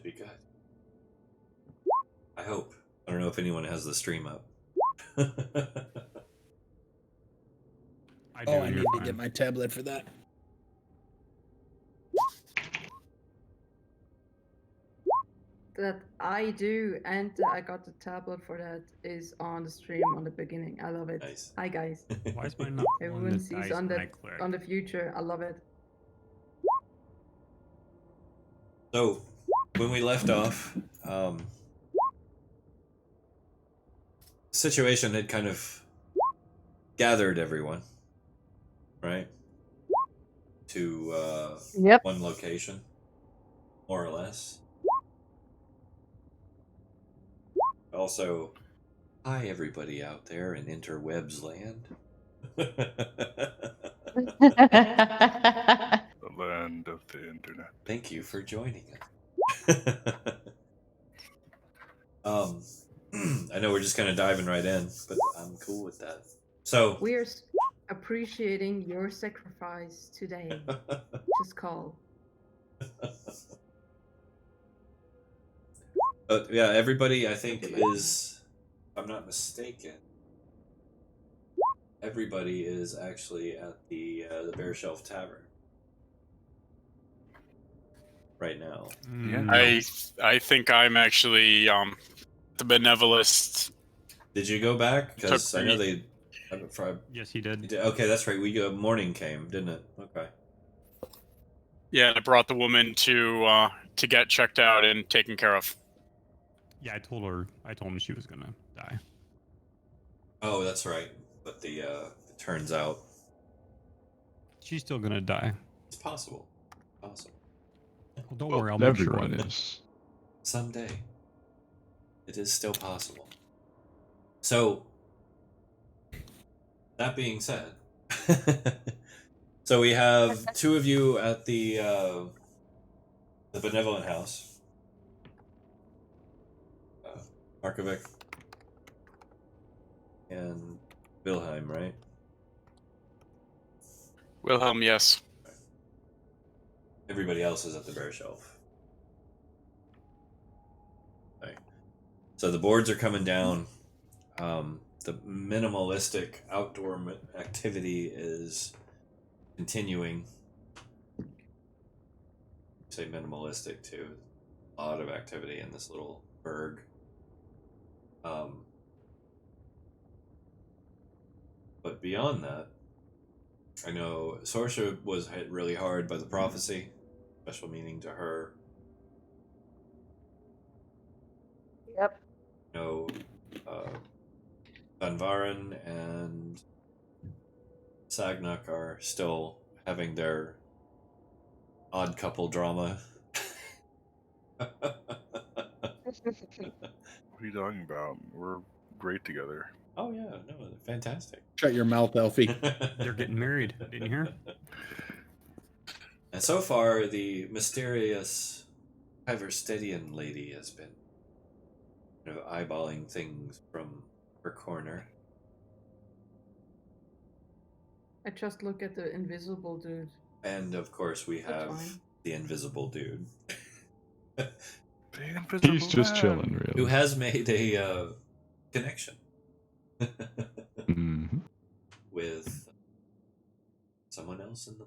be good. I hope. I don't know if anyone has the stream up. I need to get my tablet for that. That I do, and I got the tablet for that is on the stream on the beginning. I love it. Nice. Hi guys. Why is mine not Everyone sees on the future. I love it. So, when we left off, the situation had kind of gathered everyone, right? To one location, more or less. Also, hi everybody out there in interwebs land. The land of the internet. Thank you for joining us. I know we're just kind of diving right in, but I'm cool with that. So we're appreciating your sacrifice today. Just call. Yeah, everybody I think is, if I'm not mistaken, everybody is actually at the Bear Shelf Tavern right now. I think I'm actually the Benevolist. Did you go back? Because I know they. Yes, he did. Okay, that's right. Morning came, didn't it? Okay. Yeah, I brought the woman to get checked out and taken care of. Yeah, I told him she was gonna die. Oh, that's right. But it turns out she's still gonna die. It's possible. Possible. Well, don't worry, I'll make sure everyone of it. is. Someday. It is still possible. So, that being said, so we have two of you at the Benevolent House. Markovic and Wilhelm, right? Wilhelm, yes. Everybody else is at the Bear Shelf. Okay. So the boards are coming down. The minimalistic outdoor activity is continuing. Say minimalistic too. A lot of activity in this little burg. But beyond that, I know Sorsha was hit really hard by the prophecy. Special meaning to her. Yep. You know, Van Varen and Sagnak are still having their odd couple drama. What are you talking about? We're great together. Oh yeah, no, fantastic. Shut your mouth, Elfie. They're getting married. Didn't you hear? And so far, the mysterious Iverstedian lady has been eyeballing things from her corner. I just look at the invisible dude. And of course, we have the invisible dude. He's just chilling, really. Who has made a connection with someone else in the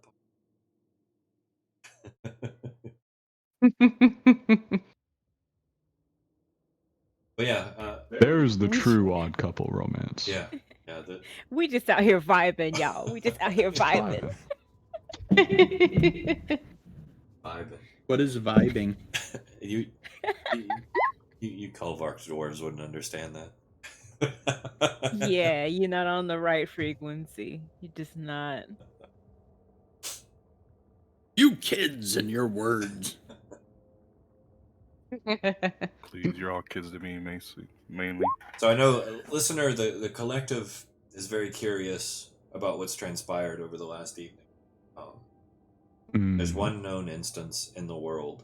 But yeah, there's the true odd couple romance. Yeah. We just out here vibing, y'all. We just out here vibing. Vibing. What is vibing? you Kulvark dwarves wouldn't understand that. Yeah, you're not on the right frequency. You're just not. You kids and your words. Please, you're all kids to me, mainly. So I know, listener, the collective is very curious about what's transpired over the last evening. There's one known instance in the world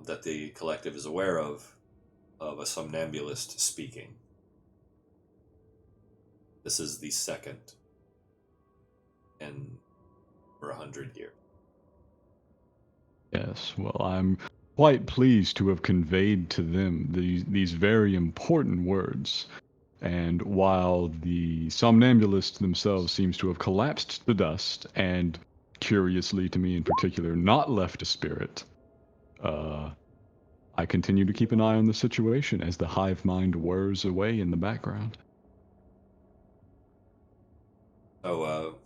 that the collective is aware of a somnambulist speaking. This is the second in for 100 years. Yes, well, I'm quite pleased to have conveyed to them these very important words. And while the somnambulist themselves seems to have collapsed to dust, and curiously to me in particular, not left a spirit, I continue to keep an eye on the situation as the hive mind whirs away in the background. So,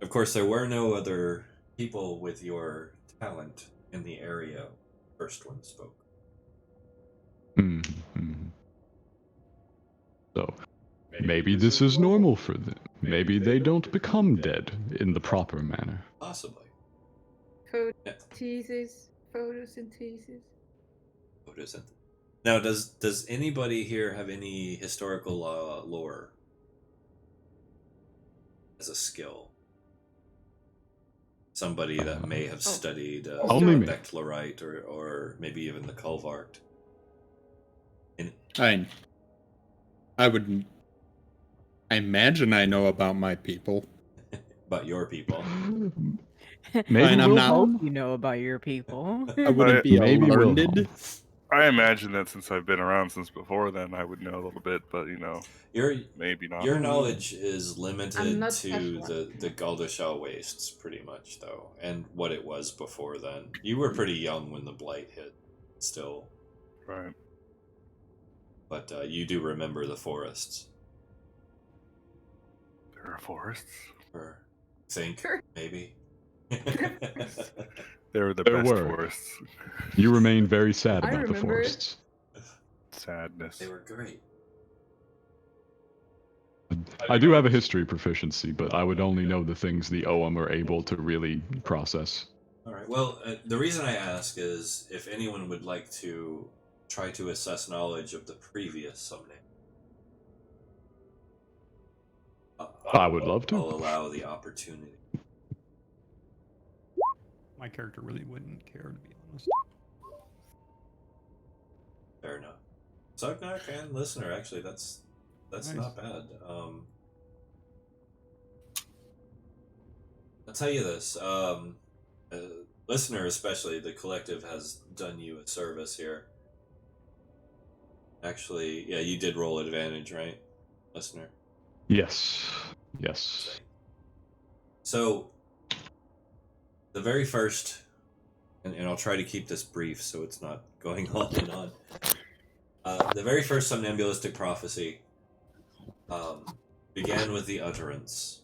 of course, there were no other people with your talent in the area. First one spoke. Mm-hmm. So, maybe this is normal for them. Maybe they don't become dead in the proper manner. Possibly. Photosynthesis. Photosynthesis. Photosynthesis. Now, does anybody here have any historical lore as a skill? Somebody that may have studied Only me. Declarite or maybe even the Culvart. I imagine I know about my people. About your people. Maybe Fine, I'm I not- hope you know about your people. I wouldn't be Maybe learned. I imagine that since I've been around since before then, I would know a little bit, but maybe not. Your knowledge is I'm limited not to specialized. the Galdashal Wastes, pretty much, though, and what it was before then. You were pretty young when the Blight hit, still, Right. but you do remember the forests. There are forests. Or think, Sure. maybe. They're the There best were. forests. You remain very sad I about the remember it. forests. Sadness. They were great. I do have a history proficiency, but I would only know the things the OM are able to really process. All right. Well, the reason I ask is if anyone would like to try to assess knowledge of the previous Somnambulist. I would love to. I'll allow the opportunity. My character really wouldn't care, to be honest. Fair enough. Sugnar and listener, actually, that's Nice. not bad. I'll tell you this, listener especially, the collective has done you a service here. Actually, yeah, you did roll advantage, right, listener? Yes. Yes. So, the very first, and I'll try to keep this brief so it's not going on and on. The very first somnambulistic prophecy began with the utterance.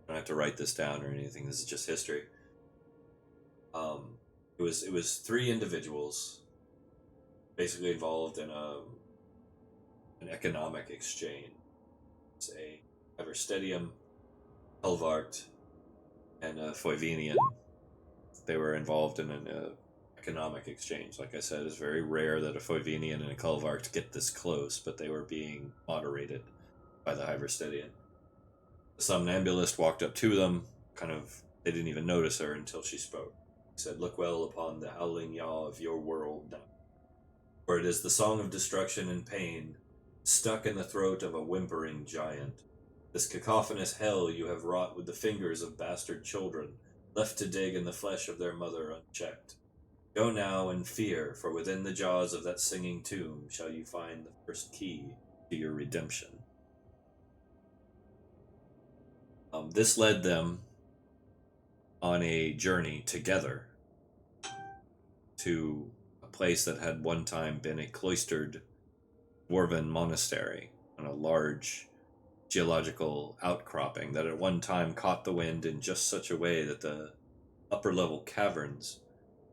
I don't have to write this down or anything. This is just history. It was three individuals, basically involved in an economic exchange. It's a Everstedium, Helvart, and a Foivenian. They were involved in an economic exchange. Like I said, it's very rare that a Foivenian and a Culvart get this close, but they were being moderated by the Hyverstedian. The somnambulist walked up to them, they didn't even notice her until she spoke. He said, "Look well upon the howling yaw of your world now, for it is the song of destruction and pain, stuck in the throat of a whimpering giant. This cacophonous hell you have wrought with the fingers of bastard children, left to dig in the flesh of their mother unchecked. Go now and fear, for within the jaws of that singing tomb shall you find the first key to your redemption." This led them on a journey together to a place that had one time been a cloistered dwarven monastery on a large geological outcropping that at one time caught the wind in just such a way that the upper level caverns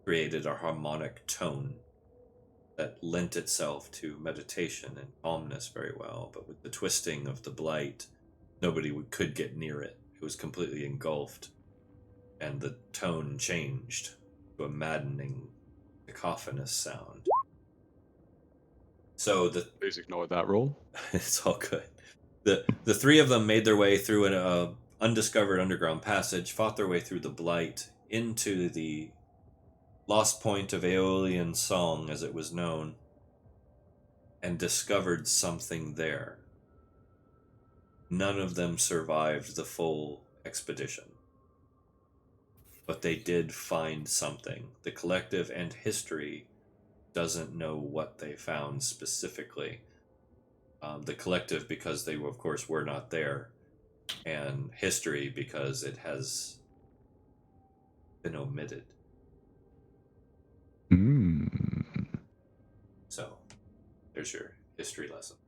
created a harmonic tone that lent itself to meditation and calmness very well, but with the twisting of the blight, nobody could get near it. It was completely engulfed, and the tone changed to a maddening, cacophonous sound. So Please ignore that roll. it's all good. The three of them made their way through an undiscovered underground passage, fought their way through the blight into the lost point of Aeolian song, as it was known, and discovered something there. None of them survived the full expedition, but they did find something. The collective and history doesn't know what they found specifically. The collective, because they, of course, were not there, and history, because it has been omitted. So, there's your history lesson.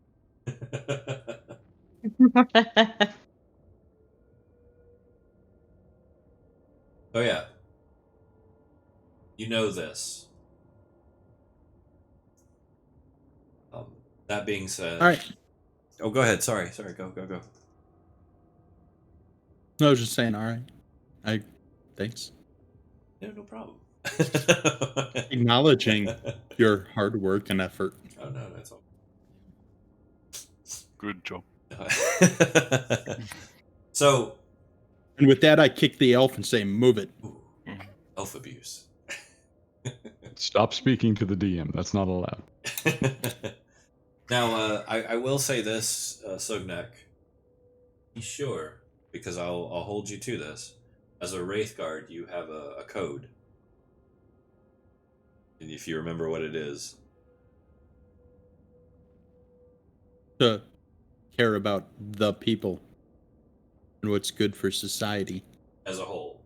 Oh yeah. You know this. That being said... All right. Oh, go ahead. Sorry. Go. I was just saying, all right. Thanks. Yeah, no problem. Acknowledging your hard work and effort. Oh, no, that's all. Good job. So... And with that, I kick the elf and say, move it. Ooh, elf abuse. Stop speaking to the DM. That's not allowed. Now, I will say this, Sognek. Be sure, because I'll hold you to this. As a Wraith Guard, you have a code. And if you remember what it is... To care about the people and what's good for society. As a whole.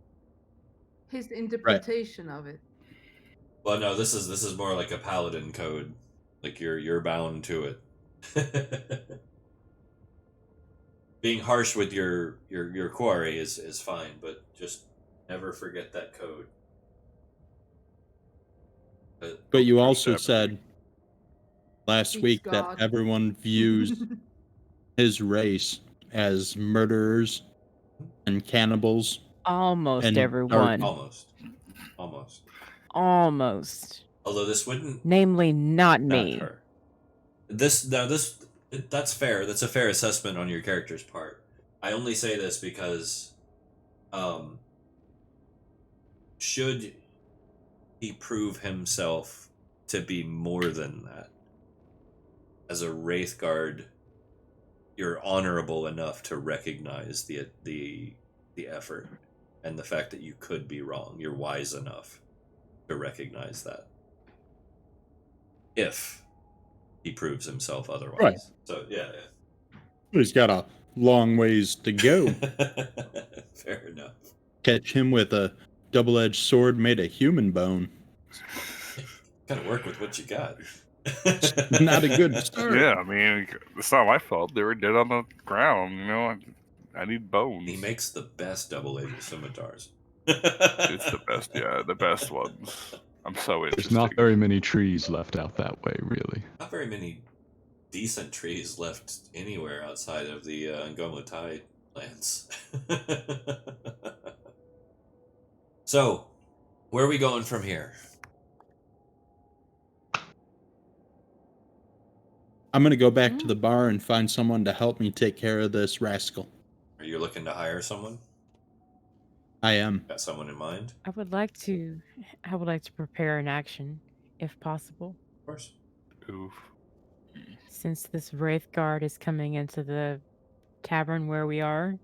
His interpretation of it. Well, no, this is more like a paladin code. Like you're bound to it. Being harsh with your quarry is fine, but just never forget that code. But you also said last Each week god. that everyone views his race as murderers and cannibals. Almost and everyone. Almost. Although this wouldn't... Namely, not me. her. That's fair. That's a fair assessment on your character's part. I only say this because, should he prove himself to be more than that, as a Wraith Guard, you're honorable enough to recognize the effort and the fact that you could be wrong. You're wise enough to recognize that. If he proves himself otherwise. Right. So, yeah. He's got a long ways to go. Fair enough. Catch him with a double-edged sword made of human bone. Gotta work with what you got. Not a good start. Yeah, I mean, it's not my fault. They were dead on the ground, you know? I need bones. He makes the best double-edged scimitars. It's the best, yeah, the best ones. I'm so interested. There's not very many trees left out that way, really. Not very many decent trees left anywhere outside of the Ngomutai lands. So, where are we going from here? I'm going to go back to the bar and find someone to help me take care of this rascal. Are you looking to hire someone? I am. Got someone in mind? I would like to prepare an action, if possible. Of course. Oof. Since this Wraith Guard is coming into the tavern where we are,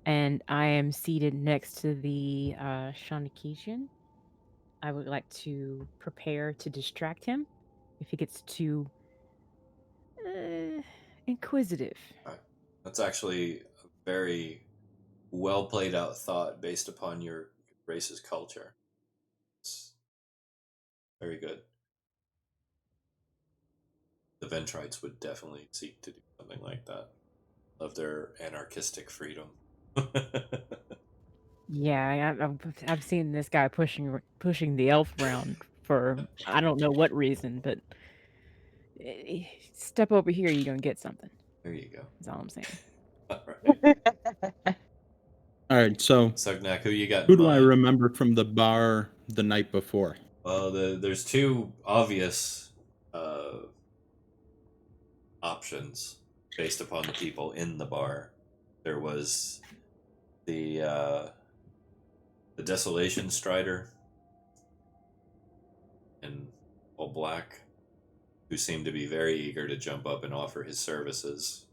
and I am seated next to the Shanakishan, I would like to prepare to distract him if he gets too inquisitive. Right. That's actually a very well played out thought based upon your race's culture. It's very good. The Ventrites would definitely seek to do something like that. Of their anarchistic freedom. Yeah, I've seen this guy pushing the elf around for I don't know what reason, but step over here, you're gonna get something. There you go. That's all I'm saying. All right, so Sugnak, who you got? Who do I remember from the bar the night before? Well, there's two obvious options based upon the people in the bar. There was the Desolation Strider in all black, who seemed to be very eager to jump up and offer his services.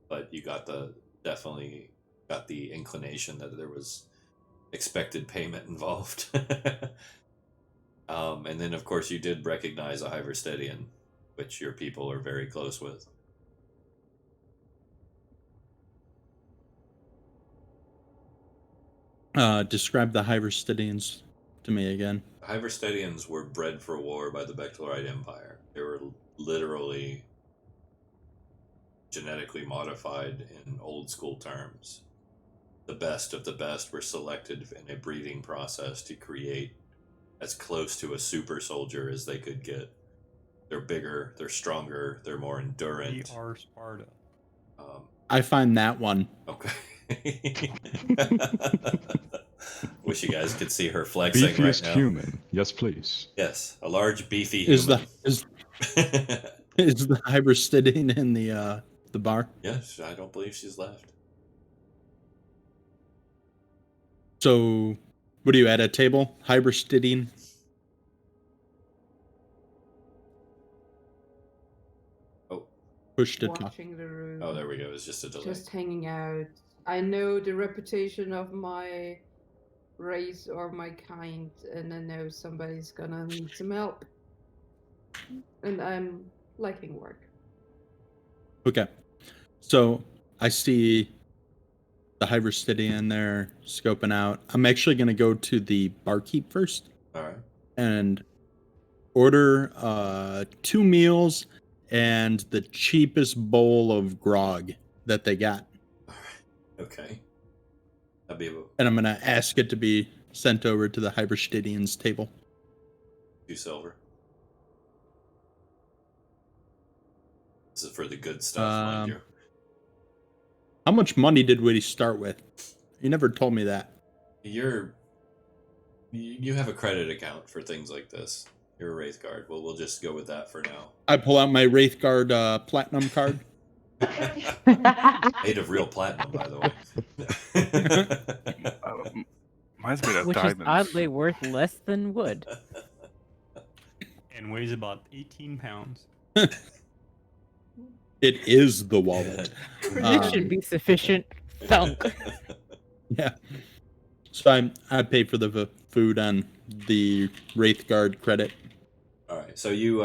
But you definitely got the inclination that there was expected payment involved. And then, of course, you did recognize a Hyverstedian, which your people are very close with. Describe the Hyverstedians to me again. Hyverstedians were bred for war by the Bactlarite Empire. They were literally genetically modified in old school terms. The best of the best were selected in a breeding process to create as close to a super soldier as they could get. They're bigger, they're stronger, they're more endurant. We are Sparta. I find that one. Okay. Wish you guys could see her flexing Beefiest right now. human. Yes, please. Yes, a large beefy Is human. the Hyverstedian in the bar? Yes, I don't believe she's left. So, what are you at a table? Hyverstedian? Oh. Push to talk. Watching the room. Oh, there we go. It's just a delay. Just hanging out. I know the reputation of my race or my kind, and I know somebody's gonna need some help. And I'm liking work. Okay. So, I see the Hyverstedian there scoping out. I'm actually going to go to the barkeep first. All right. And order 2 meals and the cheapest bowl of grog that they got. All right. Okay. That'd be And I'm going to ask it to be sent over to the Hyverstedian's table. 2 silver. This is for the good stuff, mind you. How much money did we start with? You never told me that. You have a credit account for things like this. You're a Wraith Guard. Well, we'll just go with that for now. I pull out my Wraith Guard platinum card. Made of real platinum, by the way. Mine's made of Which diamonds. is oddly worth less than wood. And weighs about 18 pounds. It is the wallet. This should be sufficient. Thunk. Yeah. So I pay for the food on the Wraith Guard credit. All right. So you,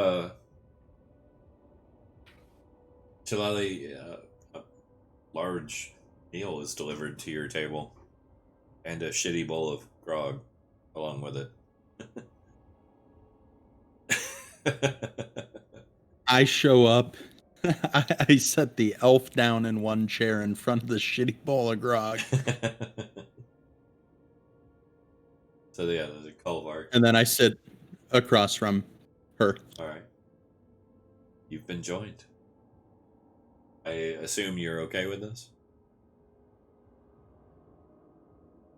Shalali, a large meal is delivered to your table, and a shitty bowl of grog along with it. I show up. I set the elf down in one chair in front of the shitty bowl of grog. So yeah, there's a Culvark. And then I sit across from her. All right. You've been joined. I assume you're okay with this?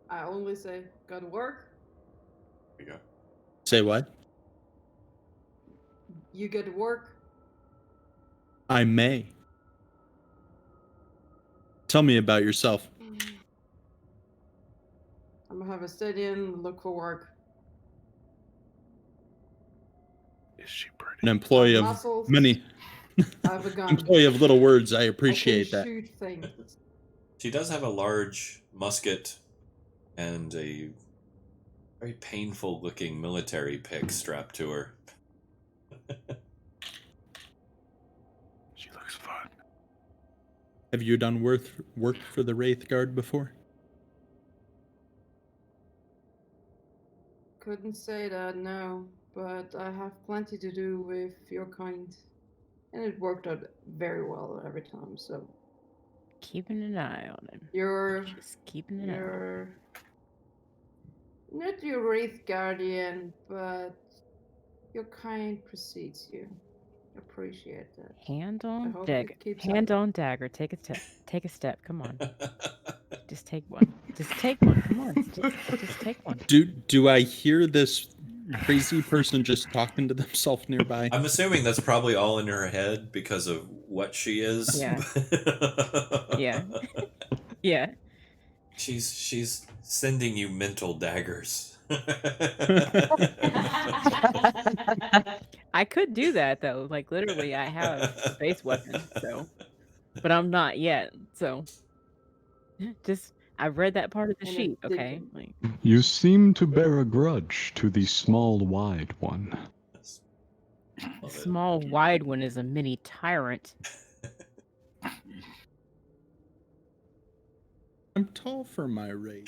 I only say, gotta work. There you go. Say what? You gotta work. I may. Tell me about yourself. I'm gonna have a Hyverstedian, look for work. Is she pretty? An employee of Muscles. many. I have a gun. Employee of little words. I I appreciate can that. shoot things. She does have a large musket and a very painful looking military pick strapped to her. She looks fun. Have you done work for the Wraith Guard before? Couldn't say that, no. But I have plenty to do with your kind. And it worked out very well every time, so. Keeping an eye on him. You're Just keeping an eye on him. You're not your Wraith Guardian, but your kind precedes you. Appreciate that. Hand I on hope dagger. it keeps Hand up. on dagger. Take a step. Take a step. Come on. Just take one. Just take one. Come on. Just take one. Do I hear this crazy person just talking to themselves nearby? I'm assuming that's probably all in her head because of what she is. Yeah. Yeah. Yeah. She's sending you mental daggers. I could do that though. Like literally, I have a base weapon. So, but I'm not yet. So, just I've read that part of the And sheet. it Okay. didn't. Like, You seem to bear a grudge to the small, wide one. Yes. Love it. small, wide one is a mini tyrant. I'm tall for my race.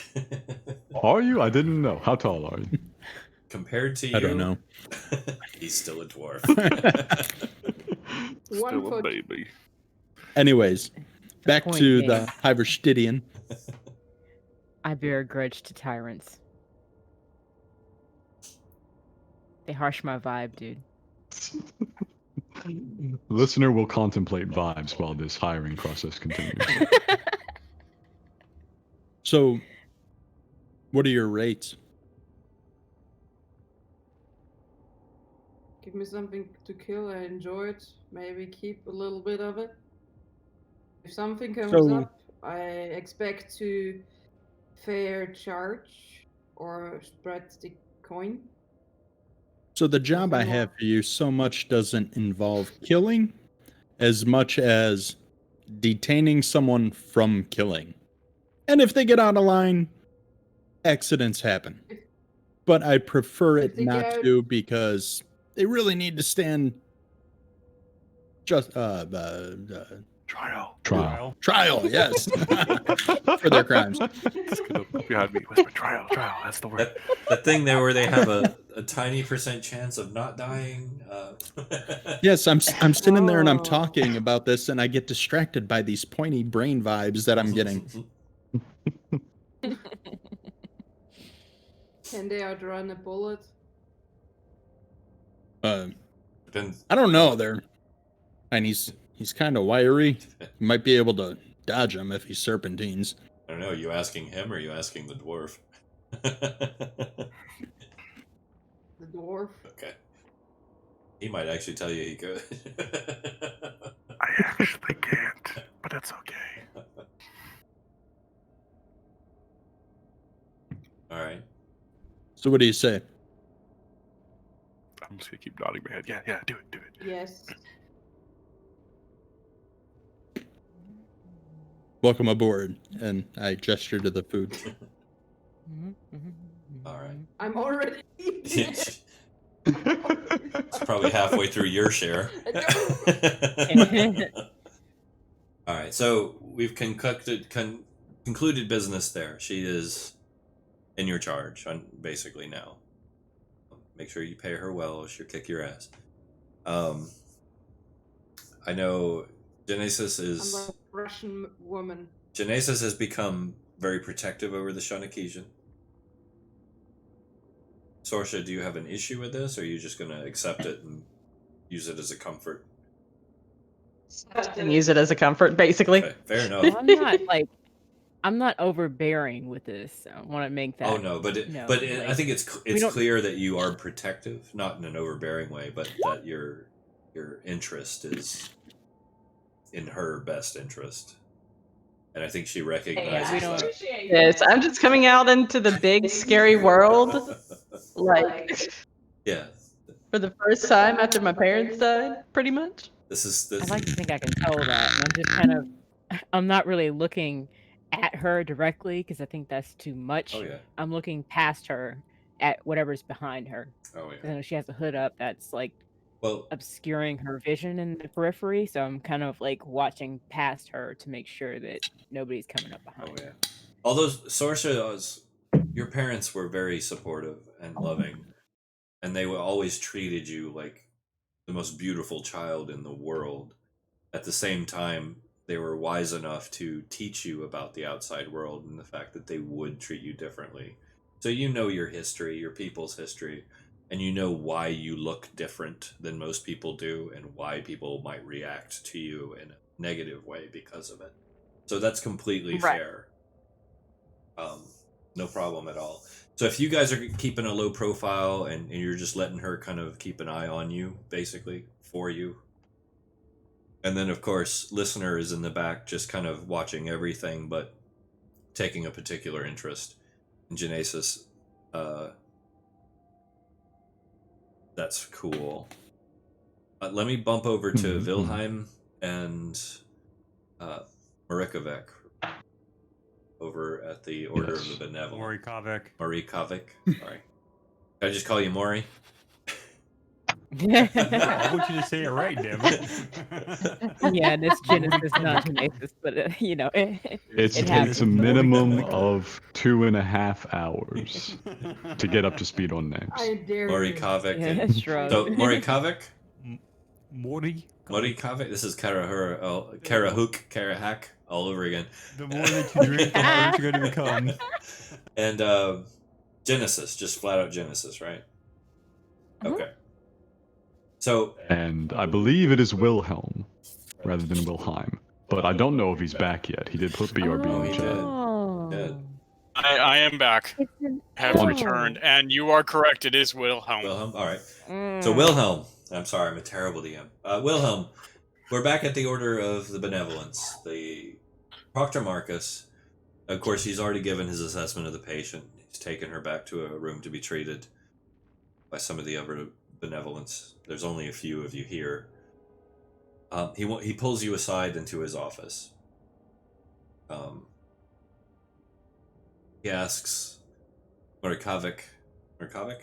Are you? I didn't know. How tall are you? Compared to you, I don't know. he's still a dwarf. One Still a foot. baby. Anyways, back point to being, the Hyverstidian. I bear a grudge to tyrants. They harsh my vibe, dude. Listener will contemplate vibes while this hiring process continues. So, what are your rates? Give me something to kill. I enjoy it. Maybe keep a little bit of it. If something comes So- up, I expect to fair charge or spread the coin. So the job I Nothing have more. for you so much doesn't involve killing as much as detaining someone from killing. And if they get out of line, accidents happen. But I prefer If it they not get out- to because they really need to stand just Trial. trial, yes. For their crimes. Get up behind me. Whisper trial. That's the word. That thing there where they have a tiny % chance of not dying. Yes, I'm sitting there and I'm Oh. talking about this and I get distracted by these pointy brain vibes that I'm getting. Can they outrun a bullet? Depends. I don't know. And he's kind of wiry. You might be able to dodge him if he serpentines. I don't know. Are you asking him or are you asking the dwarf? The dwarf? Okay. He might actually tell you he could. I actually can't, but that's okay. All right. So what do you say? I'm just gonna keep nodding my head. Yeah, do it. Yes. Welcome aboard. And I gesture to the food. All right. I'm already eating it. It's probably halfway through your share. All right, so we've concluded business there. She is in your charge, basically now. Make sure you pay her well, or she'll kick your ass. I know Genesis is. I'm a Russian woman. Genesis has become very protective over the Shanakesian. Sorsha, do you have an issue with this, or are you just going to accept it and use it as a comfort? And use it as a comfort, basically. Okay, fair enough. I'm not overbearing with this. I want to make that. Oh no, but I think it's clear that you are protective, not in an overbearing way, but that your interest is in her best interest, and I think she recognizes that. Yes, I'm just coming out into the big, scary world, like Yeah. for the first time after my parents died, pretty much. I'd like to think I can tell that. And I'm just kind of, I'm not really looking at her directly because I think that's too much. Oh yeah. I'm looking past her at whatever's behind her. Oh yeah. I know she has a hood up that's like Well, obscuring her vision in the periphery, so I'm kind of like watching past her to make sure that nobody's coming up behind. Oh yeah. Although Sorsha, your parents were very supportive and loving, and they always treated you like the most beautiful child in the world. At the same time, they were wise enough to teach you about the outside world and the fact that they would treat you differently. So you know your history, your people's history, and you know why you look different than most people do and why people might react to you in a negative way because of it. So that's completely fair. No problem at all. So if you guys are keeping a low profile and you're just letting her kind of keep an eye on you, basically, for you. And then, of course, listener is in the back just kind of watching everything, but taking a particular interest in Genesis. That's cool. Let me bump over to Wilhelm and Marikovec. over at the Order of the Benevolent. Mori Kavik. Mori Kavik. Sorry. Can I just call you Mori? No, I want you to say it right, damn it. Yeah, and it's Genesis, not Genesis, but you know, It takes happens. a minimum of 2.5 hours to get up to speed on names. I dare Mori you. Kavik. Yeah, and- shrug. So, Mori Kavik? Mori. Mori Kavik? This is Karahuk, all over again. The more that you drink, the harder you're going to become. And Genesis, just flat out Genesis, right? Okay. So, And I believe it is Wilhelm rather than Wilhelm. But I don't know if he's back yet. He did put BRB in the he chat. did. Oh. Good. I am back. It's an Have O. returned, and you are correct. It is Wilhelm. Wilhelm, all right. Mm. So Wilhelm, I'm sorry, I'm a terrible DM. Wilhelm, we're back at the Order of the Benevolence. The Proctor Marcus, of course, he's already given his assessment of the patient. He's taken her back to a room to be treated by some of the other benevolence. There's only a few of you here. He pulls you aside into his office. He asks Morikovic. Okay.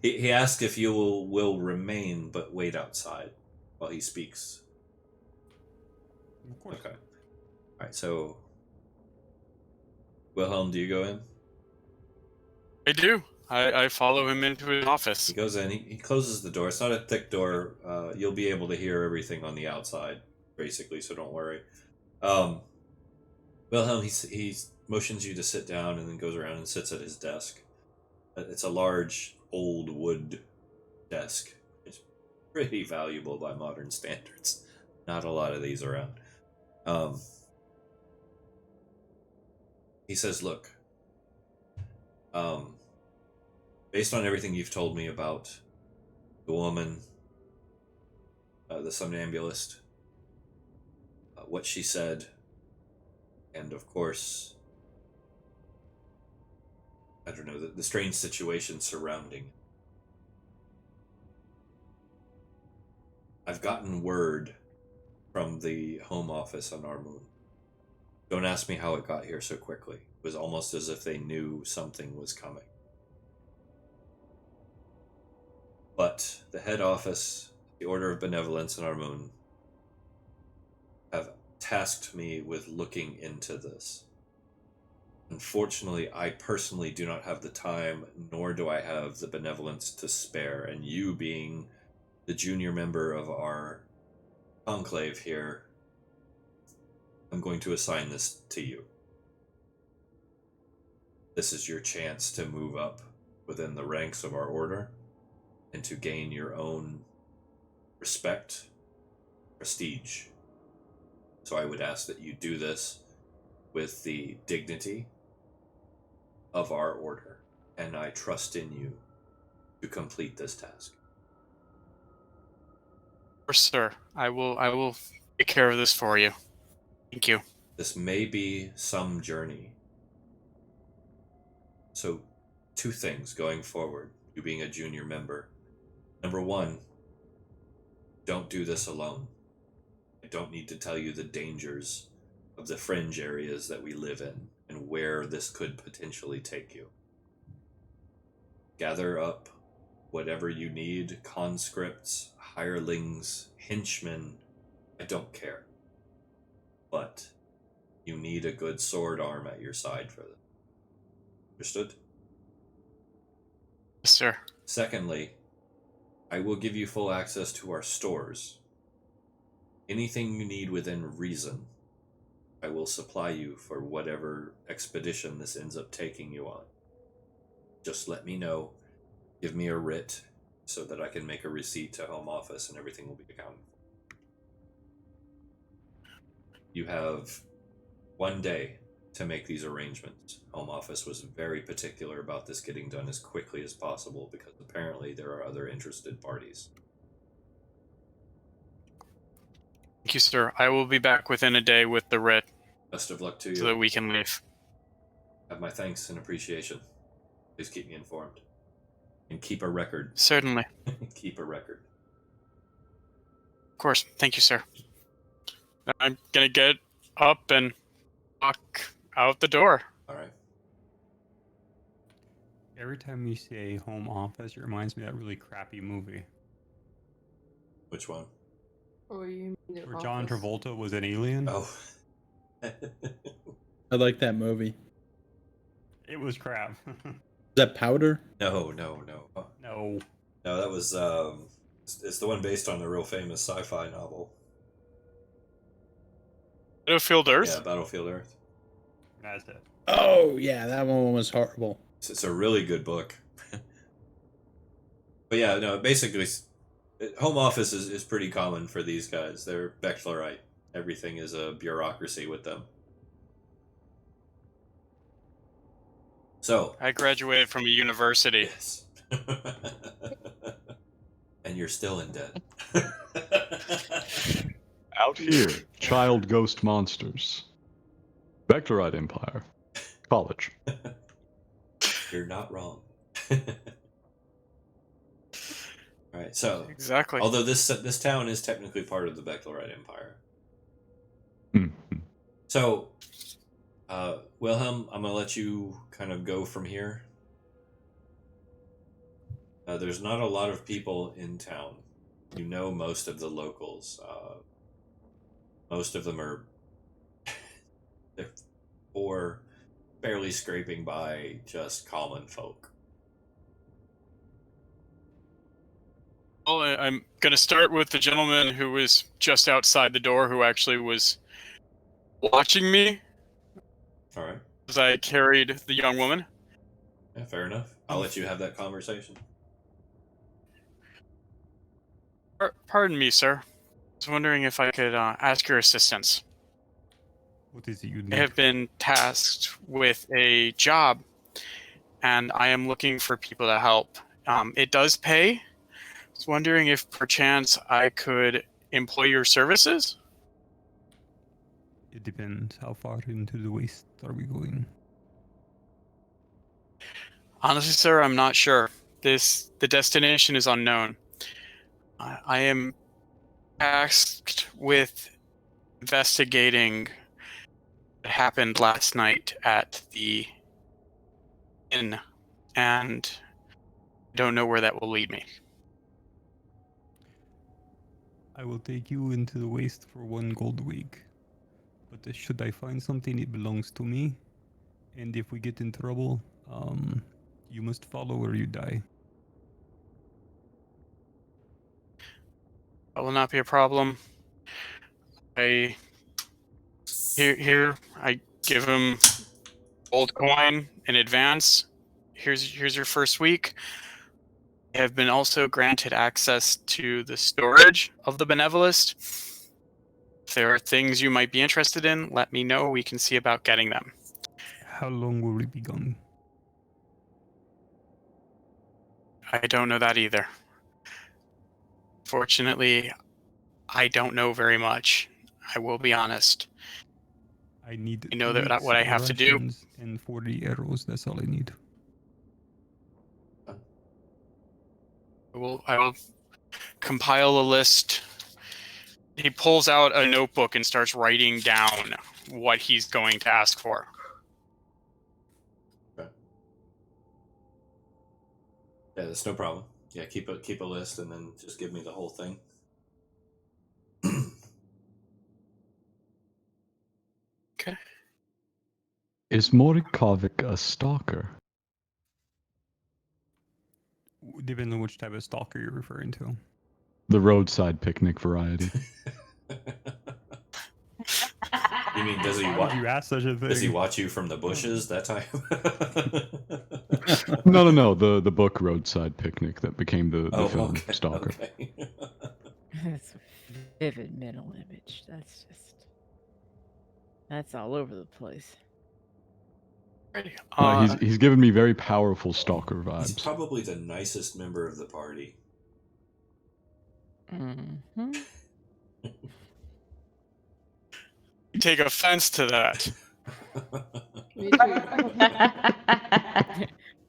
He asks if you will remain but wait outside while he speaks. Of course. Okay. Alright, so Wilhelm, do you go in? I do. I follow him into his office. He goes in, he closes the door. It's not a thick door. You'll be able to hear everything on the outside, basically, so don't worry. Wilhelm, he motions you to sit down and then goes around and sits at his desk. It's a large, old wood desk. It's pretty valuable by modern standards. Not a lot of these around. He says, look, based on everything you've told me about the woman, the somnambulist, what she said, and of course, I don't know, the strange situation surrounding. I've gotten word from the home office on our moon. Don't ask me how it got here so quickly. It was almost as if they knew something was coming. But the head office, the Order of Benevolence in our moon, have tasked me with looking into this. Unfortunately, I personally do not have the time, nor do I have the benevolence to spare, and you being the junior member of our conclave here, I'm going to assign this to you. This is your chance to move up within the ranks of our order and to gain your own respect, prestige. So I would ask that you do this with the dignity of our order, and I trust in you to complete this task. Of course, sir. I will take care of this for you. Thank you. This may be some journey. So, two things going forward, you being a junior member. Number one, don't do this alone. I don't need to tell you the dangers of the fringe areas that we live in and where this could potentially take you. Gather up whatever you need, conscripts, hirelings, henchmen, I don't care. But you need a good sword arm at your side for this. Understood? Yes, sir. Secondly, I will give you full access to our stores. Anything you need within reason, I will supply you for whatever expedition this ends up taking you on. Just let me know. Give me a writ so that I can make a receipt to home office and everything will be accounted for. You have 1 day to make these arrangements. Home office was very particular about this getting done as quickly as possible because apparently there are other interested parties. Thank you, sir. I will be back within a day with the writ Best of luck to you. so that we can leave. Have my thanks and appreciation. Please keep me informed. And keep a record. Certainly. Keep a record. Of course. Thank you, sir. I'm gonna get up and walk out the door. All right. Every time you say home office, it reminds me of that really crappy movie Which one? Or you mean the where John office? Travolta was an alien. Oh. I like that movie. It was crap. Is that Powder? No. No. No, that was it's the one based on the real famous sci-fi novel. Battlefield Earth? Yeah, Battlefield Earth. That's it. Oh, yeah, that one was horrible. It's a really good book. But yeah, no, basically, home office is pretty common for these guys. They're Bechlerite. Everything is a bureaucracy with them. So. I graduated from a university. Yes. And you're still in debt. Out here, child ghost monsters. Vectorite Empire. College. You're not wrong. Alright, so Exactly. although this town is technically part of the Bechlerite Empire. Mm-hmm. So Wilhelm, I'm gonna let you kind of go from here. There's not a lot of people in town. You know most of the locals. Most of them are they're poor, barely scraping by, just common folk. Well, I'm going to start with the gentleman who was just outside the door, who actually was watching me All right. as I carried the young woman. Yeah, fair enough. I'll let you have that conversation. Pardon me, sir. I was wondering if I could ask your assistance. What is it you need? I have been tasked with a job, and I am looking for people to help. It does pay. I was wondering if perchance I could employ your services? It depends. How far into the waste are we going? Honestly, sir, I'm not sure. The destination is unknown. I am tasked with investigating what happened last night at the inn, and I don't know where that will lead me. I will take you into the waste for 1 gold a week. But should I find something, it belongs to me. And if we get in trouble, you must follow or you die. That will not be a problem. I give him gold coin in advance. Here's your first week. I have been also granted access to the storage of the Benevolist. If there are things you might be interested in, let me know. We can see about getting them. How long will we be gone? I don't know that either. Fortunately, I don't know very much. I will be honest. I need. You know that what I have to do. And 40 arrows. That's all I need. I will compile a list. He pulls out a notebook and starts writing down what he's going to ask for. Okay. Yeah, that's no problem. Yeah, keep a list and then just give me the whole thing. Okay. Is Morikovic a stalker? Depending on which type of stalker you're referring to. The roadside picnic variety. You mean does he Why would you ask such a thing? Does he watch you from the bushes? That type. No. The book Roadside Picnic that became the film okay, Stalker. Okay. That's a vivid mental image. That's all over the place. He's given me very powerful stalker vibes. He's probably the nicest member of the party. Mm-hmm. You take offense to that. Me too.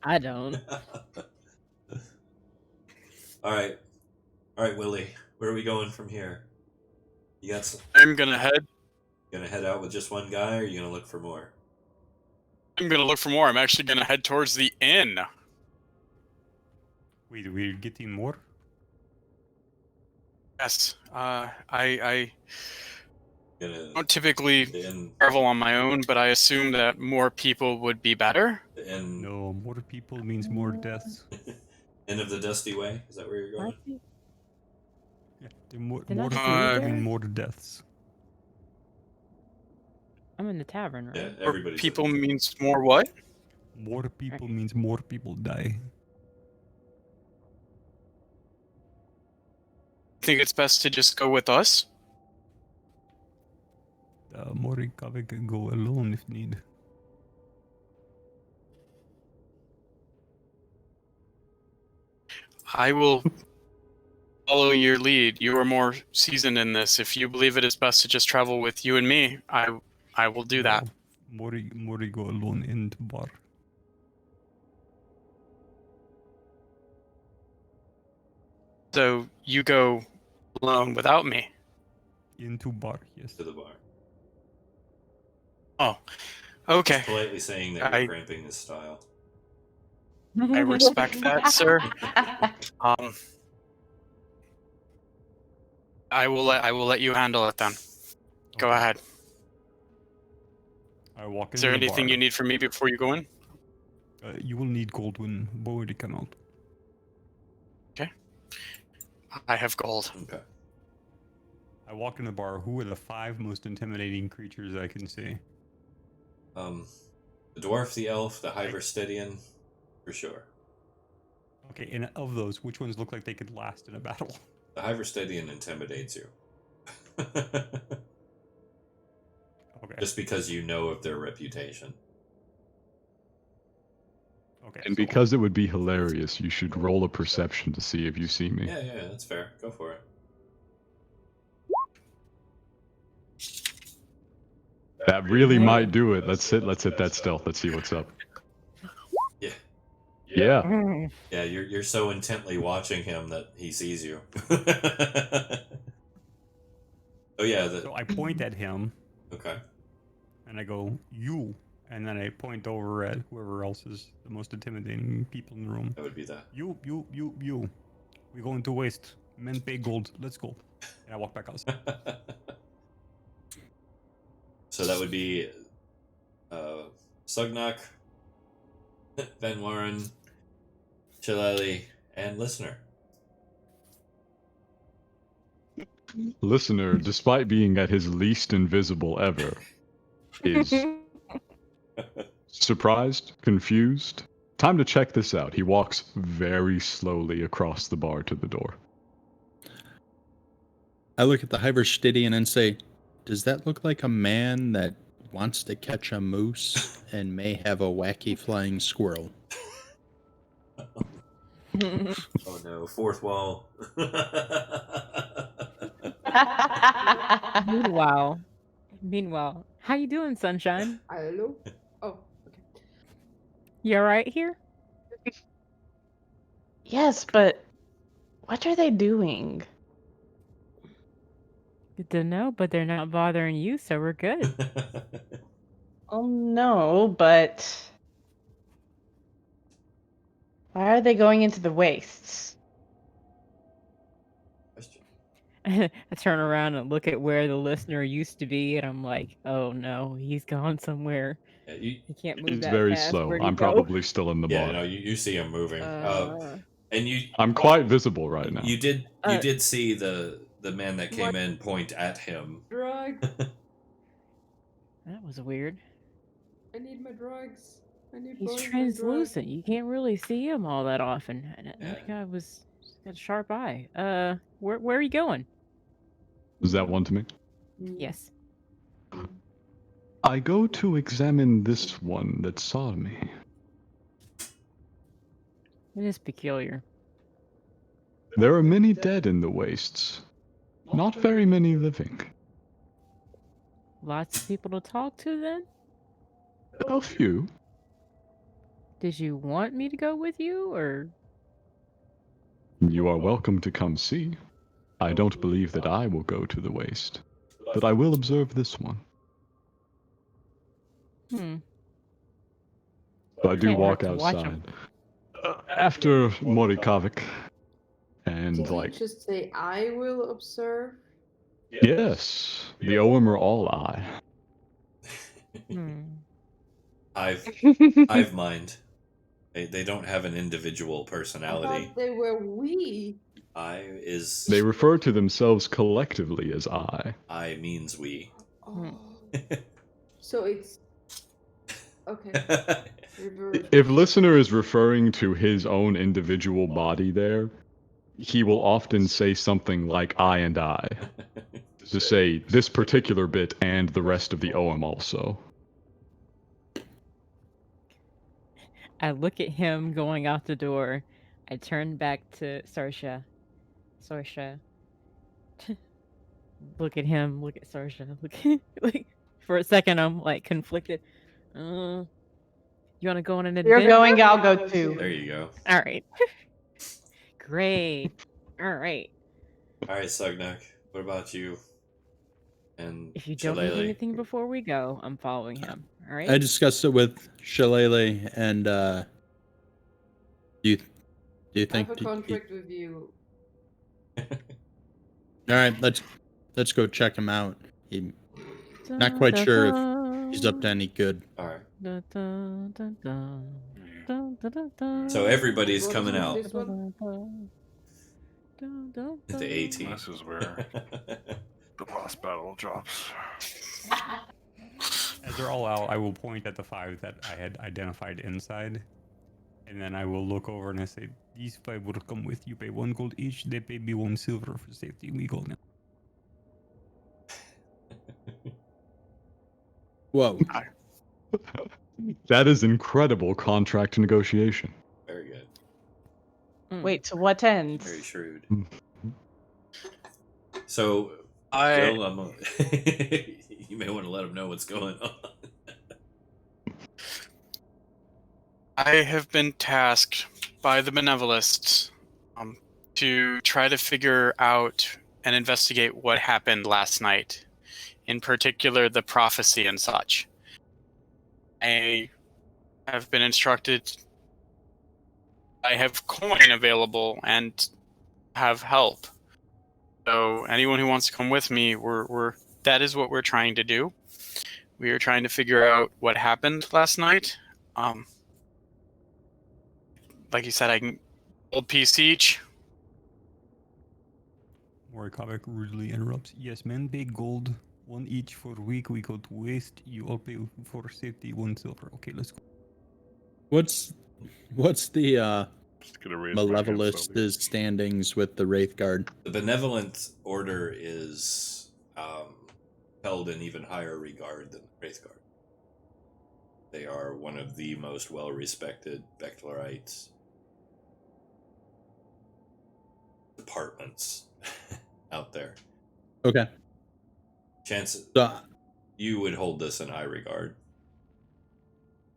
I don't. All right, Willie. Where are we going from here? I'm gonna head. Gonna head out with just one guy, or are you gonna look for more? I'm gonna look for more. I'm actually gonna head towards the inn. Wait, we're getting more? Yes. I Gonna don't typically the inn, travel on my own, but I assume that more people would be better. the inn, No, more people means more deaths. End of the Dusty Way. Is that where you're going? Yeah, the more Did I see people there? mean more deaths. I'm in the tavern, right? Yeah, More everybody's. people means more what? More people means more people die. Think it's best to just go with us? Morikawa can go alone if need. I will follow your lead. You are more seasoned in this. If you believe it is best to just travel with you and me, I will do that. Mori go alone in the bar. So you go alone without me. Into bar, yes. To the bar. Oh, okay. Just politely saying that you're cramping his style. I respect that, sir. I will let you handle it then. Go Okay. ahead. I walk in. Is there anything you need from me before you go in? You will need gold when Mori come out. Okay. I have gold. Okay. I walk in the bar. Who are the 5 most intimidating creatures I can see? The dwarf, the elf, the Hyverstedian, for sure. Okay, and of those, which ones look like they could last in a battle? The Hyverstedian intimidates you. Okay. Just because you know of their reputation. Okay. And because it would be hilarious, you should roll a perception to see if you see me. Yeah, that's fair. Go for it. That really might do it. Let's hit that stealth. Let's see what's up. Yeah. Yeah. Yeah, you're so intently watching him that he sees you. Oh yeah. So I point at him. Okay. And I go, you. And then I point over at whoever else is the most intimidating people in the room. That would be that. You. We go into waste. Men pay gold. Let's go. And I walk back outside. So that would be Sugnak, Van Warren, Chileli, and Listener. Listener, despite being at his least invisible ever, is surprised, confused. Time to check this out. He walks very slowly across the bar to the door. I look at the Hyverstedian and say, does that look like a man that wants to catch a moose and may have a wacky flying squirrel? Oh no, fourth wall. Meanwhile, how you doing, Sunshine? Hello? Oh, okay. You alright here? Yes, but what are they doing? Good to know, but they're not bothering you, so we're good. Oh no, but why are they going into the wastes? I turn around and look at where the listener used to be, and I'm like, oh no, he's gone somewhere. Yeah, he can't move He's that very fast. slow. Where'd he I'm go? probably still in the bar. Yeah, no, you see him moving. And you. I'm quite visible right now. You did see the man that came in point at him. Drug. That was weird. I need my drugs. I need He's both my translucent. You can't really see him all that often. And that guy was got a sharp eye. Where are you going? Is that one to me? Yes. I go to examine this one that saw me. It is peculiar. There are many dead in the wastes. Not very many living. Lots of people to talk to then? A few. Did you want me to go with you, or? You are welcome to come see. I don't believe that I will go to the waste. but I will observe this one. So I do Okay, walk to watch 'em. outside. After Morikovic, and Did you like, just say I will observe? yes, the Oem are all I. Hive mind. They don't have an individual I personality. thought they were we. They refer to themselves collectively as I. I means we. Oh. So it's okay. Reverse. If listener is referring to his own individual body there, he will often say something like I and I. To say this particular bit and the rest of the Oem also. I look at him going out the door. I turn back to Saoirse. Saoirse. Look at him. Look at Saoirse. Like for a second, I'm like conflicted. You want to go on an adventure? You're going, I'll go too. There you go. All right. Great. All right. All right, Sugnak. What about you? And If you don't need Shillelagh? anything before we go, I'm following him. All right. I discussed it with Shillelagh, and do you I think? have a contract with you. All right, let's go check him out. Not quite sure if he's up to any good. All right. So everybody's What coming is out. this one? The A team. This is where the boss battle drops. As they're all out, I will point at the 5 that I had identified inside. And then I will look over and I say, these 5 will come with you. Pay 1 gold each. They pay me 1 silver for safety. We go now. Whoa. That is incredible contract negotiation. Very good. Wait, to what end? Very shrewd. So, I Bill, you may want to let him know what's going on. I have been tasked by the Benevolist to try to figure out and investigate what happened last night. In particular, the prophecy and such. I have been instructed. I have coin available and have help. So anyone who wants to come with me, that is what we're trying to do. We are trying to figure out what happened last night. Like you said, I can gold piece each. Morikovic rudely interrupts. Yes, men pay gold. 1 each for a week. We go to waste. You all pay for safety 1 silver. Okay, let's go. What's the Malevolist's standings with the Wraith Guard? The Benevolent Order is held in even higher regard than the Wraith Guard. They are one of the most well-respected Bechlerites departments out there. Okay. Chances you would hold this in high regard.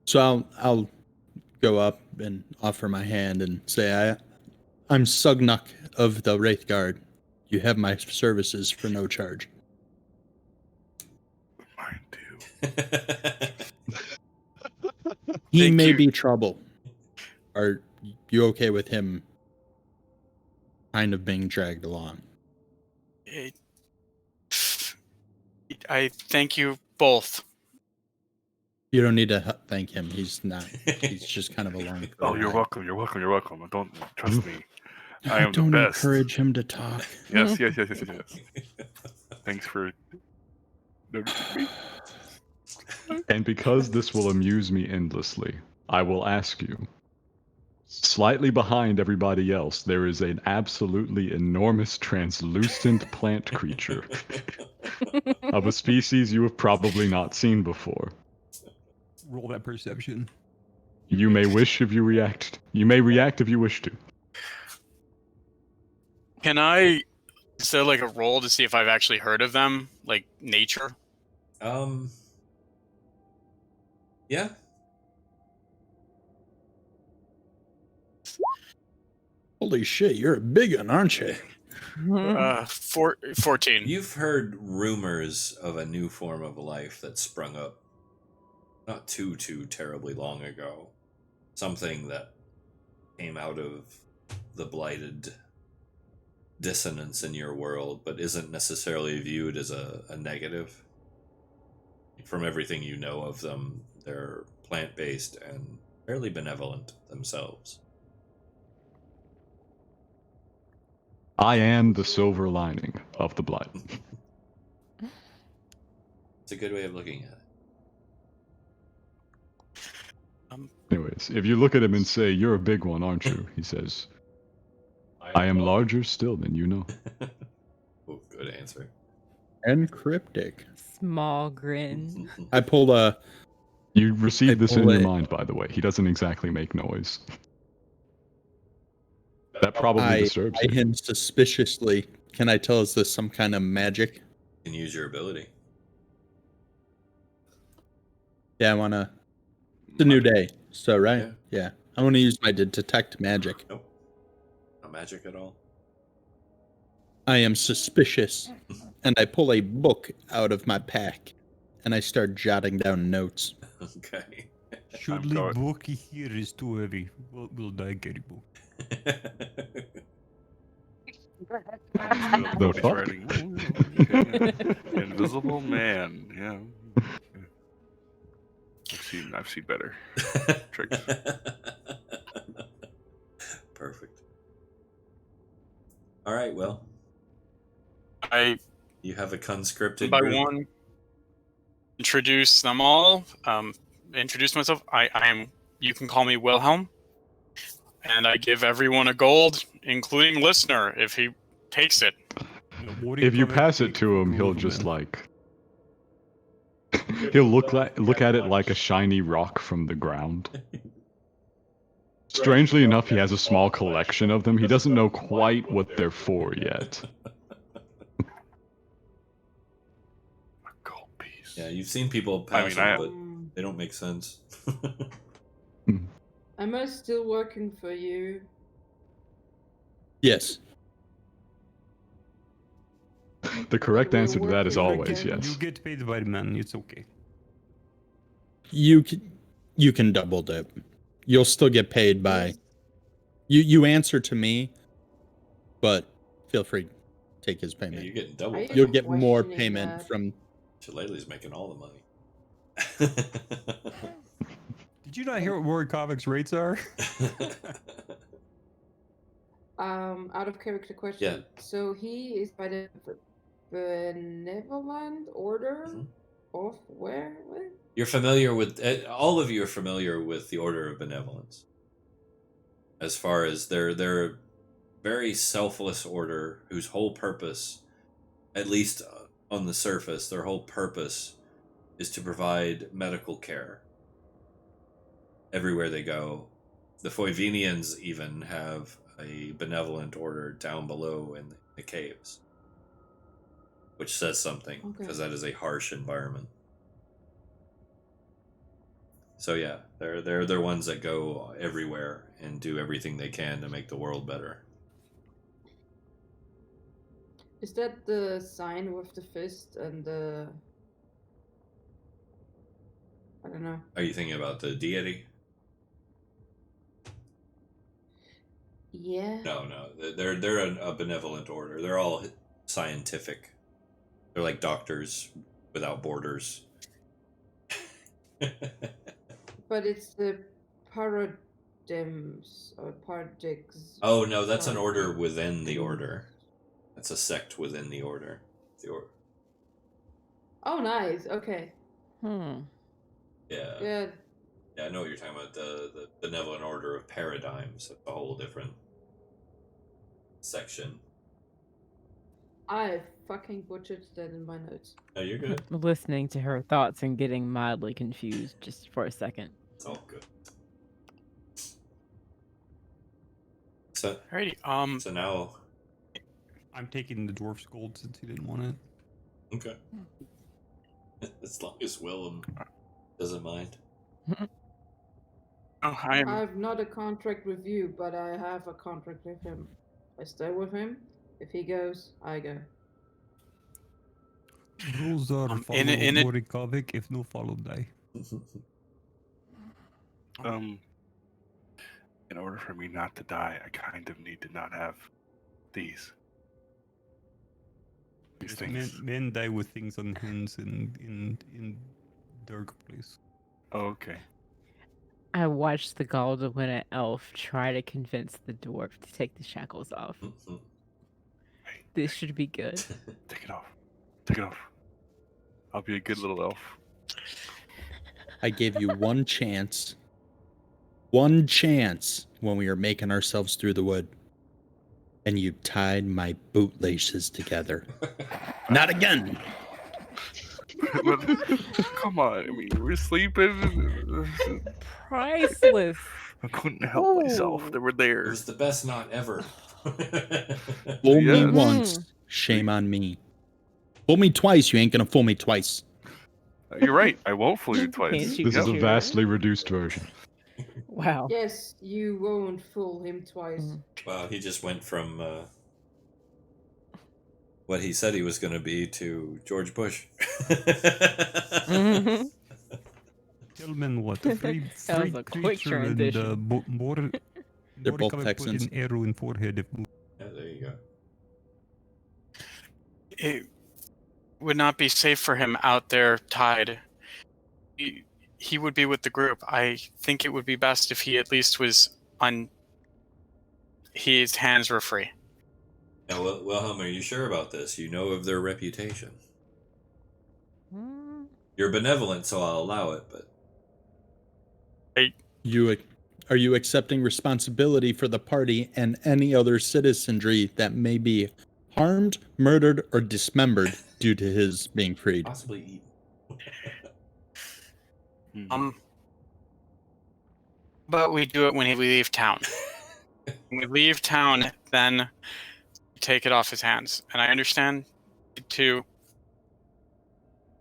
So I'll go up and offer my hand and say, I'm Sugnuk of the Wraith Guard. You have my services for no charge. Mine too. He may be trouble. Are you okay with him kind of being dragged along? I thank you both. You don't need to thank him. He's not. He's just kind of along. Oh, you're welcome. You're welcome. You're welcome. Don't trust me. I am don't the best. encourage him to talk. Yes. Thanks for noticing me. And because this will amuse me endlessly, I will ask you. Slightly behind everybody else, there is an absolutely enormous translucent plant creature of a species you have probably not seen before. Roll that perception. You may wish if you react. You may react if you wish to. Can I? Is there like a roll to see if I've actually heard of them, like nature? Yeah. Holy shit, you're a big one, aren't you? Mm-hmm. 14. You've heard rumors of a new form of life that sprung up not too terribly long ago. Something that came out of the blighted dissonance in your world, but isn't necessarily viewed as a negative. From everything you know of them, they're plant-based and fairly benevolent themselves. I am the silver lining of the blight. It's a good way of looking at it. Anyways, if you look at him and say, "You're a big one, aren't you?" He says, "I am larger still than you know." Oh, good answer. And cryptic. Small grin. I pulled a. You received this in pull your it. mind, by the way. He doesn't exactly make noise. That probably disturbs I you. hint suspiciously. Can I tell, is this some kind of magic? You can use your ability. Yeah, I want to. It's a new day, so right? Yeah. I want to use my detect magic. Nope. Not magic at all. I am suspicious, and I pull a book out of my pack, and I start jotting down notes. Okay. Should leave book here is too heavy. We'll die carry book. The fuck? Writing. Okay. Invisible man. Yeah. I've seen better tricks. Perfect. All right. Well, you have a conscripted by group. one introduce them all. Introduce myself. I am. You can call me Wilhelm, and I give everyone a gold, including listener, if he takes it. If you pass it to him, he'll just like he'll look at it like a shiny rock from the ground. Strangely enough, he has a small collection of them. He doesn't know quite what they're for yet. Yeah, you've seen people pass them, but they don't make sense. Am I still working for you? Yes. The correct We're answer to that is working always again. yes. You get paid by the man. It's okay. You can double dip. You'll still get paid by. You answer to me, but feel free to take his payment. Yeah, you're getting double. You'll get more payment from. Shillelagh's making all the money. Did you not hear what Warwick's rates are? Out of character question. Yeah. So he is by the benevolent order of where? You're familiar with all of you are familiar with the Order of Benevolence. As far as they're a very selfless order whose whole purpose, at least on the surface, their whole purpose is to provide medical care everywhere they go. The Foivenians even have a benevolent order down below in the caves, which says something because that is a harsh environment. So yeah, they're ones that go everywhere and do everything they can to make the world better. Is that the sign with the fist and the? I don't know. Are you thinking about the deity? Yeah. No, they're a benevolent order. They're all scientific. They're like doctors without borders. But it's the Paradims or Pardix. Oh no, that's an order within the order. That's a sect within the order. Oh, nice. Okay. Yeah. Good. Yeah, I know what you're talking about. The Benevolent Order of Paradigms. A whole different section. I fucking butchered that in my notes. No, you're good. Listening to her thoughts and getting mildly confused just for a second. It's all good. So, alrighty. So now, I'm taking the dwarf's gold since he didn't want it. okay. As long as Willem doesn't mind. I have not a contract with you, but I have a contract with him. I stay with him. If he goes, I go. Rules are follow in it- Morikovic, if no follow die. In order for me not to die, I kind of need to not have these things. Men die with things on hands in dark place. Oh, okay. I watched the Galdwin elf try to convince the dwarf to take the shackles off. This should be good. Take it off. Take it off. I'll be a good little elf. I gave you one chance. One chance when we were making ourselves through the wood. And you tied my bootlaces together. Not again. Come on, I mean, we're sleeping. Priceless. I couldn't help myself. They were It there. was the best knot ever. Fool me Yes. once, shame on me. Fool me twice, you ain't gonna fool me twice. You're right. I won't fool you twice. Can't you This is a Yep. vastly reduced version. Wow. Yes, you won't fool him twice. Wow, he just went from what he said he was going to be to George Bush. Mhm. Tillman, what? A free That was a quick creature and transition. more. They're both Morikovic Texans. put an arrow in forehead if Yeah, there you go. It would not be safe for him out there tied. He would be with the group. I think it would be best if he at least was on. His hands were free. Now, Wilhelm, are you sure about this? You know of their reputation. You're benevolent, so I'll allow it, but... Are you accepting responsibility for the party and any other citizenry that may be harmed, murdered, or dismembered due to his being freed? Possibly eaten. But we do it when we leave town. When we leave town, then we take it off his hands. And I understand to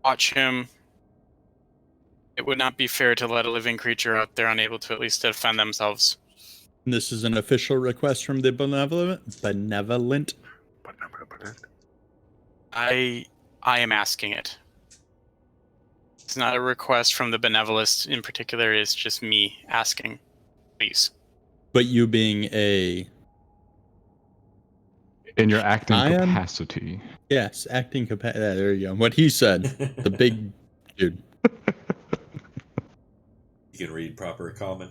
watch him. It would not be fair to let a living creature out there unable to at least defend themselves. This is an official request from the benevolent. I am asking it. It's not a request from the benevolist in particular. It's just me asking, please. But you being a... In your acting I am- capacity. Yes, acting capacity. There you go. What he said. The big dude. You can read proper common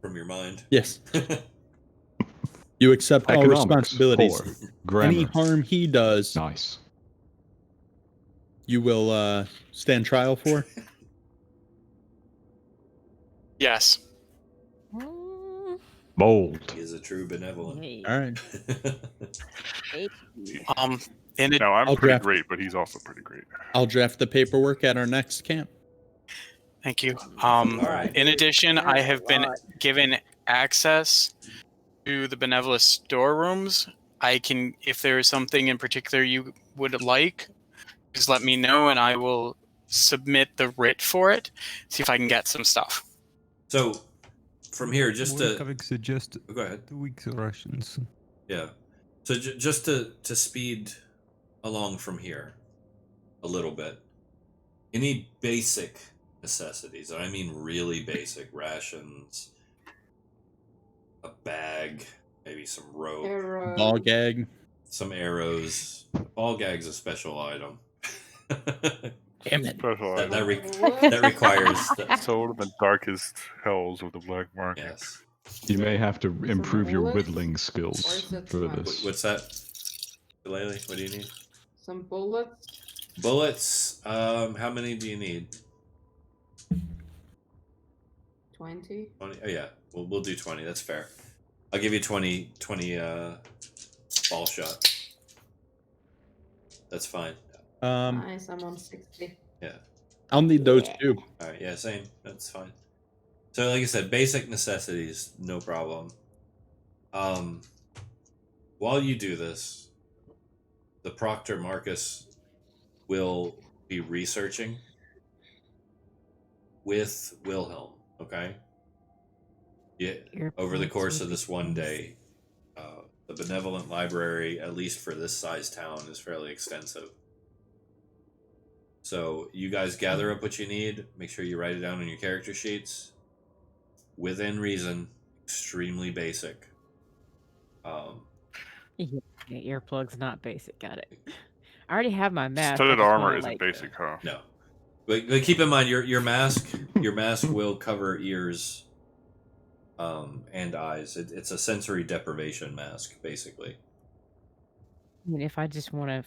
from your mind. Yes. You accept all Economics, responsibilities. poor, grammar. Any harm he does, Nice. you will stand trial for? Yes. Bold. He is a true benevolent. All right. In it, No, I'm I'll pretty draft- great, but he's also pretty great. I'll draft the paperwork at our next camp. Thank you. right. In addition, I have been given access to the benevolent storerooms. I can, if there is something in particular you would like, just let me know and I will submit the writ for it. See if I can get some stuff. So, from here, just to... Morikovic suggest Go ahead. 2 weeks rations. Yeah. So just to speed along from here a little bit, you need basic necessities, and I mean really basic rations, a bag, maybe some rope, Arrow. Ball gag. some arrows. Ball gag's a special item. Damn it. Special that, item. that requires... Sold in the darkest hells of the black market. Yes. You may have to improve your bullets? whittling Or skills is it for smash? this. What's that? Lele, what do you need? Some bullets. Bullets. How many do you need? 20. 20? Oh yeah, we'll do 20. That's fair. I'll give you 20 ball shot. That's fine. Nice, I'm on 60. Yeah. I'll need those too. All right. Yeah. Same. That's fine. So, like I said, basic necessities, no problem. While you do this, the Proctor Marcus will be researching with Wilhelm. Okay. Yeah. Over the course of this one day, The benevolent library, at least for this size town, is fairly extensive. So you guys gather up what you need. Make sure you write it down on your character sheets. Within reason, extremely basic. Yeah, earplugs not basic. Got it. I already have my mask. Studded I just armor wanna, isn't like, basic, huh? No, but keep in mind your mask will cover ears, and eyes. It's a sensory deprivation mask, basically. I mean, if I just want to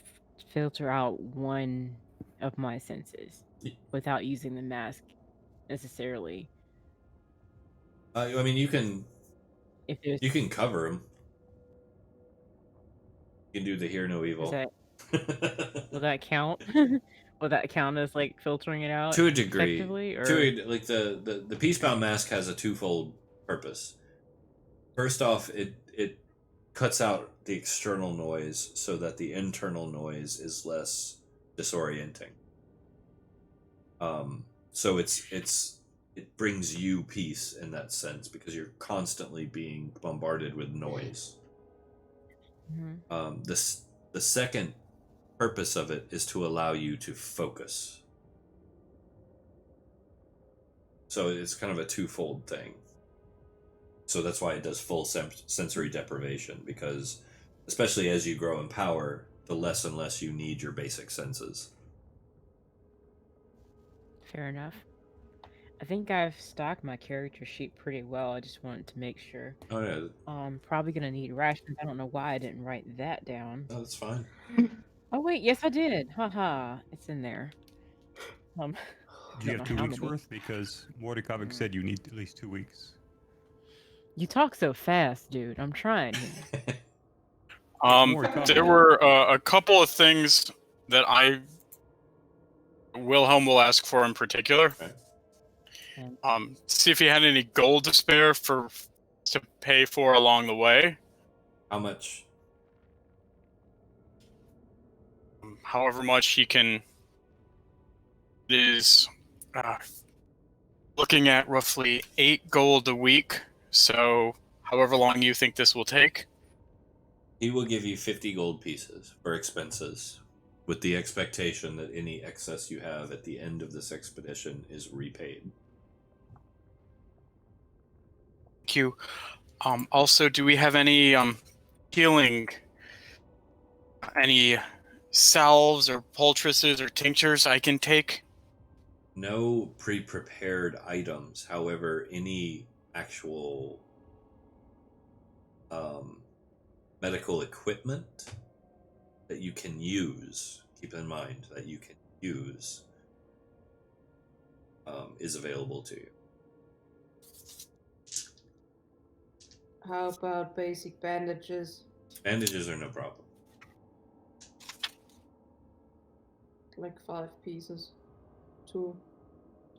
filter out one of my senses without using the mask necessarily. I mean, you can cover them. You can do the hear no evil. Will that count? Will that count as like filtering it out to a degree? Effectively, or? Like the Peacebound mask has a twofold purpose. First off, it cuts out the external noise so that the internal noise is less disorienting. So it brings you peace in that sense because you're constantly being bombarded with noise. Mm-hmm. The second purpose of it is to allow you to focus. So it's kind of a twofold thing. So that's why it does full sensory deprivation, because especially as you grow in power, the less and less you need your basic senses. Fair enough. I think I've stocked my character sheet pretty well. I just wanted to make sure. Oh yeah. Probably gonna need rations. I don't know why I didn't write that down. No, that's fine. Oh wait, yes I did. Haha, it's in there. Do you have 2 weeks worth? Because Mordekavik said you need at least 2 weeks. You talk so fast, dude. I'm trying here. There were a couple of things that Wilhelm will ask for in particular. Okay. See if he had any gold to spare to pay for along the way. How much? However much he can. It is looking at roughly 8 gold a week. So, however long you think this will take. He will give you 50 gold pieces for expenses, with the expectation that any excess you have at the end of this expedition is repaid. Thank you. Also, do we have any healing, any salves or poultices or tinctures I can take? No pre-prepared items. However, any actual medical equipment that you can use, keep in mind that you can use, is available to you. How about basic bandages? Bandages are no problem. Like 5 pieces. 2.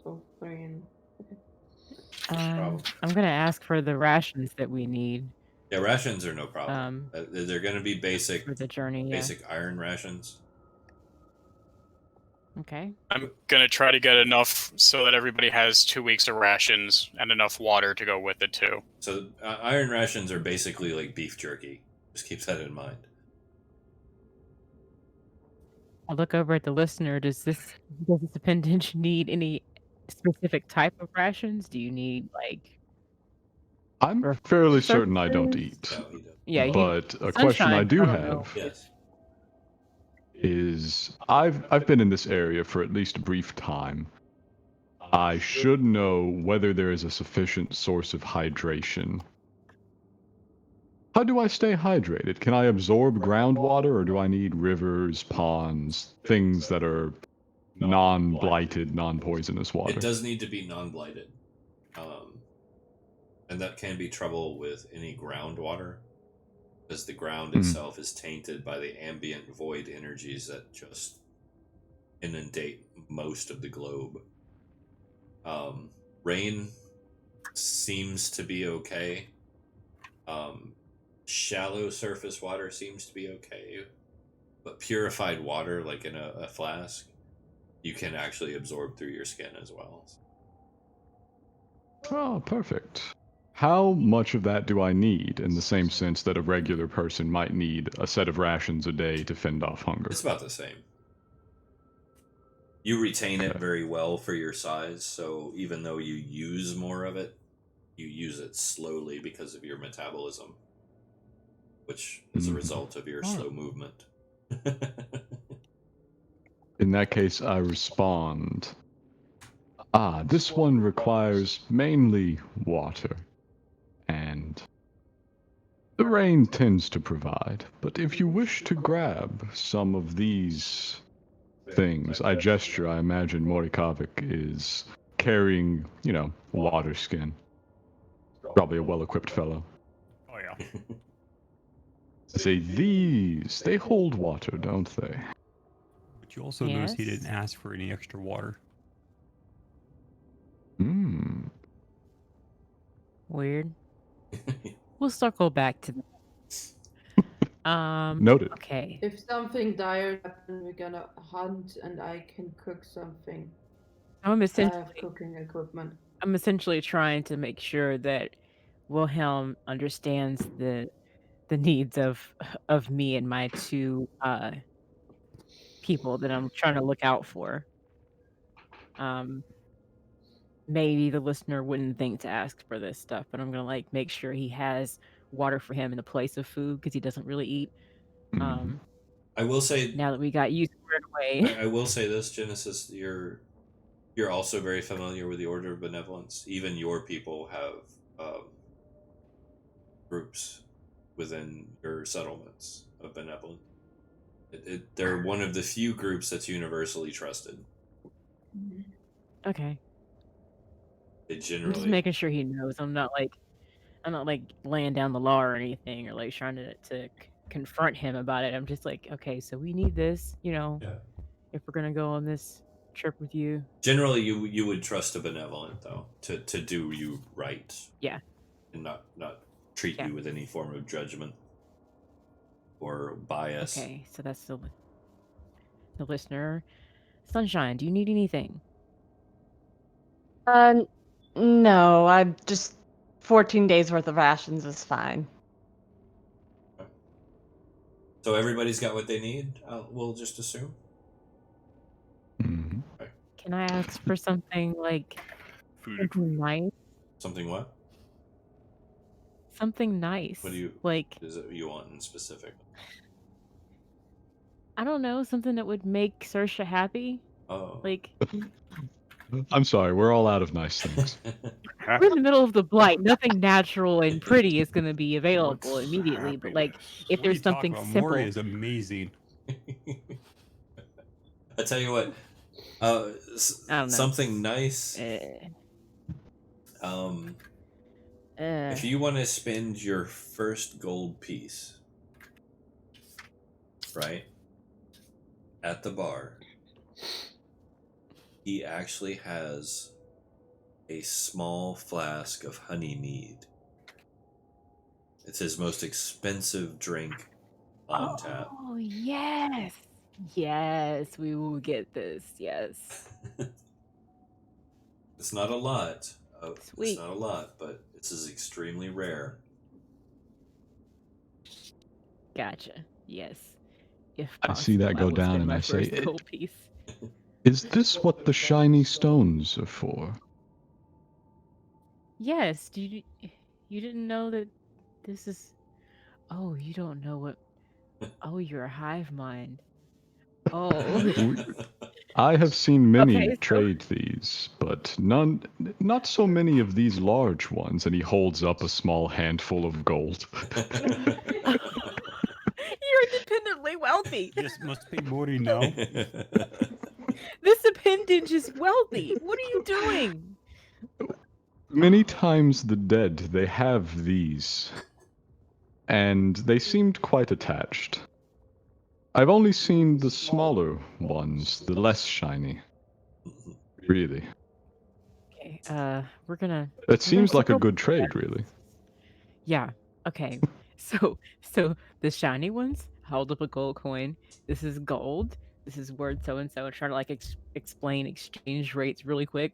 So 3 and... Okay. I'm gonna ask for the rations that we need. Yeah, rations are no problem. They're going to be basic for the journey. Basic iron rations. Okay. I'm gonna try to get enough so that everybody has 2 weeks of rations and enough water to go with it too. So iron rations are basically like beef jerky. Just keep that in mind. I'll look over at the listener. Does this appendage need any specific type of rations? Do you need like? I'm fairly certain I don't eat. No, he doesn't. Yeah, but a question I do have Yes. is I've been in this area for at least a brief time. I should know whether there is a sufficient source of hydration. How do I stay hydrated? Can I absorb groundwater, or do I need rivers, ponds, things that are non-blighted, non-poisonous water? It does need to be non-blighted. And that can be trouble with any groundwater, because the ground itself is tainted by the ambient void energies that just inundate most of the globe. Rain seems to be okay. Shallow surface water seems to be okay. But purified water, like in a flask, you can actually absorb through your skin as well. Oh, perfect. how much of that do I need in the same sense that a regular person might need a set of rations a day to fend off hunger? It's about the same. You retain it very well for your size, so even though you use more of it, you use it slowly because of your metabolism, which is a result of your slow movement. In that case, I respond, this one requires mainly water, and the rain tends to provide. But if you wish to grab some of these things, I gesture, I imagine Morikovic is carrying, water skin. Probably a well-equipped fellow. Oh yeah. I say, they hold water, don't they? But you also notice he Yes. didn't ask for any extra water. Weird. We'll circle back to Noted. Okay. If something dire happens, we're gonna hunt, and I can cook something. I'm I essentially have cooking equipment. I'm essentially trying to make sure that Wilhelm understands the needs of me and my two people that I'm trying to look out for. Maybe the listener wouldn't think to ask for this stuff, but I'm gonna make sure he has water for him in the place of food because he doesn't really eat. I will say, Now that we got you squared away, I will say this, Genesis, you're also very familiar with the Order of Benevolence. Even your people have groups within your settlements of benevolence. They're one of the few groups that's universally trusted. okay. They I'm just generally making sure he knows. I'm not laying down the law or anything, or trying to confront him about it. I'm just like, okay, so we need this, Yeah. if we're gonna go on this trip with you. Generally, you would trust a benevolent though to do you right. Yeah. And not treat you with any form of judgment or bias. Okay, so that's the listener. Sunshine, do you need anything? No, I'm just 14 days worth of rations is fine. So everybody's got what they need. We'll just assume. Mm-hmm. Okay. Can I ask for something something nice? Something what? Something nice. What is it you want in specific? I don't know, something that would make Saoirse happy. Oh. I'm sorry, we're all out of nice things. We're in the middle of the blight. Nothing natural and pretty is going to be available immediately. But if there's something simple, Mori is amazing. I tell you what, I don't know. something nice. If you want to spend your first gold piece, right, at the bar, he actually has a small flask of honey mead. It's his most expensive drink on tap. Oh, yes. Yes, we will get this. Yes. It's not a lot. Sweet. It's not a lot, but this is extremely rare. Gotcha. Yes. If I see that go down and I say, gold piece. Is this what the shiny stones are for? Yes. You didn't know that this is... Oh, you don't know what... Oh, you're a hive mind. Oh. I have seen many trade these, but not so many of these large ones. And he holds up a small handful of gold. You're independently wealthy. This must be Mori now. This appendage is wealthy. What are you doing? Many times the dead, they have these. And they seemed quite attached. I've only seen the smaller ones, the less shiny. Really. Okay, we're gonna... It seems like a good trade, really. Yeah, okay. So the shiny ones, hold up a gold coin. This is gold. This is worth so-and-so. And try to, explain exchange rates really quick.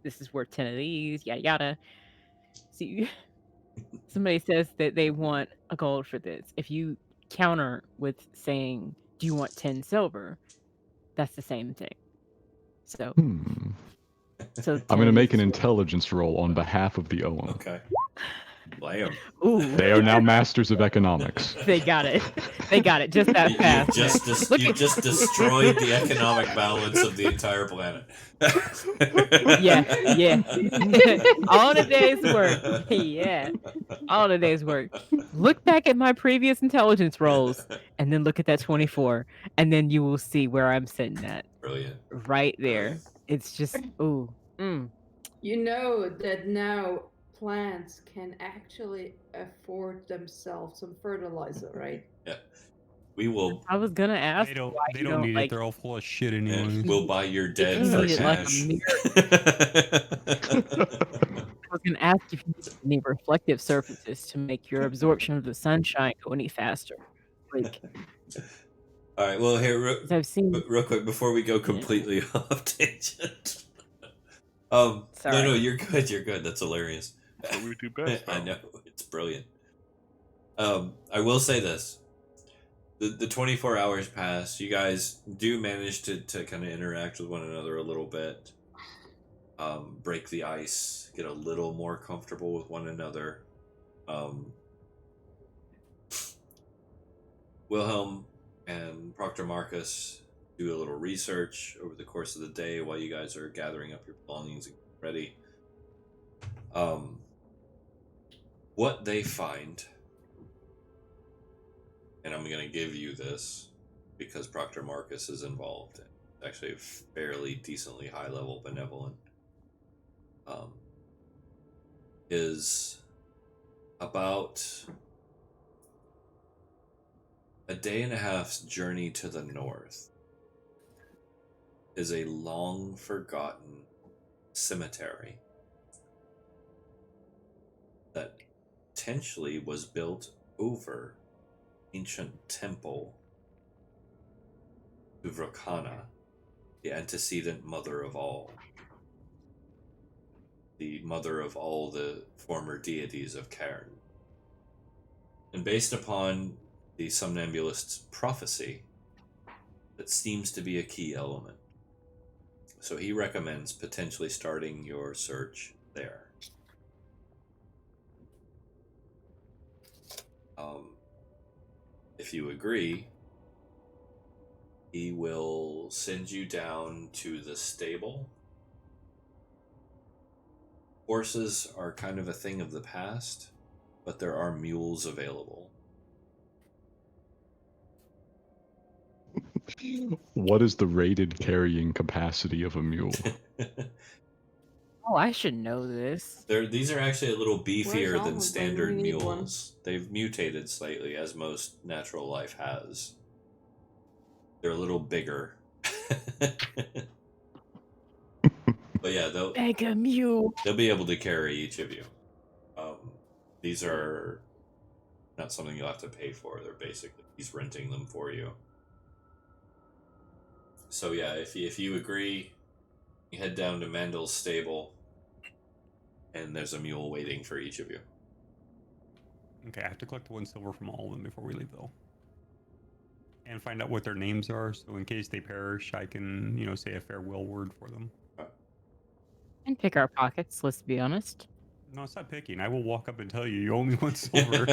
This is worth 10 of these, yada yada. See, somebody says that they want a gold for this, if you counter with saying, "Do you want 10 silver?" That's the same thing. So, so I'm going to 10 make an is- intelligence roll on behalf of the OM. Okay. Play 'em. Ooh, They are now masters of economics. they got it. They got it just that fast. You just destroyed the economic balance of the entire planet. Yeah. All in a day's work. Yeah. All in a day's work. Look back at my previous intelligence rolls and then look at that 24, and then you will see where I'm sitting at. Brilliant. Right there. It's just, ooh. You know that now plants can actually afford themselves some fertilizer, right? Yeah. We will. I was gonna ask. They don't why you need like, it. They're all full of shit anyway. We'll buy your dead you for need it like a cash. I was gonna ask if you need any reflective surfaces to make your absorption of the sunshine go any faster. Like, all right. Well, here, I've seen. real quick before we go completely off tangent. No, you're good. You're good. That's hilarious. That's what we do best. I know, it's brilliant. I will say this: the 24 hours pass. You guys do manage to kind of interact with one another a little bit, break the ice, get a little more comfortable with one another. Wilhelm and Proctor Marcus do a little research over the course of the day while you guys are gathering up your belongings and getting ready. What they find, and I'm going to give you this because Proctor Marcus is involved, and actually a fairly decently high level benevolent, is about a day and a half's journey to the north is a long forgotten cemetery that potentially was built over ancient temple to Vrokana, the antecedent mother of all, the mother of all the former deities of Cairne. And based upon the Somnambulist's prophecy, that seems to be a key element. So he recommends potentially starting your search there. If you agree, he will send you down to the stable. Horses are kind of a thing of the past, but there are mules available. What is the rated carrying capacity of a mule? Oh, I should know this. These are actually a little beefier than Almond? standard We need one. mules. They've mutated slightly, as most natural life has. They're a little bigger. But yeah, Mega mule. they'll be able to carry each of you. These are not something you'll have to pay for. They're basically, he's renting them for you. So yeah, if you agree, you head down to Mandel's stable, and there's a mule waiting for each of you. Okay, I have to collect 1 silver from all of them before we leave, though. And find out what their names are, so in case they perish, I can, say a farewell word for them. And pick our pockets, let's be honest. No, it's not picking. I will walk up and tell you, you owe me 1 silver.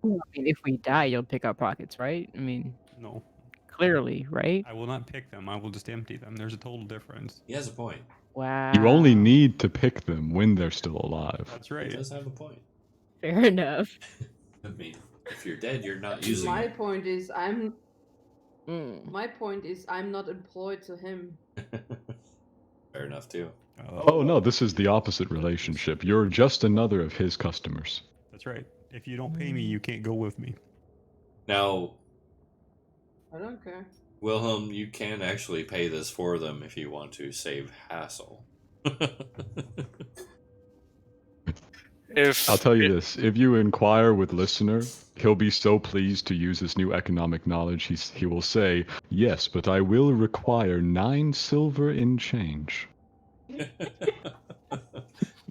Well, I mean, if we die, you'll pick our pockets, right? I mean, No, clearly, right? I will not pick them. I will just empty them. There's a total difference. He has a point. Wow. You only need to pick them when they're still alive. That's He right. does have a point. Fair enough. I mean, if you're dead, you're not using My it. point is I'm Mm. not employed to him. Fair enough, too. Oh no, this is the opposite relationship. You're just another of his customers. That's right. If you don't pay me, you can't go with me. Now, I don't care. Wilhelm, you can actually pay this for them if you want to save hassle. I'll tell you this, if you inquire with listener, he'll be so pleased to use his new economic knowledge, he will say, yes, but I will require 9 silver in change.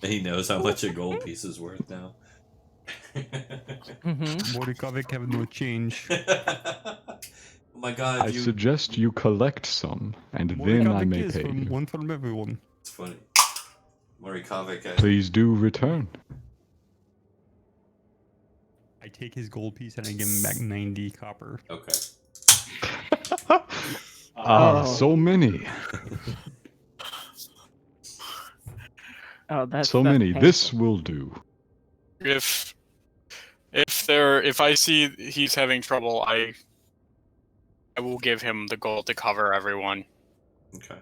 He knows how much a gold piece is worth now. Morikovic have no change. Oh my god, I suggest you collect some, and then I may pay you. One from everyone. It's funny. Morikovic, Please do return. I take his gold piece and I give him back 90 copper. Okay. So many. Oh, that's so many. painful. This will do. If I see he's having trouble, I will give him the gold to cover everyone. Okay.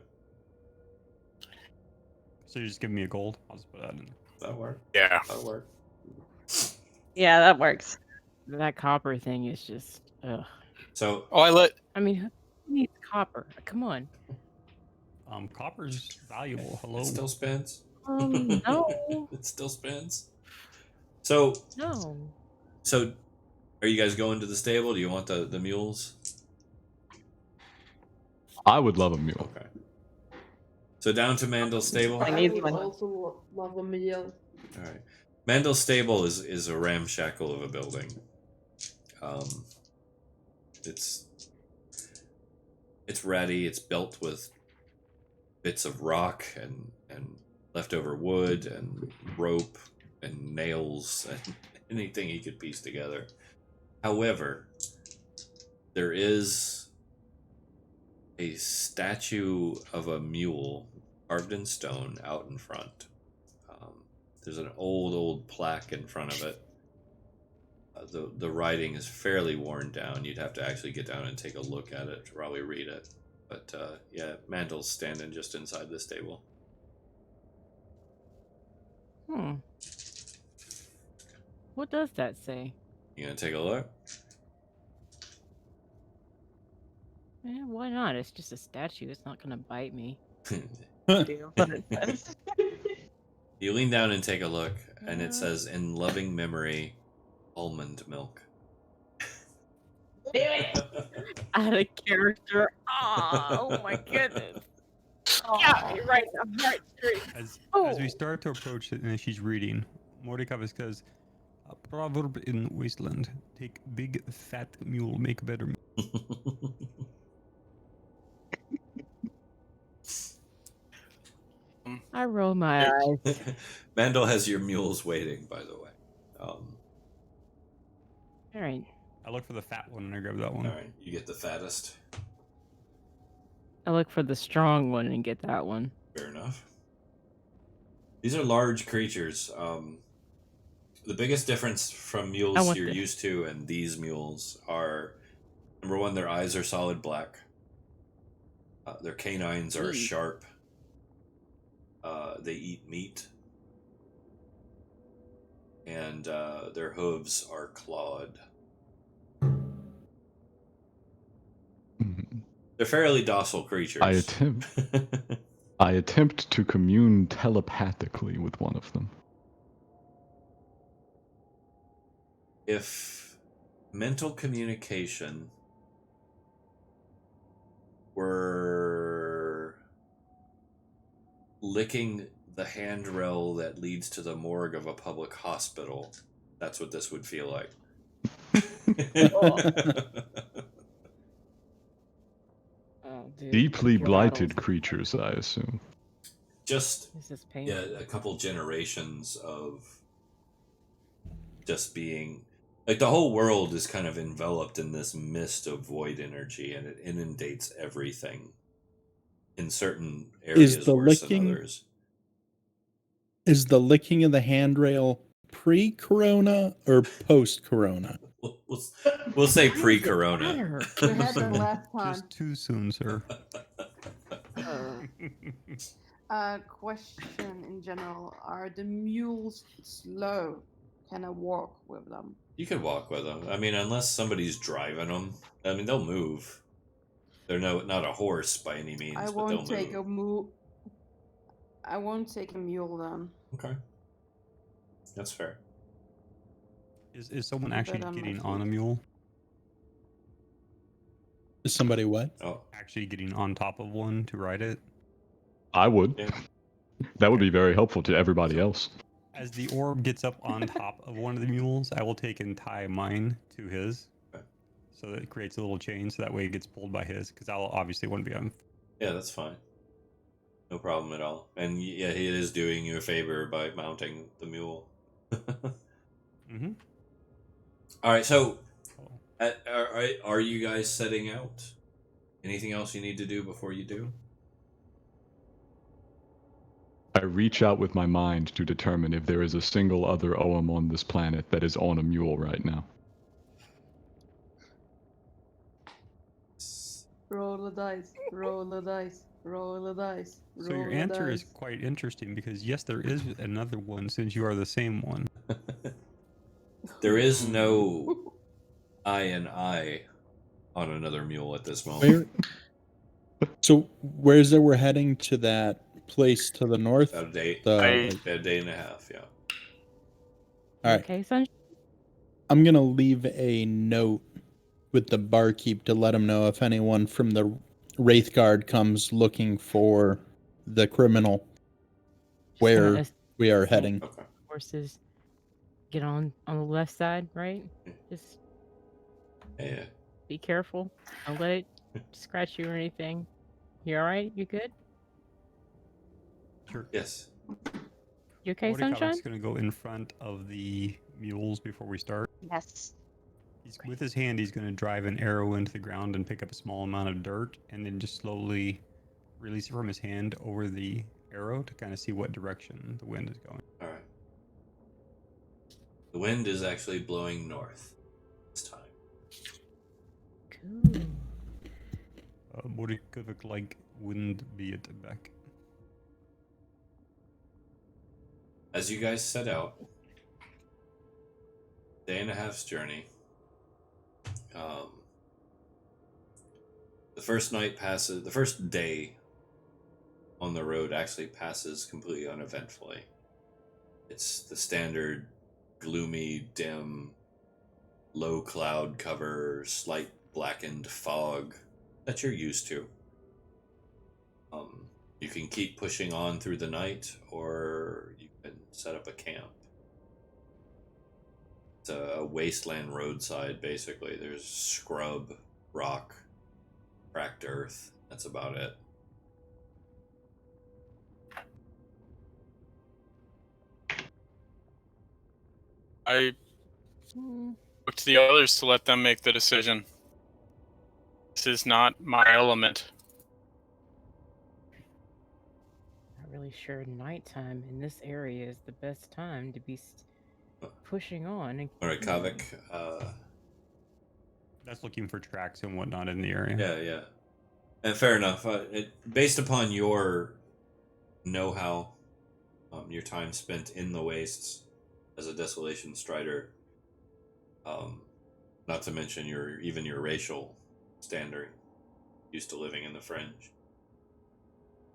So you just give me a gold? I'll just put that in. That'll work. Yeah. That'll work. Yeah, that works. That copper thing is just ugh. So I mean, who needs copper? Come on. Copper's valuable. Hello. It still spins. No. It still spins. So No. So are you guys going to the stable? Do you want the mules? I would love a mule. Okay. So down to Mandel's stable. I would also love a meal. All right. Mandel's stable is a ramshackle of a building. It's ratty. It's built with bits of rock and leftover wood and rope and nails and anything he could piece together. However, there is a statue of a mule carved in stone out in front. There's an old plaque in front of it. The writing is fairly worn down. You'd have to actually get down and take a look at it to probably read it. But yeah, Mandel's standing just inside the stable. What does that say? You gonna take a look? Eh, why not? It's just a statue. It's not gonna bite me. You lean down and take a look, and it says, "In loving memory, almond milk." Out of character. Oh my goodness. Yeah, you're right. I'm right. As we start to approach it and she's reading, Mordekaiser says, "A proverb in Wasteland: take big fat mule, make better mule." I roll my eyes. Mandel has your mules waiting, by the way. All right. I look for the fat one and I grab that one. All right, you get the fattest. I look for the strong one and get that one. Fair enough. These are large creatures. The biggest difference from mules you're used to and these mules are, number one, their eyes are solid black. Their canines are sharp. They eat meat. And their hooves are clawed. They're fairly docile creatures. I attempt to commune telepathically with one of them. If mental communication were licking the handrail that leads to the morgue of a public hospital, that's what this would feel like. Deeply blighted creatures, I assume. Just a couple generations of just being like, the whole world is kind of enveloped in this mist of void energy, and it inundates everything in certain areas worse than others. Is the licking of the handrail pre-corona or post-corona? We'll say pre-corona. We had that last time. Just too soon, sir. Question in general: are the mules slow? Can I walk with them? You could walk with them. I mean, unless somebody's driving them. I mean, they'll move. They're not a horse by any means, I but won't they'll take move. a mule. I won't take a mule then. Okay, that's fair. Is someone actually getting on a mule? Is somebody what? Oh, actually getting on top of one to ride it? I would. Yeah. That would be very helpful to everybody else. As the orb gets up on top of one of the mules, I will take and tie mine to his. Okay. So that it creates a little chain, so that way it gets pulled by his, because I'll obviously want to be on. Yeah, that's fine. No problem at all. And yeah, he is doing you a favor by mounting the mule. Mm-hmm. All right, so are you guys setting out? Anything else you need to do before you do? I reach out with my mind to determine if there is a single other Oem on this planet that is on a mule right now. Roll the dice. Roll the dice. Roll the dice. So your roll the answer is dice. quite interesting, because yes, there is another one, since you are the same one. There is no I on another mule at this moment. So where is it we're heading to that place to the north? About a day. The, A day and a half, yeah. all right. Okay, Sunshine. I'm gonna leave a note with the barkeep to let him know if anyone from the Wraith Guard comes looking for the criminal where we are heading. Okay. Horses get on the left side, right? Just Yeah. be careful. Don't let it scratch you or anything. You all right? You good? Sure. Yes. You okay, Sunshine? Mordecai's going to go in front of the mules before we start. Yes. With his hand, he's going to drive an arrow into the ground and pick up a small amount of dirt, and then just slowly release it from his hand over the arrow to kind of see what direction the wind is going. All right. The wind is actually blowing north this time. Cool. Mordecai like wind be it back. As you guys set out, day and a half's journey. The first night passes. The first day on the road actually passes completely uneventfully. It's the standard gloomy, dim, low cloud cover, slight blackened fog that you're used to. You can keep pushing on through the night, or you can set up a camp. It's a wasteland roadside, basically. There's scrub, rock, cracked earth. That's about it. I look to the others to let them make the decision. This is not my element. Not really sure nighttime in this area is the best time to be pushing on. And All right, Kavik. That's looking for tracks and whatnot in the area. Yeah. And fair enough. Based upon your know-how, your time spent in the wastes as a Desolation Strider, not to mention your racial standard, used to living in the Fringe.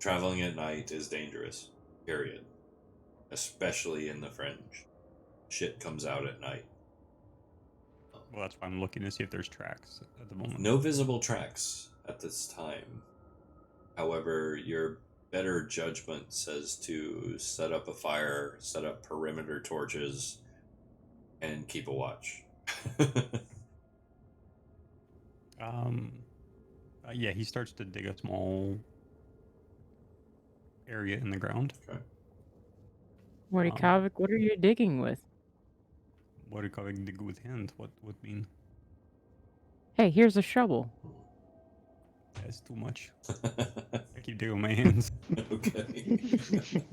Traveling at night is dangerous, period. Especially in the Fringe. Shit comes out at night. Well, that's why I'm looking to see if there's tracks at the moment. No visible tracks at this time. However, your better judgment says to set up a fire, set up perimeter torches, and keep a watch. Yeah, he starts to dig a small area in the ground. Okay. Mordecai, what are you digging with? Mordecai dig with hand. What mean? Hey, here's a shovel. That's too much. I keep digging with my hands. Okay.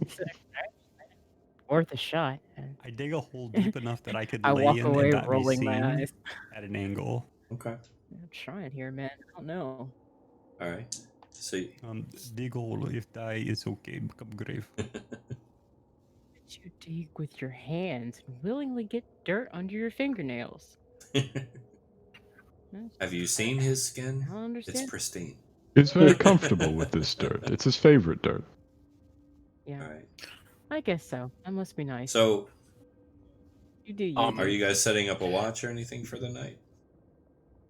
Worth a shot. I dig a hole deep enough that I could I lay walk in away and not rolling be my seen eyes. at an angle. Okay. I'm trying here, man. I don't know. All right. See. Dig hole. If die, it's okay. Become grave. You dig with your hands and willingly get dirt under your fingernails. Have you seen his skin? I don't understand. It's pristine. He's very comfortable with this dirt. It's his favorite dirt. Yeah. All right. I guess so. That must be nice. So, you do you. are you guys setting up a watch or anything for the night?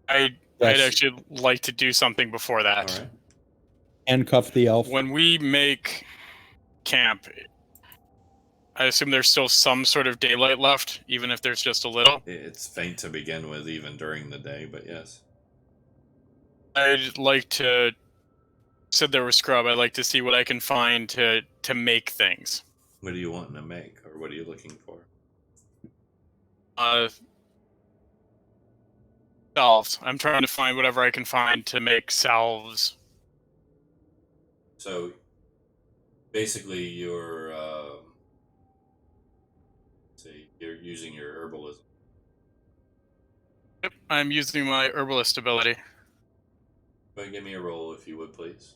I'd actually like to do something before that. All right. Handcuff the elf. When we make camp, I assume there's still some sort of daylight left, even if there's just a little. It's faint to begin with, even during the day, but yes. I'd like to. Said there was scrub. I'd like to see what I can find to make things. What are you wanting to make, or what are you looking for? Salves. I'm trying to find whatever I can find to make salves. So, basically, you're using your herbalism. Yep, I'm using my herbalist ability. But give me a roll, if you would, please.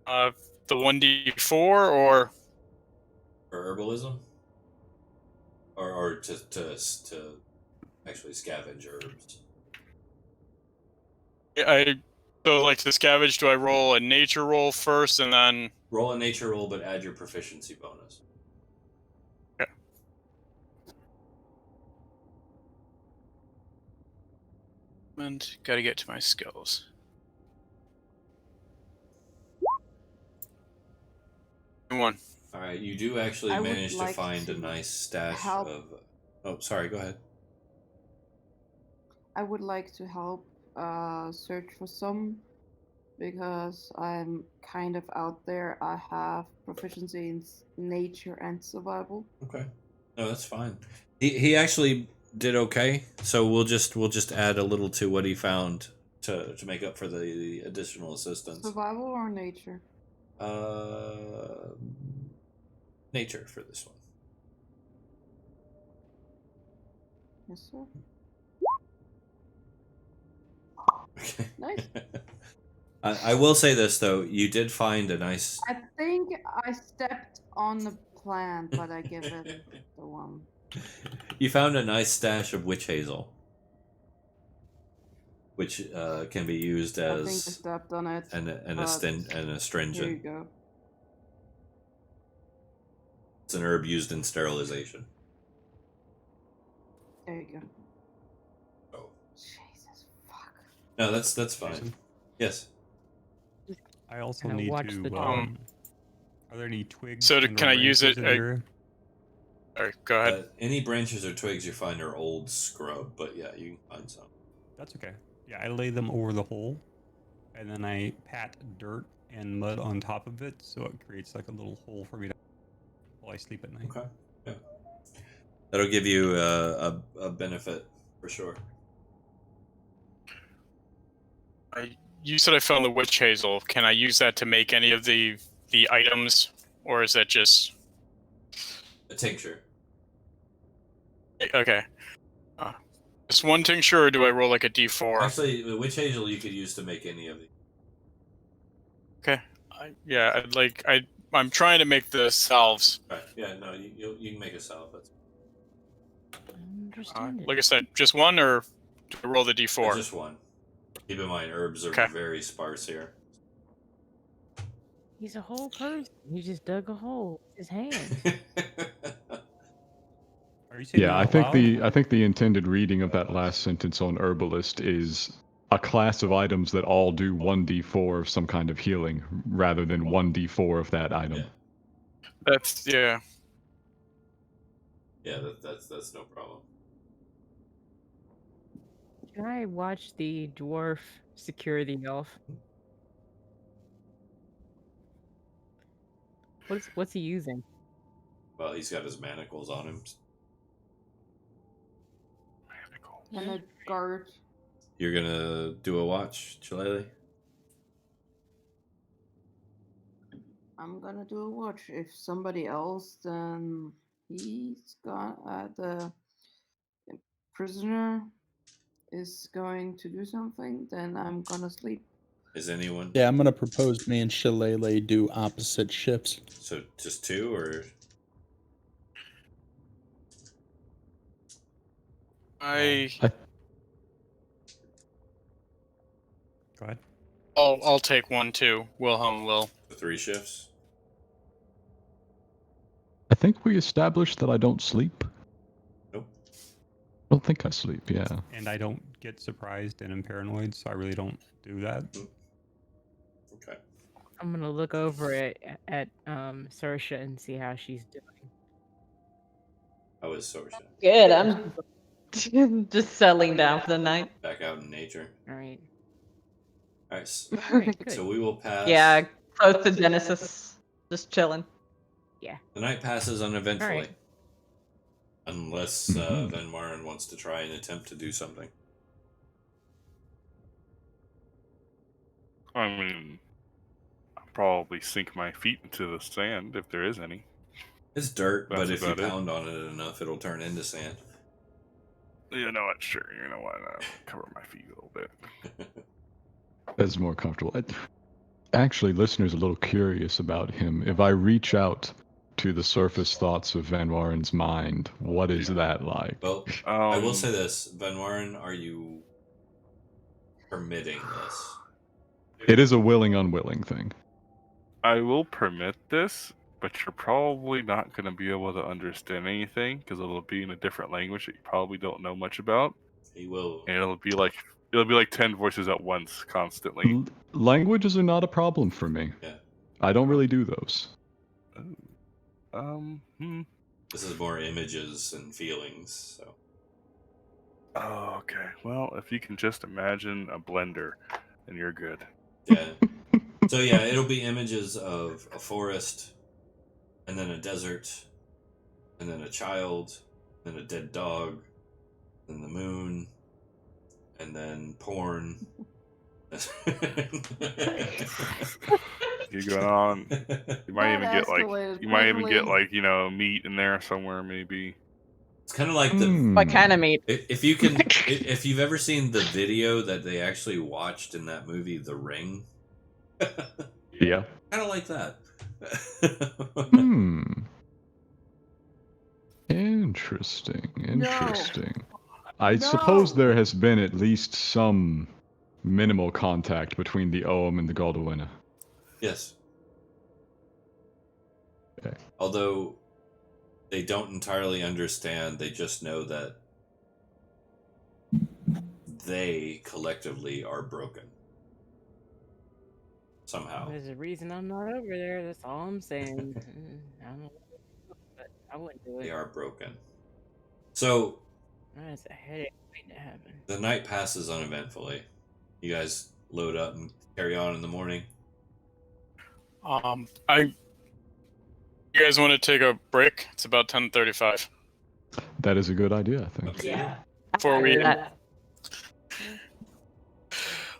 The 1d4 or for herbalism, or to actually scavenge herbs. So like to scavenge. Do I roll a nature roll first and then roll a nature roll, but add your proficiency bonus? Okay. And gotta get to my skills. One. All right, you do actually manage to find a nice stash of. Oh, sorry. Go ahead. I would like to help search for some, because I'm kind of out there. I have proficiency in nature and survival. Okay. No, that's fine. He actually did okay, so we'll just add a little to what he found to make up for the additional assistance. Survival or nature? Nature for this one. Yes, sir. Okay. Nice. I will say this though, you did find a nice. I think I stepped on the plant, but I give it the one. You found a nice stash of witch hazel, which can be used as. I think I stepped on it. An astringent. Here you go. It's an herb used in sterilization. There you go. Oh. Jesus fuck. No, that's fine. Yes. I also Kinda need watch to. the Are there any twigs? So and can I use it? branches in here? Alright, go ahead. Any branches or twigs you find are old scrub, but yeah, you can find some. That's okay. Yeah, I lay them over the hole, and then I pat dirt and mud on top of it, so it creates like a little hole for me to while I sleep at night. Okay. Yeah. That'll give you a benefit for sure. You said I found the witch hazel. Can I use that to make any of the items, or is that just a tincture? Okay. Just one tincture, or do I roll like a d4? Actually, the witch hazel you could use to make any of these. Okay. I'm trying to make the salves. Right. Yeah. No. You can make a salve. That's. Like I said, just one, or do I roll the d4? Just one. Keep in mind, herbs are very sparse here. He's a whole person. He just dug a hole with his hand. Are you saying Yeah, I think the intended reading of that last sentence on herbalist is a class of items that all do 1d4 of some kind of healing, rather than 1d4 of that item. Yeah. That's yeah. Yeah, that's no problem. Can I watch the dwarf secure the elf? What's he using? Well, he's got his manacles on him. And a guard. You're gonna do a watch, Shillelagh? I'm gonna do a watch. If somebody else, then he's got the prisoner is going to do something, then I'm gonna sleep. Is anyone? Yeah, I'm gonna propose me and Shillelagh do opposite shifts. So just two, or? Go ahead. I'll take one too. Wilhelm will. 3 shifts. I think we established that I don't sleep. Nope. I don't think I sleep, yeah. And I don't get surprised and am paranoid, so I really don't do that. Okay. I'm gonna look over at Saoirse and see how she's doing. How is Saoirse? Good. I'm just settling down for the night. Back out in nature. All right. All right. All right. Good. So we will pass. Yeah, close to Genesis. Just chilling. Yeah. The night passes uneventfully. All right. Unless Van Warren wants to try and attempt to do something. I mean, I'll probably sink my feet into the sand if there is any. It's dirt, That's but if you about it. pound on it enough, it'll turn into sand. You know what? Sure. You know what? I'll cover my feet a little bit. That's more comfortable. Actually, listeners, a little curious about him. If I reach out to the surface thoughts of Van Warren's mind, what is that like? Well, I will say this. Van Warren, are you permitting this? It is a willing, unwilling thing. I will permit this, but you're probably not going to be able to understand anything because it'll be in a different language that you probably don't know much about. He will. And it'll be like 10 voices at once, constantly. Languages are not a problem for me. Yeah. I don't really do those. This is more images and feelings. So. Oh, okay. Well, if you can just imagine a blender, then you're good. Yeah. So yeah, it'll be images of a forest, and then a desert, and then a child, then a dead dog, then the moon, and then porn. You go on. You might even get like meat in there somewhere maybe. It's kind of like the What kind of meat? if you can if you've ever seen the video that they actually watched in that movie The Ring. Yeah. Kind of like that. Interesting. I suppose there has been at least some minimal contact between the Ogham and the Galdawina. Yes. Okay. Although they don't entirely understand, they just know that they collectively are broken. Somehow. There's a reason I'm not over there. That's all I'm saying. I don't know, but I wouldn't do it. They are broken. So That's a headache waiting to happen. the night passes uneventfully. You guys load up and carry on in the morning. You guys want to take a break? It's about 10:35. That is a good idea, I think. Yeah. Before we,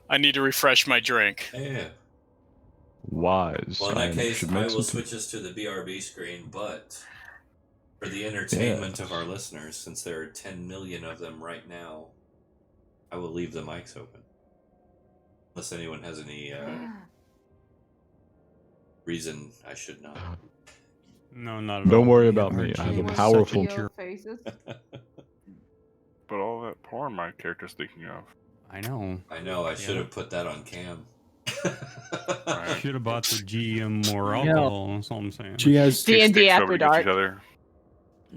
I need to refresh my drink. Yeah. Wise. Well, in that I case, should I make will some switch us to the BRB screen, but for the entertainment of our listeners, since there are 10 million of them right now, I will leave the mics open. Unless anyone has any reason I should not. No, not at all. Don't worry about me. I have a Anyone powerful. see your faces? But all that porn my character's thinking of. I know. I know, I should have put that on cam. Right. Should have bought the GM more alcohol. That's all I'm saying. Do you guys, D&D Sticks over After against Dark. each other.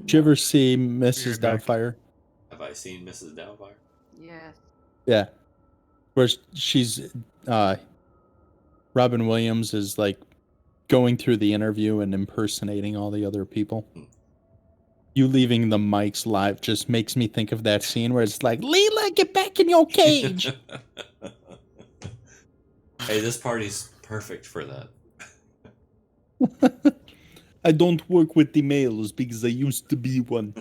did you ever see Mrs. back. Doubtfire? Have I seen Mrs. Doubtfire? Yes. Yeah. Where she's Robin Williams is like going through the interview and impersonating all the other people. You leaving the mics live just makes me think of that scene where it's like, Leela, get back in your cage. Hey, this party's perfect for that. I don't work with the males because I used to be one.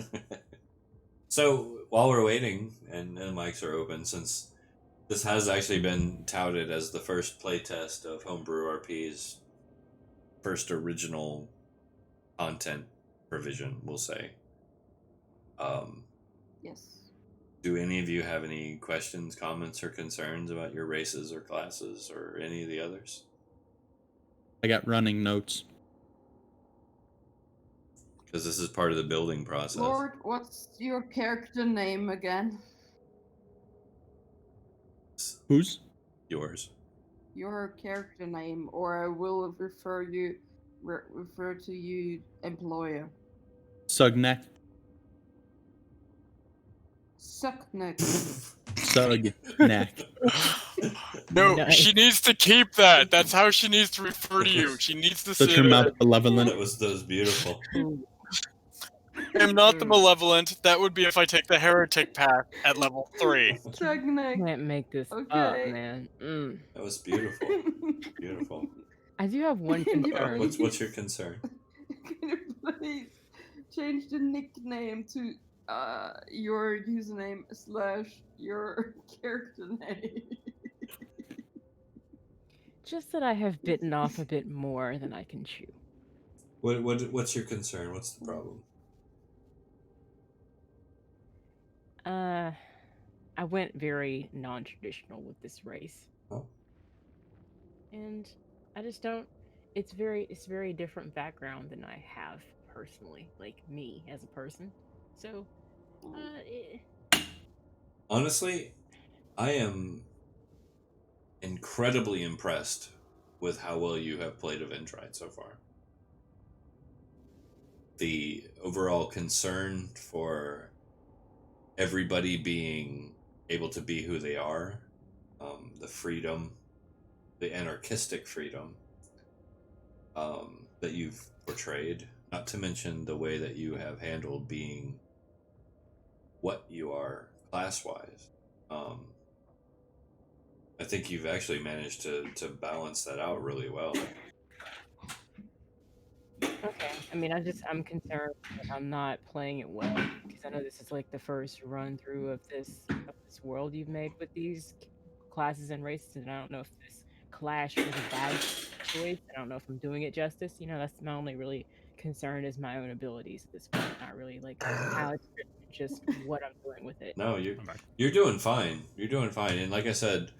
So while we're waiting and the mics are open, since this has actually been touted as the first playtest of Homebrew RP's first original content provision, we'll say. Yes. Do any of you have any questions, comments, or concerns about your races or classes or any of the others? I got running notes. Because this is part of the building process. Lord, what's your character name again? Who's? Yours. Your character name, or I will refer to you, employer. Sugneck. Suckneck. Sugneck. No, Nice. she needs to keep that. That's how she needs to refer to you. She needs to Shut say your mouth, that. benevolent. That was beautiful. Ooh. I'm not the malevolent. That would be if I take the heretic path at level 3. Stagnac. Can't make this up, Okay. man. That was beautiful. Beautiful. I do have one Can you concern. What's your concern? Can you please change the nickname to your username / your character name? Just that I have bitten off a bit more than I can chew. What's your concern? What's the problem? I went very non-traditional with this race. Oh. And I just don't. It's very different background than I have personally, like me as a person. So, Honestly, I am incredibly impressed with how well you have played Eventide so far. The overall concern for everybody being able to be who they are, the freedom, the anarchistic freedom that you've portrayed, not to mention the way that you have handled being what you are class-wise. I think you've actually managed to balance that out really well. okay. I mean, I'm concerned that I'm not playing it well because I know this is like the first run through of this world you've made with these classes and races, and I don't know if this clash was a bad choice. I don't know if I'm doing it justice. You know, that's my only really concern is my own abilities at this point, not really like how it's written, just what I'm doing with it. No, you're doing fine. You're doing fine. And like I said,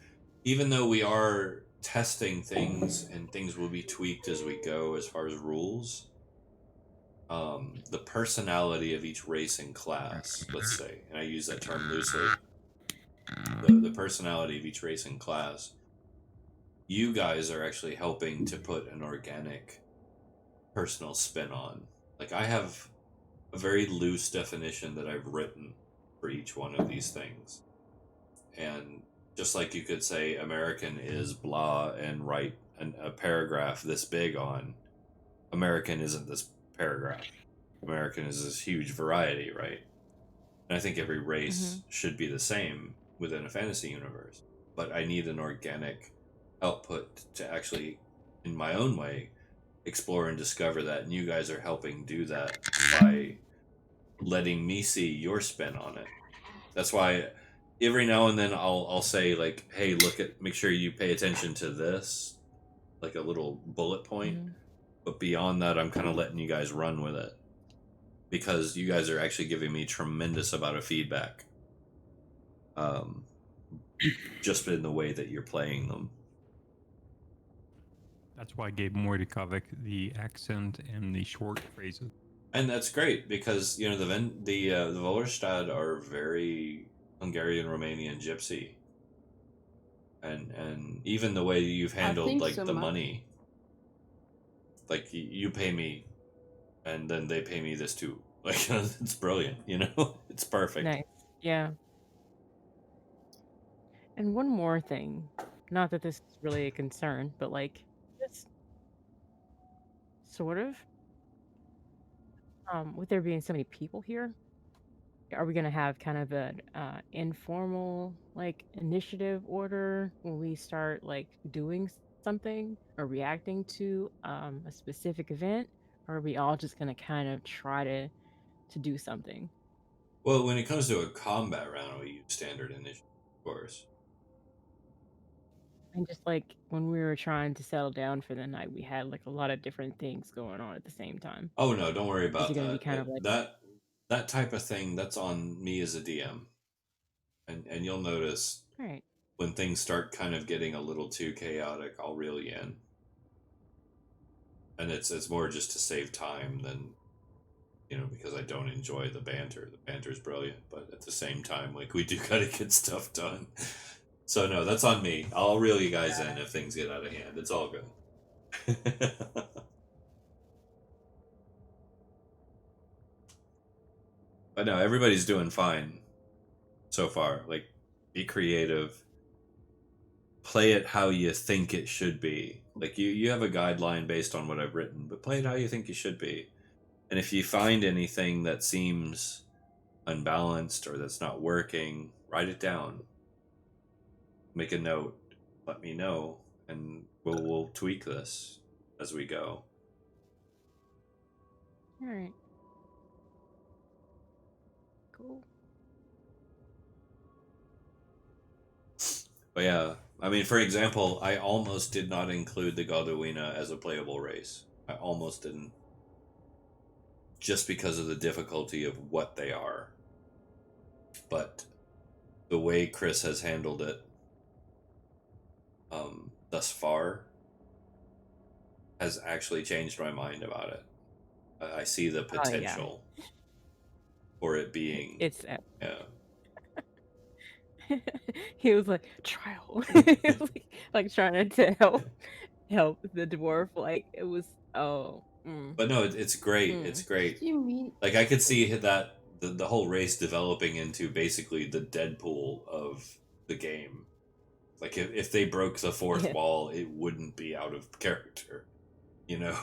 even though we are testing things and things will be tweaked as we go as far as rules, the personality of each race and class, let's say, and I use that term loosely, the personality of each race and class, you guys are actually helping to put an organic personal spin on. Like, I have a very loose definition that I've written for each one of these things. And just like you could say American is blah and write a paragraph this big on, American isn't this paragraph. American is this huge variety, right? And I think every race should be the same within a fantasy universe. But I need an organic output to actually, in my own way, explore and discover that. And you guys are helping do that by letting me see your spin on it. That's why every now and then I'll say, like, hey, make sure you pay attention to this, like a little bullet point. But beyond that, I'm kind of letting you guys run with it because you guys are actually giving me tremendous amount of feedback. Just in the way that you're playing them. That's why I gave Mordikovic the accent and the short phrases. And that's great because, you know, the Vollerstad are very Hungarian, Romanian, Gypsy, and even the way you've handled like the money, like you pay me, and then they pay me this too. Like, it's brilliant, you know. It's perfect. Nice, yeah. And one more thing, not that this is really a concern, but like just sort of. With there being so many people here, are we gonna have kind of an informal like initiative order when we start like doing something or reacting to a specific event, or are we all just gonna kind of try to do something? Well, when it comes to a combat round, we use standard initiative, of course. And just like when we were trying to settle down for the night, we had like a lot of different things going on at the same time. Oh no, don't worry Is about it gonna be that. kind of like That type of thing, that's on me as a DM. And you'll notice right. when things start kind of getting a little too chaotic, I'll reel you in. And it's more just to save time than, you know, because I don't enjoy the banter. The banter's brilliant, but at the same time, like, we do gotta get stuff done. So no, that's on me. I'll reel you guys in if things get out of hand. It's all good. But no, everybody's doing fine so far. Like, be creative, play it how you think it should be. Like you have a guideline based on what I've written, but play it how you think you should be. And if you find anything that seems unbalanced or that's not working, write it down. Make a note. Let me know, and we'll tweak this as we go. All right. Cool. But yeah, I mean, for example, I almost did not include the Godowina as a playable race. I almost didn't. Just because of the difficulty of what they are. But the way Chris has handled it thus far has actually changed my mind about it. I see the potential for it being... It's Yeah. he was like trial. He was like trying to help the dwarf. Like it was But no, it's great. It's great. What do you mean? Like I could see that the whole race developing into basically the Deadpool of the game. Like if they broke the fourth wall, it wouldn't be out of character, you know.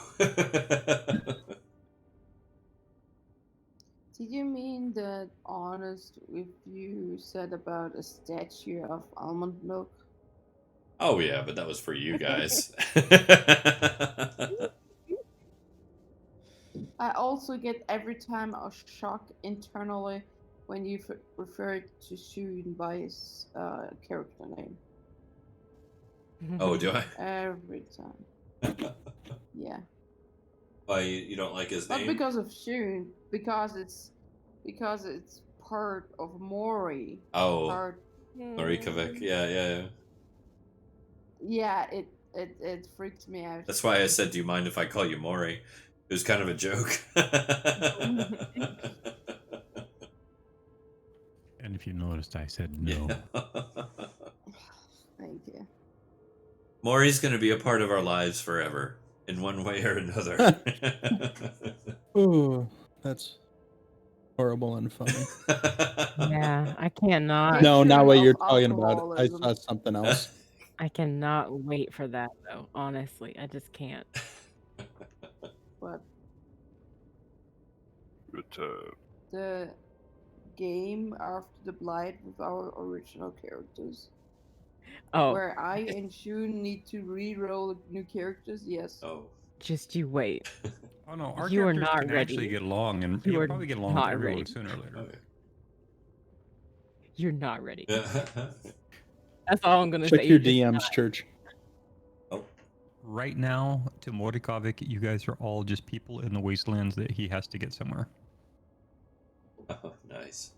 Did you mean that honest if you said about a statue of almond milk? Oh yeah, but that was for you guys. I also get every time a shock internally when you refer to Shun by his character name. Oh, do I? Every time. Yeah. Why you don't like his Not name? because of Shun, because it's part of Mori. Oh, Part... Marikovic. Yeah. Yeah, it freaks me out. That's why I said, do you mind if I call you Maury? It was kind of a joke. And if you noticed, I said no. Thank you. Maury's going to be a part of our lives forever, in one way or another. Ooh, that's horrible and funny. Yeah, I cannot. No, not what of you're talking about. I alcoholism. saw something else. I cannot wait for that though. Honestly, I just can't. But But, the game After the Blight with our original characters, Oh, where I and Shun need to re-roll new characters, yes. Oh. just you wait. Oh no, our You are characters not can ready. actually get along, and You you'll are probably get along not with everyone ready. sooner or later. Okay. You're not ready. Yeah. That's all I'm gonna Check say. your You're just DMs, Church. Right now, to Morikovic, you guys are all just people in the wastelands that he has to get somewhere. Oh, nice.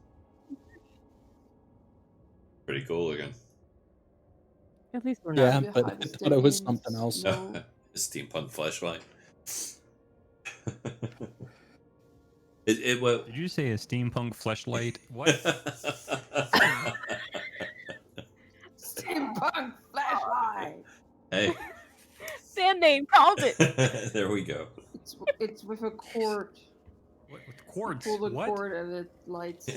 Pretty cool looking. not. At least we're Yeah, not. but I thought it was something else. No. Steampunk flashlight. It what? Did you say a steampunk fleshlight? What? Steampunk flashlight. Hey. Sand name called it. There we go. It's with a cord. What with quartz? Pull the What? cord and it lights.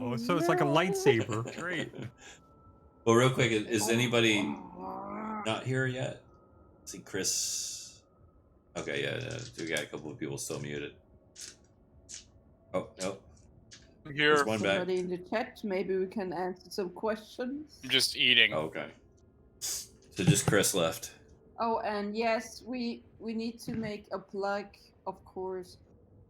Oh, so it's like a lightsaber. Great. Well, real quick, is anybody not here yet? See Chris. Okay, yeah, we got a couple of people still muted. Oh no, Here, there's one back. Somebody in the chat, maybe we can answer some questions. I'm just eating. Oh, okay, so just Chris left. Oh, and yes, we need to make a plug, of course.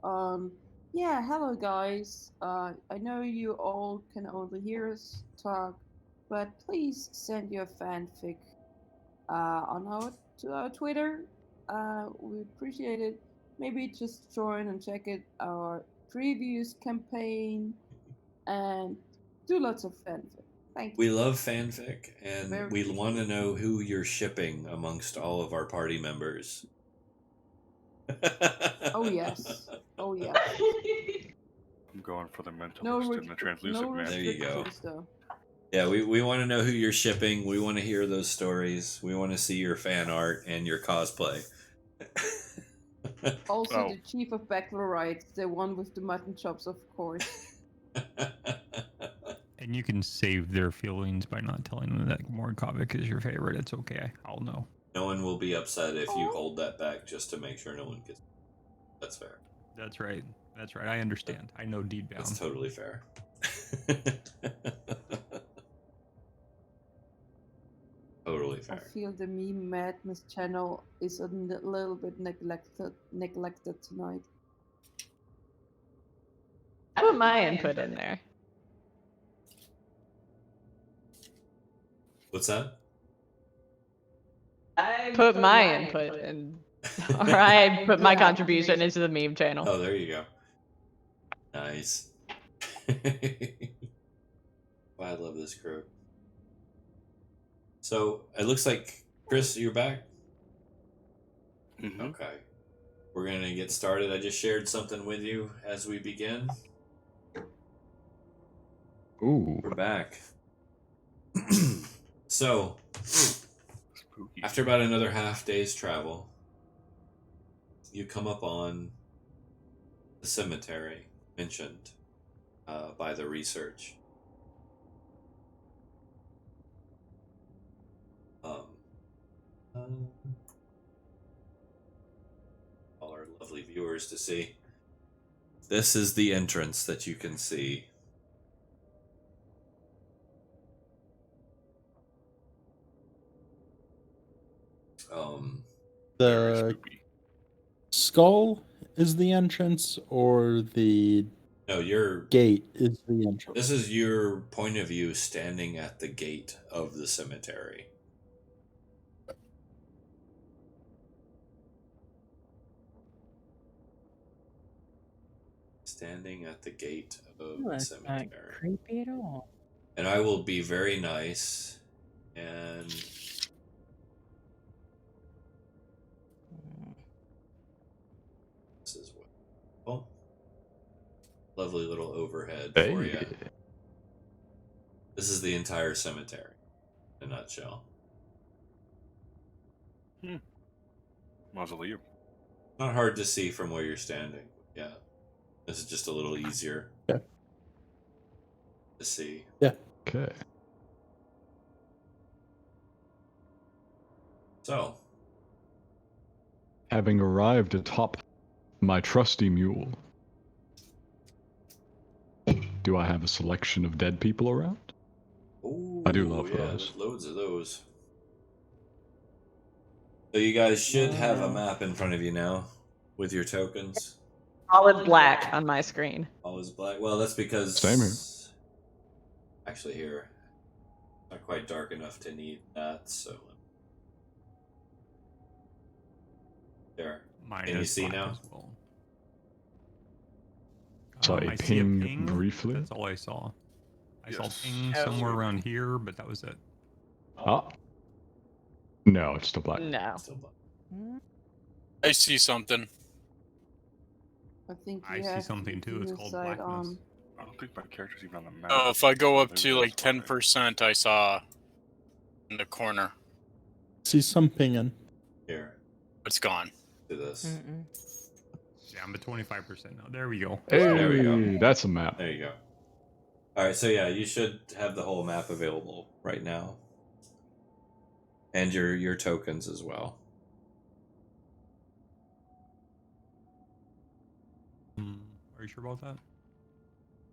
Yeah, hello guys. I know you all can only hear us talk, but please send your fanfic to our Twitter. We appreciate it. Maybe just join and check it our previous campaign and do lots of fanfic. Thank you. We love fanfic, and Very we want to know who you're shipping amongst all of our party members. Oh yes. Oh yeah. I'm going for the mentalist No, and the translucent no man. There you go. restrictions, though. Yeah, we want to know who you're shipping. We want to hear those stories. We want to see your fan art and your cosplay. Also, Oh. the chief of bachelorites, the one with the mutton chops, of course. Hey, And you can save their feelings by not telling them that Morkavik is your favorite. It's okay. I'll know. No one will be upset if you hold that back just to make sure no one gets. That's fair. That's right. That's right. I understand. I know deep down. That's totally fair. Totally I fair. feel the meme madness channel is a little bit neglected tonight. I put my input in there. What's that? I put my input in, or I put my contribution into the meme channel. Oh, there you go. Nice. I love this crew. So it looks like Chris, you're back. Mm-hmm. Okay, we're gonna get started. I just shared something with you as we begin. Ooh. We're back. So, Spooky. after about another half day's travel, you come up on the cemetery mentioned by the research. All our lovely viewers to see. This is the entrance that you can see. Very The spooky. skull is the entrance, or the No, you're. gate is the entrance. This is your point of view standing at the gate of the cemetery. Standing at the gate of the That's not cemetery. creepy at all. And I will be very nice and this is what. Oh, lovely little overhead for you. Hey. This is the entire cemetery in a nutshell. Mausoleum. Not hard to see from where you're standing. Yeah. This is just a little easier Yeah. to see. Yeah. Okay. So, Having arrived atop my trusty mule, do I have a selection of dead people around? ooh, I do love yeah, those. there's loads of those. So you guys should have a map in front of you now with your tokens. Solid black on my screen. All is black. Well, that's because Same here. actually here, not quite dark enough to need that. So there. Mine Can you is see black now? as well. Saw a I see a ping ping briefly. That's all I saw. I saw Yes. ping Oh. somewhere around here, but that was it. Ah. No, it's still black. No. Still black. I see something. I think I you see have something to too. It's use called side blackness. on. I don't think my character's even on the map. Oh, if I go up Maybe to like that's why. 10%, I saw in the corner. See some pinging. Here, It's gone. do this. Mm-mm. Yeah, I'm at 25% now. There we go. Hey, There we go. that's a map. There you go. All right, so yeah, you should have the whole map available right now, and your tokens as well. Are you sure about that?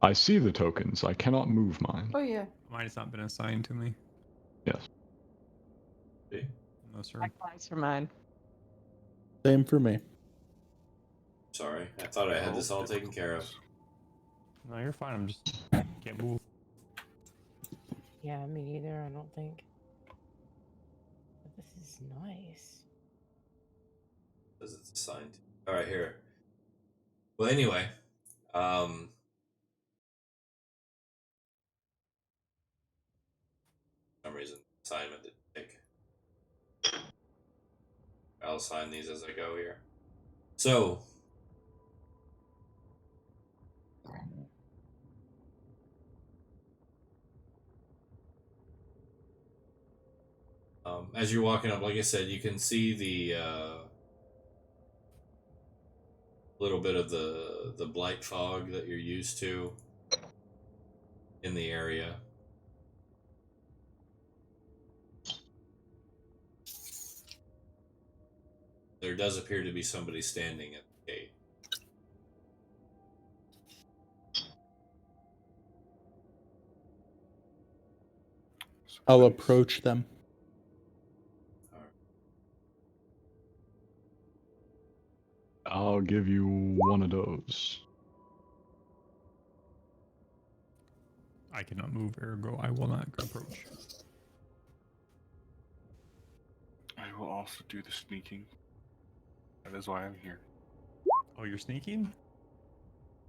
I see the tokens. I cannot move mine. Oh yeah. Mine has not been assigned to me. Yes. See? No, sir. Likewise for mine. Same for me. Sorry, I thought I had this all taken care of. No, you're fine. I'm just can't move. Yeah, me neither, I don't think. But this is nice. Because it's assigned. All right, here. Well, anyway, for some reason, assignment didn't take. I'll sign these as I go here. So, as you're walking up, like I said, you can see the little bit of the blight fog that you're used to. in the area. There does appear to be somebody standing at the gate. I'll approach them. I'll give you one of those. I cannot move, ergo I will not approach. I will also do the sneaking. That is why I'm here. Oh, you're sneaking?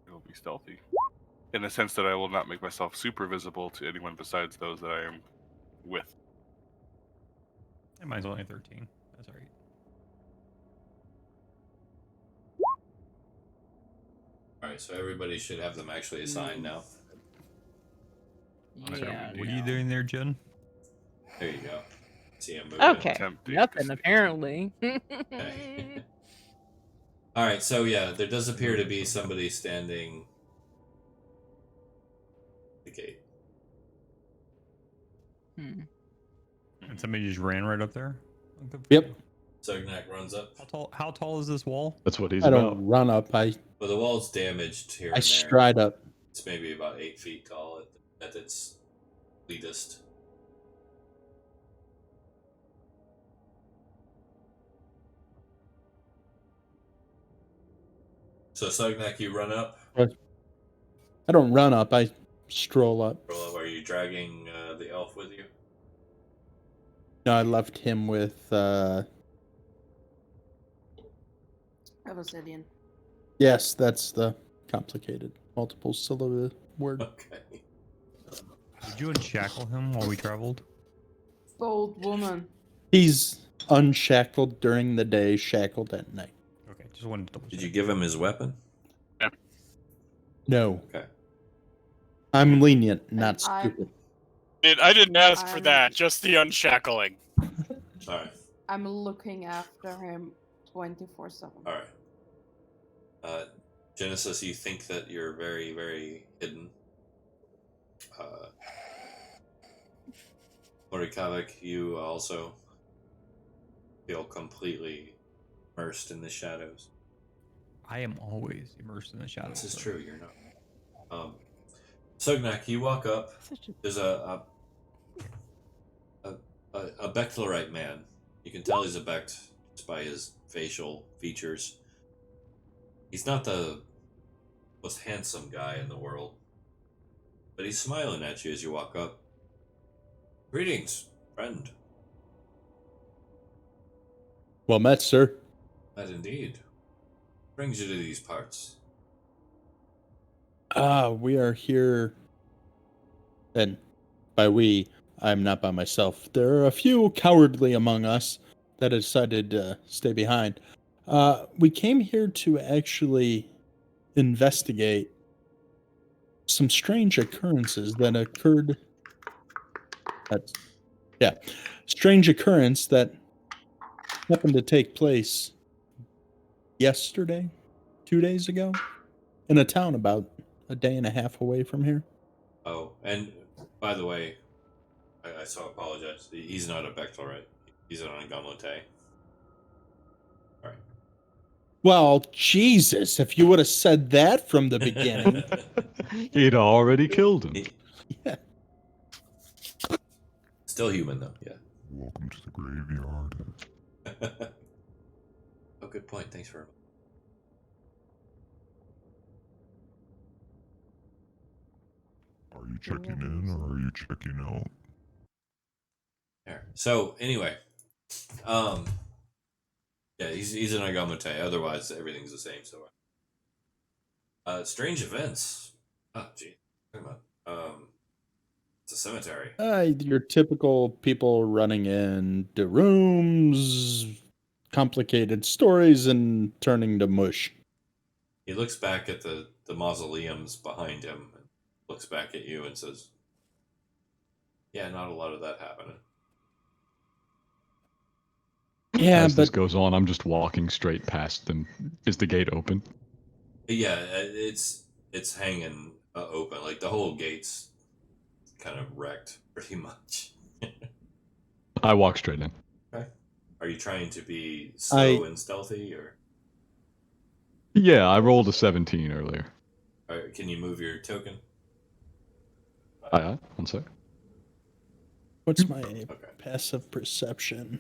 It will be stealthy. In the sense that I will not make myself super visible to anyone besides those that I am with. And mine's only 13. That's alright. Alright, so everybody should have them actually assigned now. Yeah. What are you doing there, Jen? There you go. See him moving. Okay. Tempting Nothing, to sneak. apparently. Okay. Alright, so yeah, there does appear to be somebody standing at the gate. And somebody just ran right up there? Yep. Sognak runs up. How tall is this wall? That's what he's I about. don't run up. I Well, the wall's damaged here and there. stride up. It's maybe about 8 feet tall at its leadest. So Sognak, you run up. I don't run up. I stroll up. Roll up. Are you dragging the elf with you? No, I left him with. Avocelian. Yes, that's the complicated multiple syllable word. Okay. Did you unshackle him while we traveled? Bold woman. He's unshackled during the day, shackled at night. Okay, just wanted to double check. Did you give him his weapon? No. Okay. I'm lenient, not I- stupid. I didn't ask for I'm- that, just the unshackling. Alright. I'm looking after him 24/7. Alright. Genesis, you think that you're very, very hidden. Morikavik, you also feel completely immersed in the shadows. I am always immersed in the shadows. This is so- true, you're not. Sognak, you walk up. Such a There's a Bechtlerite man. You can tell he's a Becht just by his facial features. He's not the most handsome guy in the world, but he's smiling at you as you walk up. Greetings, friend. Well met, sir. That indeed. Brings you to these parts. We are here. And by we, I'm not by myself. There are a few cowardly among us that have decided to stay behind. We came here to actually investigate some strange occurrences that occurred. Strange occurrence that happened to take place yesterday, 2 days ago, in a town about a day and a half away from here. Oh, and by the way, I so apologize. He's not a Bechtlerite. He's an Angamote. Alright. Well, Jesus, if you would have said that from the beginning. He'd already killed him. Yeah. Still human, though, yeah. Welcome to the graveyard. Oh, good point. Thanks for... Are you checking in or are you checking out? There. So, anyway. Yeah, he's an Agamote. Otherwise, everything's the same, so... strange events. Oh, gee. Talking about, it's a cemetery. Your typical people running into rooms, complicated stories, and turning to mush. He looks back at the mausoleums behind him, and looks back at you and says, yeah, not a lot of that happening. Yeah, As this but goes on, I'm just walking straight past them. Is the gate open? Yeah, it's hanging open. Like, the whole gate's kind of wrecked, pretty much. I walk straight in. Okay. Are you trying to be slow I- and stealthy, or Yeah, I rolled a 17 earlier. can you move your token? Aye, 1 sec. What's my Okay. passive perception?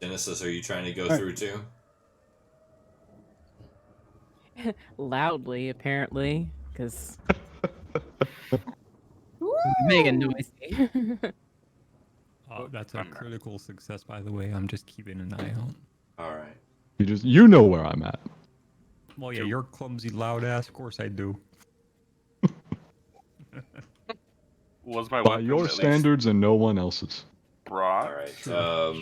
Genesis, are you trying to go Alright. through too? Loudly, apparently, because Woo! making noisy. That's a I'm not. critical success, by the way. I'm just keeping an eye out. All right. You know where I'm at. Well, yeah, you're clumsy, loud ass. Of course I do. Was my By weapon your at least standards and no one else's. brought? All right. Sure.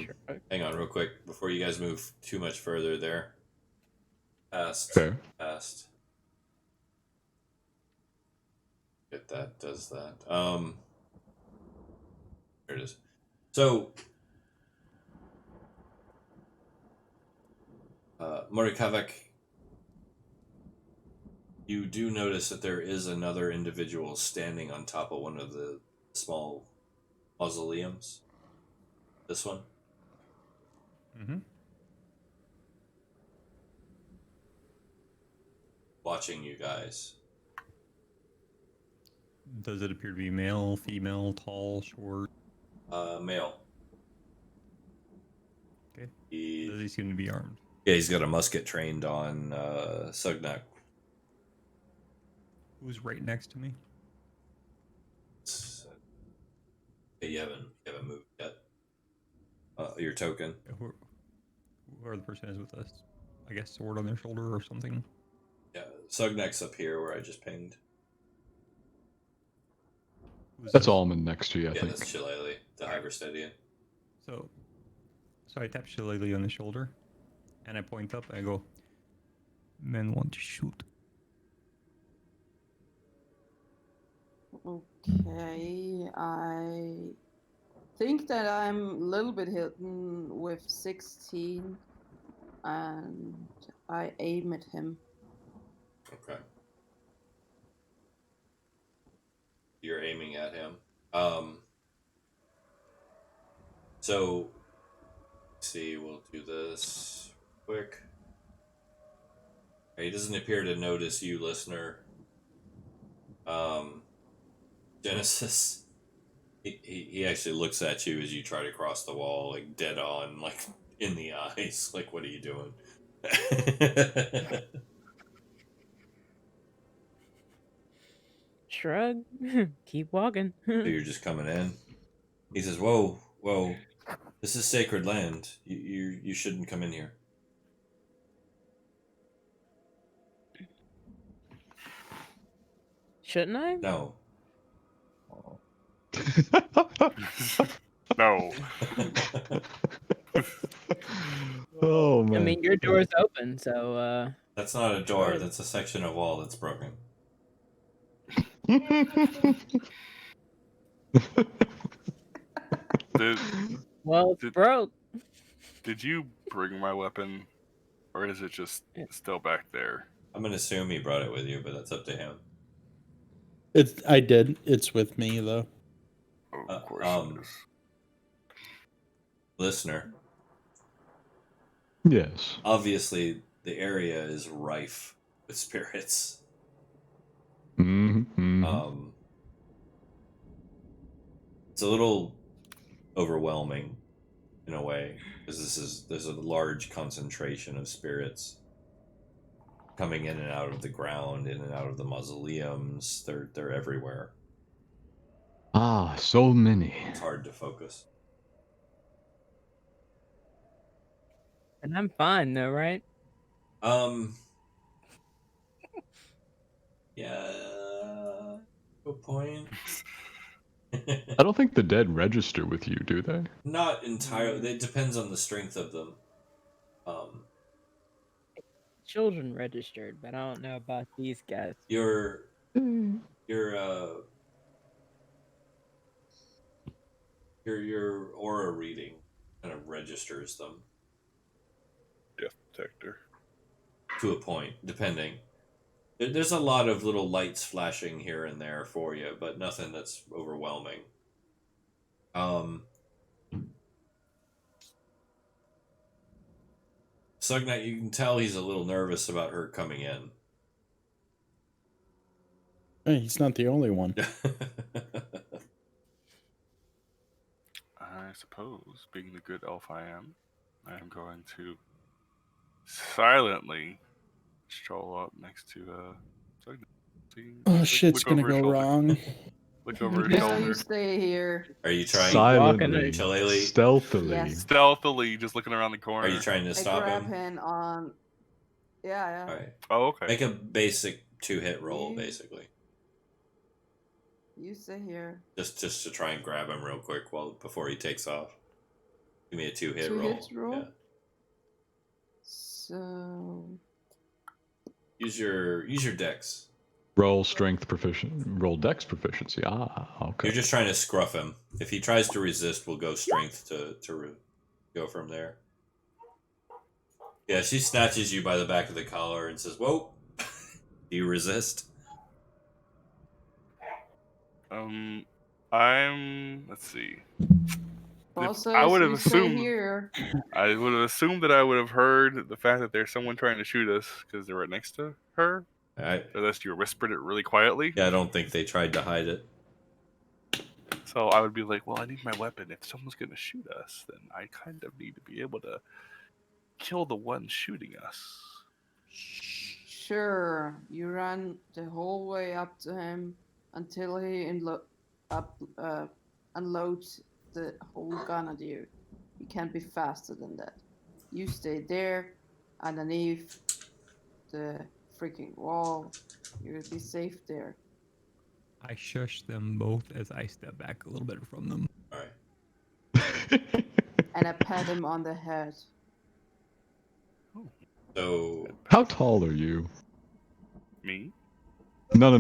Hang on, real quick, before you guys move too much further. There. Past. Fair. Past. Get that. Does that. There it is. So. Morikavak, you do notice that there is another individual standing on top of one of the small mausoleums. This one. Mm-hmm. Watching you guys. Does it appear to be male, female, tall, short? Male. Okay. He, Does he seem to be armed? yeah, he's got a musket trained on Sugnak. Who's right next to me? Okay, you haven't moved yet. Your token. Whoever the person is with us. I guess sword on their shoulder or something. Yeah, Sugnak's up here where I just pinged. Who's That's this? Almond next to you, I Yeah, think. that's Shillelagh, the Hyverstedian. So I tap Shillelagh on the shoulder, and I point up and I go, men want to shoot. Okay, I think that I'm a little bit hidden with 16, and I aim at him. Okay. You're aiming at him. So, let's see, we'll do this quick. He doesn't appear to notice you, listener. Genesis, he actually looks at you as you try to cross the wall, like dead on, like in the eyes. Like, what are you doing? Shrug. Keep walking. So you're just coming in. He says, "Whoa, whoa, this is sacred land. You shouldn't come in here." Shouldn't I? No. No. Oh man. I mean, your door's open, so That's not a door. Sure. That's a section of wall that's broken. well, it's Did- broke. Did you bring my weapon, or is it just still back there? I'm gonna assume he brought it with you, but that's up to him. I did. It's with me though. Oh, of course it is. Listener, Yes. obviously the area is rife with spirits. Mm-hmm. It's a little overwhelming in a way because there's a large concentration of spirits coming in and out of the ground, in and out of the mausoleums. They're everywhere. Ah, so many. It's hard to focus. And I'm fine though, right? Yeah, good point. I don't think the dead register with you, do they? Not entirely. It depends on the strength of them. Children registered, but I don't know about these guys. Your aura reading kind of registers them Death detector. to a point, depending. There's a lot of little lights flashing here and there for you, but nothing that's overwhelming. Sugnat, you can tell he's a little nervous about her coming in. Hey, he's not the only one. I suppose, being the good elf I am going to silently stroll up next to Sugnat. Oh, Look shit's gonna over his go shoulder. wrong. Look over his No, shoulder. you stay here. Are you trying Silently, Shillelagh? stealthily. Yes. Stealthily, just looking around the corner. Are you trying to I stop grab him? him on. Yeah. All right. Oh, okay. Make a basic 2-hit roll, You- basically, You stay here. just to try and grab him real quick before he takes off. Give me a 2-hit Two roll. hits roll? Yeah. So Use your dex. Roll strength proficient. Roll dex proficiency. Ah, okay. You're just trying to scruff him. If he tries to resist, we'll go strength to go from there. Yeah, she snatches you by the back of the collar and says, "Whoa, do you resist?" Let's see. Boss I says would have you stay assumed. here. I would have assumed that I would have heard the fact that there's someone trying to shoot us because they're right next to her. Unless you whispered it really quietly. Yeah, I don't think they tried to hide it. So I would be like, well, I need my weapon. If someone's going to shoot us, then I kind of need to be able to kill the one shooting us. Sure. You run the whole way up to him until he unloads the whole gun at you. You can't be faster than that. You stay there, underneath the freaking wall. You'll be safe there. I shush them both as I step back a little bit from them. All right. And I pat him on the head. So, how tall are you? Me? No.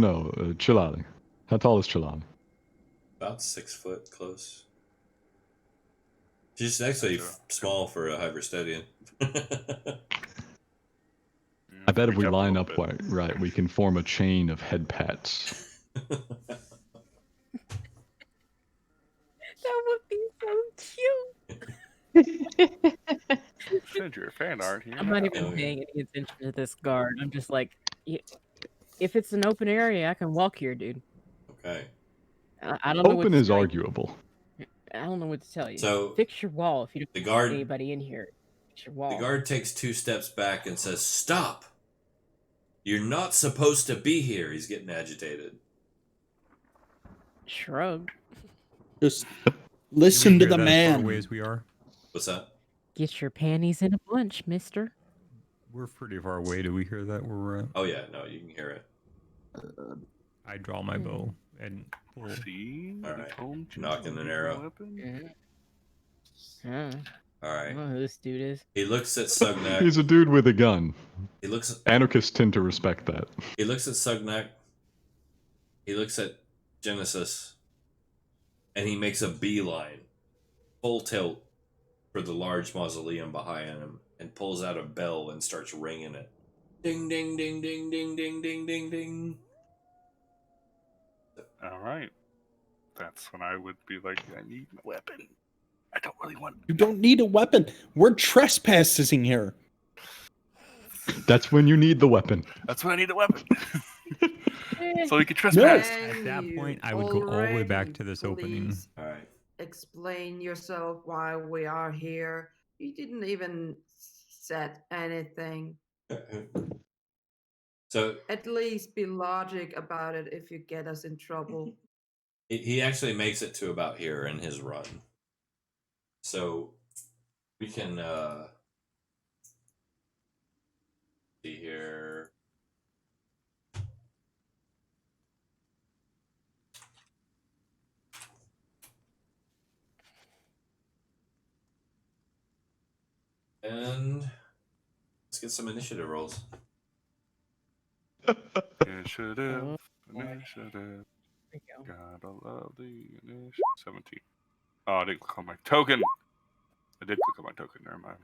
Chilali. How tall is Chilali? about 6 foot, close. She's actually small for a Hyperstedian. I bet if we Reach up a line little up bit. right, we can form a chain of head pats. That would be so cute. Send your fan art here. I'm not now. even Oh, yeah. paying any attention to this guard. I'm just like, if it's an open area, I can walk here, dude. Okay. I don't know what Open to is tell you. arguable. I don't know what to tell you. So, fix your wall if you the don't guard- want anybody in here. Fix your wall. The guard takes 2 steps back and says, "Stop! You're not supposed to be here." He's getting agitated. Shrug. Just listen to Hear the that as far man. away as we are. What's that? Get your panties in a bunch, mister. We're pretty far away. Do we hear that where we're at? Oh yeah, no, you can hear it. I draw my bow and pull. See? All I right. told you, Knocking an use arrow. a weapon. I All right. don't know who this dude is. He looks at Sugnak. He's a dude with a gun. He looks. Anarchists tend to respect that. He looks at Sugnak. He looks at Genesis, and he makes a beeline, full tilt, for the large mausoleum behind him, and pulls out a bell and starts ringing it. Ding, ding, ding, ding, ding, ding, ding, ding, ding. All right. That's when I would be like, I need my weapon. I don't really want. You don't need a weapon. We're trespassing here. That's when you need the weapon. That's when I need a weapon. So we can No. trespass. At that You point, I would go all the way back already to this opening. please All right. Explain yourself why we are here. You didn't even said anything. So At least be logic about it if you get us in trouble. he actually makes it to about here in his run. So we can see here. And let's get some initiative rolls. Initiative. Oh, boy. Initiative. There we go. Gotta love the initiative. 17. Oh, I didn't click on my token. I did click on my token. Never mind.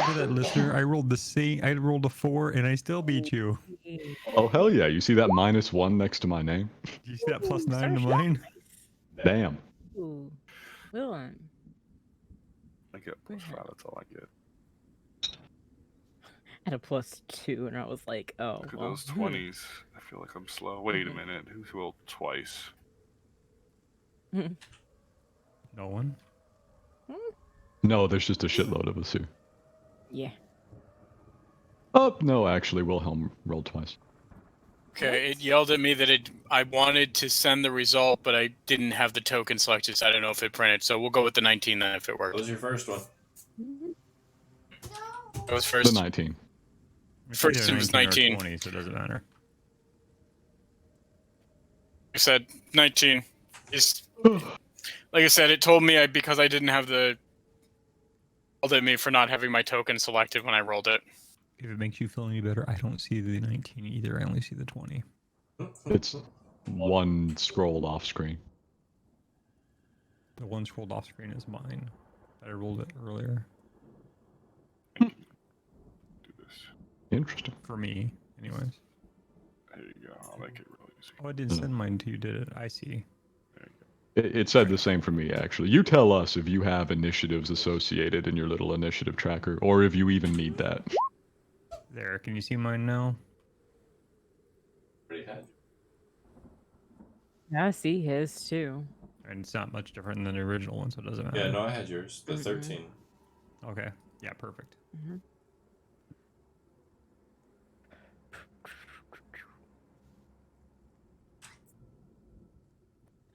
Look at that, listener. I rolled the same. I rolled a 4, and I still beat you. Oh, hell yeah. You see that -1 next to my name? Do you see that +9 Sir to Shot. mine? Damn. Ooh. Well done. I get Good. +5. That's all I get. I had a +2, and I was like, oh, Look at well. those 20s. I feel like I'm slow. Wait a minute. Who's rolled twice? No one. No, there's just a shitload of us here. Yeah. Oh, no, actually, Wilhelm rolled twice. Okay, it yelled at me that I wanted to send the result, but I didn't have the token selected, so I don't know if it printed. So we'll go with the 19 then if it What worked. was your first one? That was The first. 19. It's First either it was 19 19. or 20, so it doesn't matter. I said 19. Like I said, it told me because I didn't have the... Told at me for not having my token selected when I rolled it. If it makes you feel any better, I don't see the 19 either. I only see the 20. It's one scrolled off screen. The one scrolled off screen is mine. I rolled it earlier. Do this. Interesting. For me, anyways. There you go. I'll make it really easy. Oh, I didn't send mine to you, did it? I see. There you go. It said the same for me, actually. You tell us if you have initiatives associated in your little initiative tracker, or if you even need that. There, can you see mine now? Already had. I see his, too. And it's not much different than the original one, so it doesn't matter. Yeah, no, I had yours. The 13. Okay. Yeah, perfect.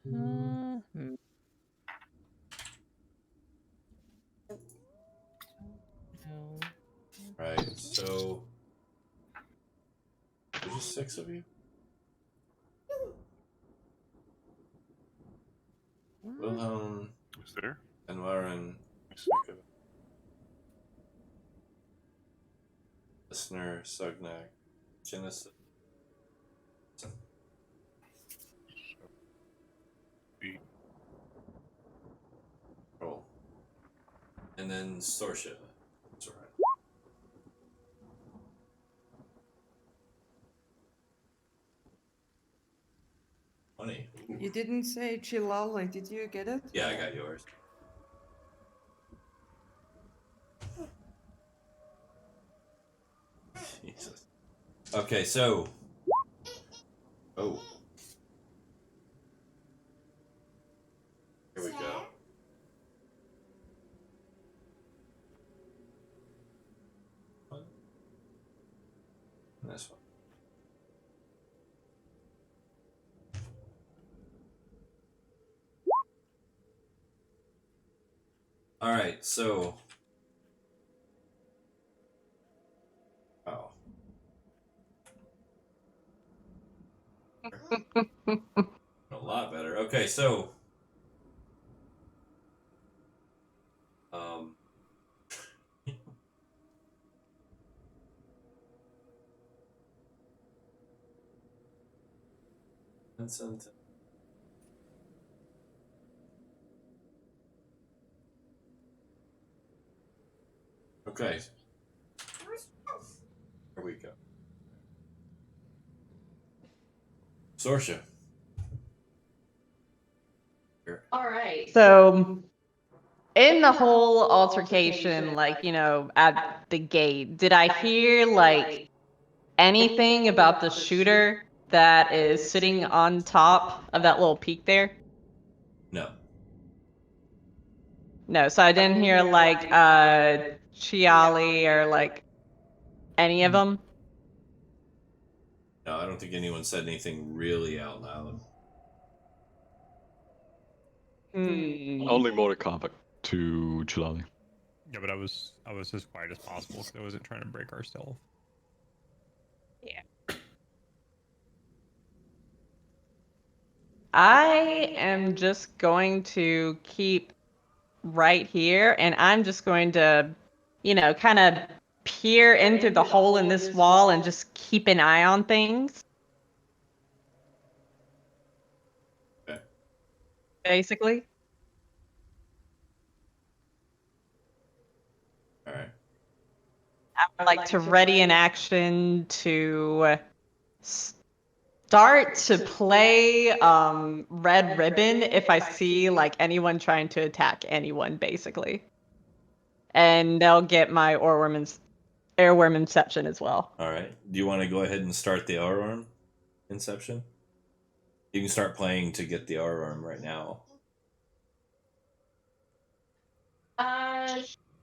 No. Right, so there's just 6 of you? Wilhelm, Is there? and Warren, Listener, Sugnak, Genesis. Roll. And then Sorsha. That's alright. Funny. You didn't say Chilali, did you get it? Yeah, I got yours. Jesus. Okay, so. Oh. Here we go. This one. All right, so. Oh. A lot better. Okay, so. Vincent. Okay. Here we go. Sorsha. Here. All right. So, in the whole altercation, like, you know, at the gate, did I hear, like, anything about the shooter that is sitting on top of that little peak there? No. No, so I didn't hear, like, Chiali or, like, any of them? No, I don't think anyone said anything really out loud. Only Morikawa to Chilali. Yeah, but I was as quiet as possible because I wasn't trying to break our stealth. Yeah. I am just going to keep right here, and I'm just going to, you know, kind of peer into the hole in this wall and just keep an eye on things. Okay. Basically. All right. like to ready an action to start to play Red Ribbon if I see like anyone trying to attack anyone, basically. And they'll get my Airworm Inception as well. All right. Do you want to go ahead and start the Airworm Inception? You can start playing to get the Airworm right now.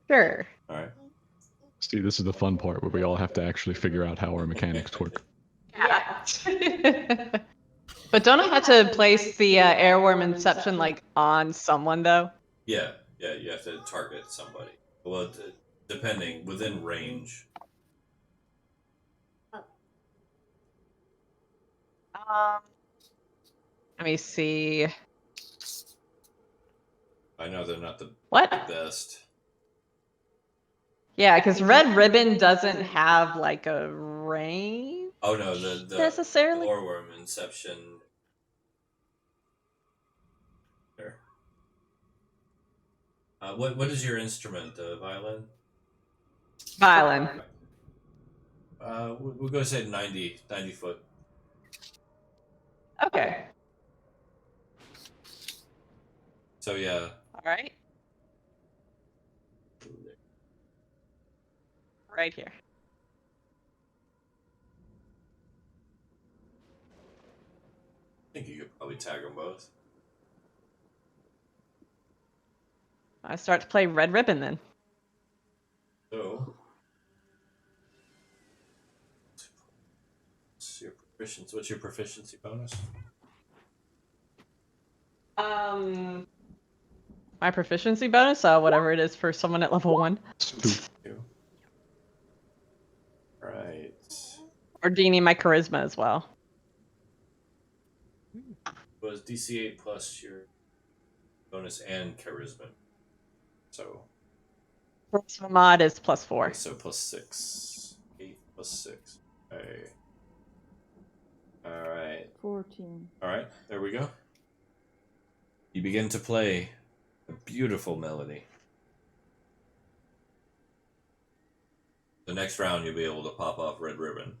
Sure. All right. See, this is the fun part where we all have to actually figure out how our mechanics work. Yeah. But don't I have to place the Airworm Inception like on someone though? Yeah, you have to target somebody. Well, depending, within range. Let me see. I know they're not the What? best. Yeah, because Red Ribbon doesn't have like a range. Oh no, the necessarily. Airworm Inception. There. What is your instrument? The violin? Violin. We'll go say 90 foot. Okay. So yeah. All right. Right here. I think you could probably tag them both. I start to play Red Ribbon then. So, what's your proficiency bonus? My proficiency bonus, whatever it is for someone at level 1. 2. Right. Or do you need my charisma as well? Was DC 8 plus your bonus and charisma. So. Charisma mod is +4. Okay, so +6. 8 plus 6. Okay. Alright. 14. Alright, there we go. You begin to play a beautiful melody. The next round you'll be able to pop off Red Ribbon.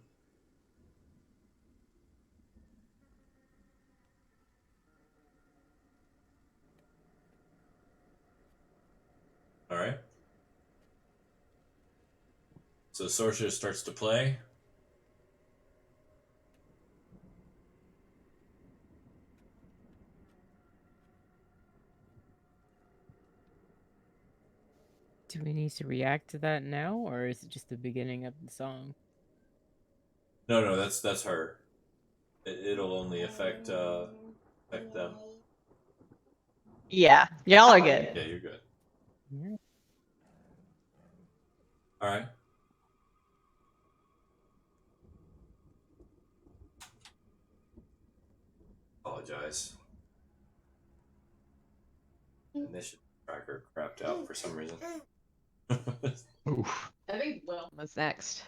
Alright. So Sorcerer starts to play. Do we need to react to that now, or is it just the beginning of the song? No, that's her. It'll only affect them. Yeah, y'all are good. Yeah, you're good. Yeah. All right. Apologize. Initiative tracker crapped out for some reason. Oof. I think Will was next.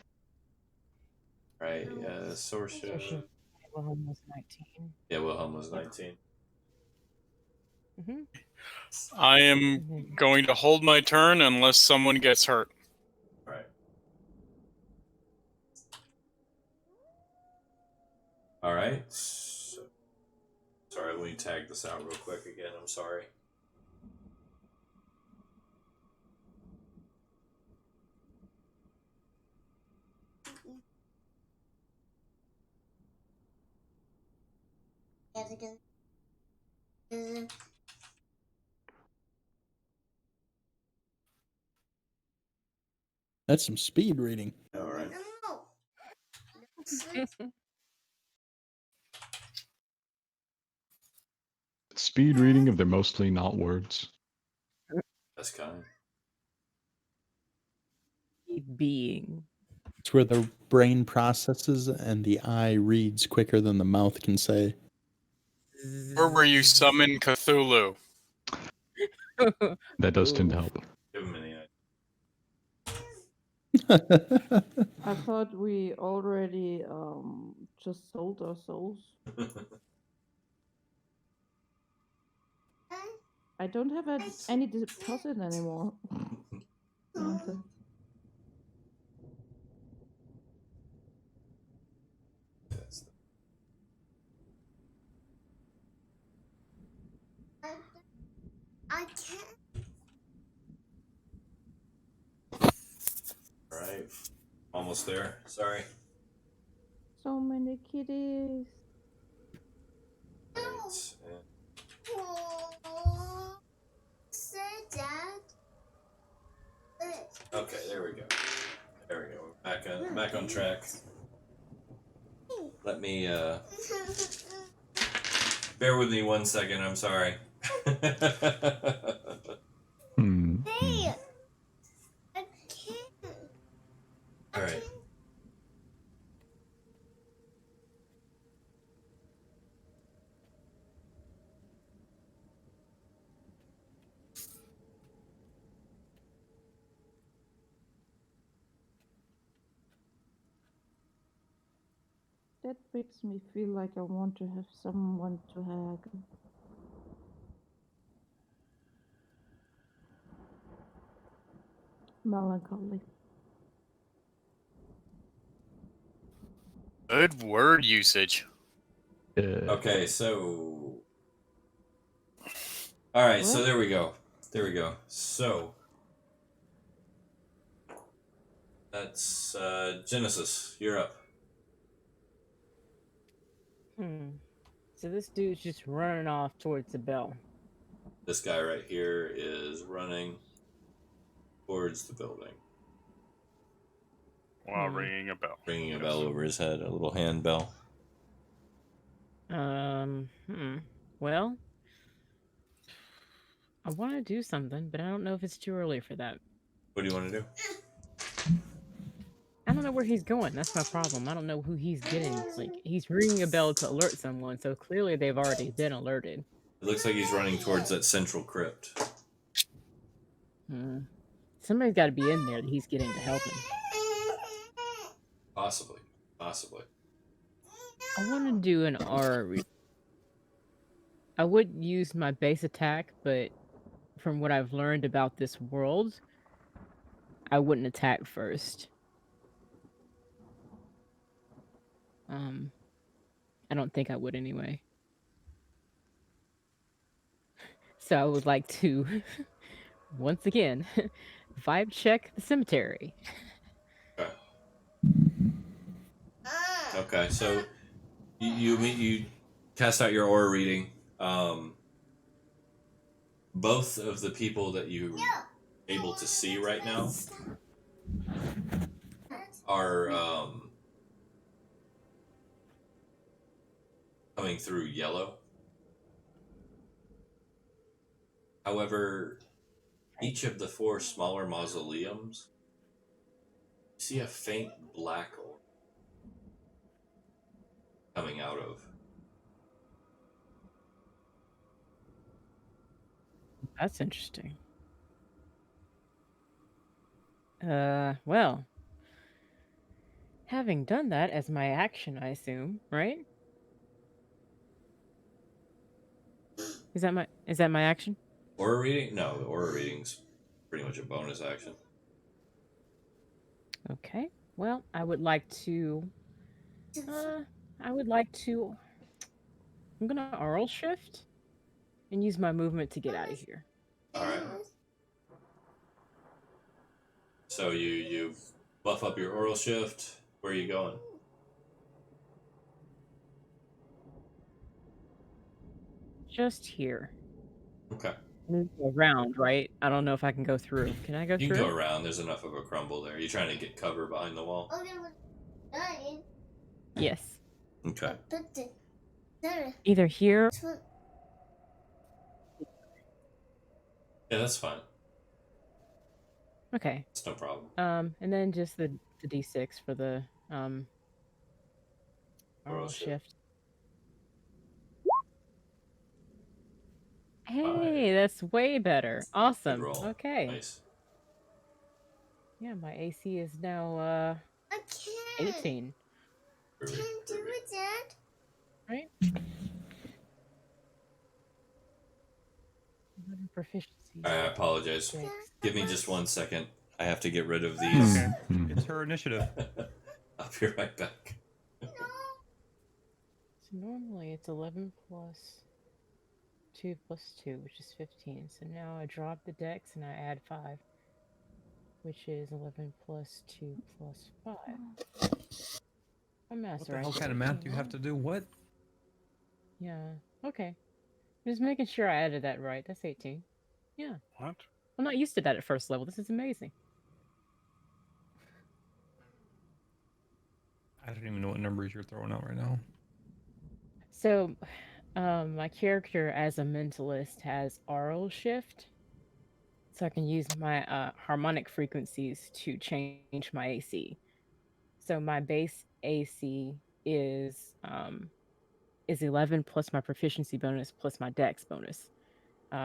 Right, Sorcerer. Wilhelm was 19. Yeah, Wilhelm was 19. Mm-hmm. I am going to hold my turn unless someone gets hurt. Right. All right. So, sorry, let me tag this out real quick again. I'm sorry. That's some speed reading. All right. Speed reading if they're mostly not words. That's kind. Being. It's where the brain processes and the eye reads quicker than the mouth can say. Or where you summon Cthulhu. That does tend to help. Give him any I thought we already just sold our souls. I don't have any deposit anymore. I can't. All right, almost there. Sorry. So many kitties. All right, and Oh, say that. okay, there we go. There we go. Back on track. Let me bear with me 1 second. I'm sorry. Hey, I can't. All right. That makes me feel like I want to have someone to hug. Melancholy. Good word usage. Okay, so. All right, so What? there we go. There we go. So. That's Genesis. You're up. So this dude's just running off towards the bell. This guy right here is running towards the building, While ringing a bell. ringing a Yes. bell over his head, a little hand bell. Well, I want to do something, but I don't know if it's too early for that. What do you want to do? I don't know where he's going. That's my problem. I don't know who he's getting. Like, he's ringing a bell to alert someone, so clearly they've already been alerted. It looks like he's running towards that central crypt. Somebody's got to be in there that he's getting to help him. Possibly. Possibly. I want to do an aura. I would use my base attack, but from what I've learned about this world, I wouldn't attack first. I don't think I would anyway. So I would like to, once again, vibe check the cemetery. Okay. Okay, so you cast out your aura reading. Both of the people that you able to see right now are coming through yellow. However, each of the 4 smaller mausoleums, you see a faint black orb coming out of. That's interesting. Well, having done that as my action, I assume, right? Is that my action? Aura reading? No, the aura reading's pretty much a bonus action. Okay. Well, I would like to. I'm gonna Aural shift and use my movement to get out of here. All right. So you buff up your oral shift. Where are you going? Just here. Okay. Move around, right? I don't know if I can go through. Can I go You through? can go around. There's enough of a crumble there. You trying to get cover behind the wall? Yes. Okay. Either here. Yeah, that's fine. Okay. It's no problem. And then just the D6 for the Aural shift. Hey, that's way better. Awesome. Good roll. Okay. Nice. Yeah, my AC is now 18. Perfect. Can't do that. Right? Proficiency. I apologize. 6. Give me just 1 second. I have to get rid of these. Okay. It's her initiative. I'll be right back. So normally it's 11 plus 2 plus 2, which is 15. So now I drop the dex and I add 5, which is 11 plus 2 plus 5. My math's What the right. hell kind of math do you have to do? What? Yeah. Okay. Just making sure I added that right. That's 18. Yeah. What? I'm not used to that at first level. This is amazing. I don't even know what numbers you're throwing out right now. So, my character as a mentalist has aural shift. So I can use my harmonic frequencies to change my AC. So my base AC is 11 plus my proficiency bonus plus my dex bonus,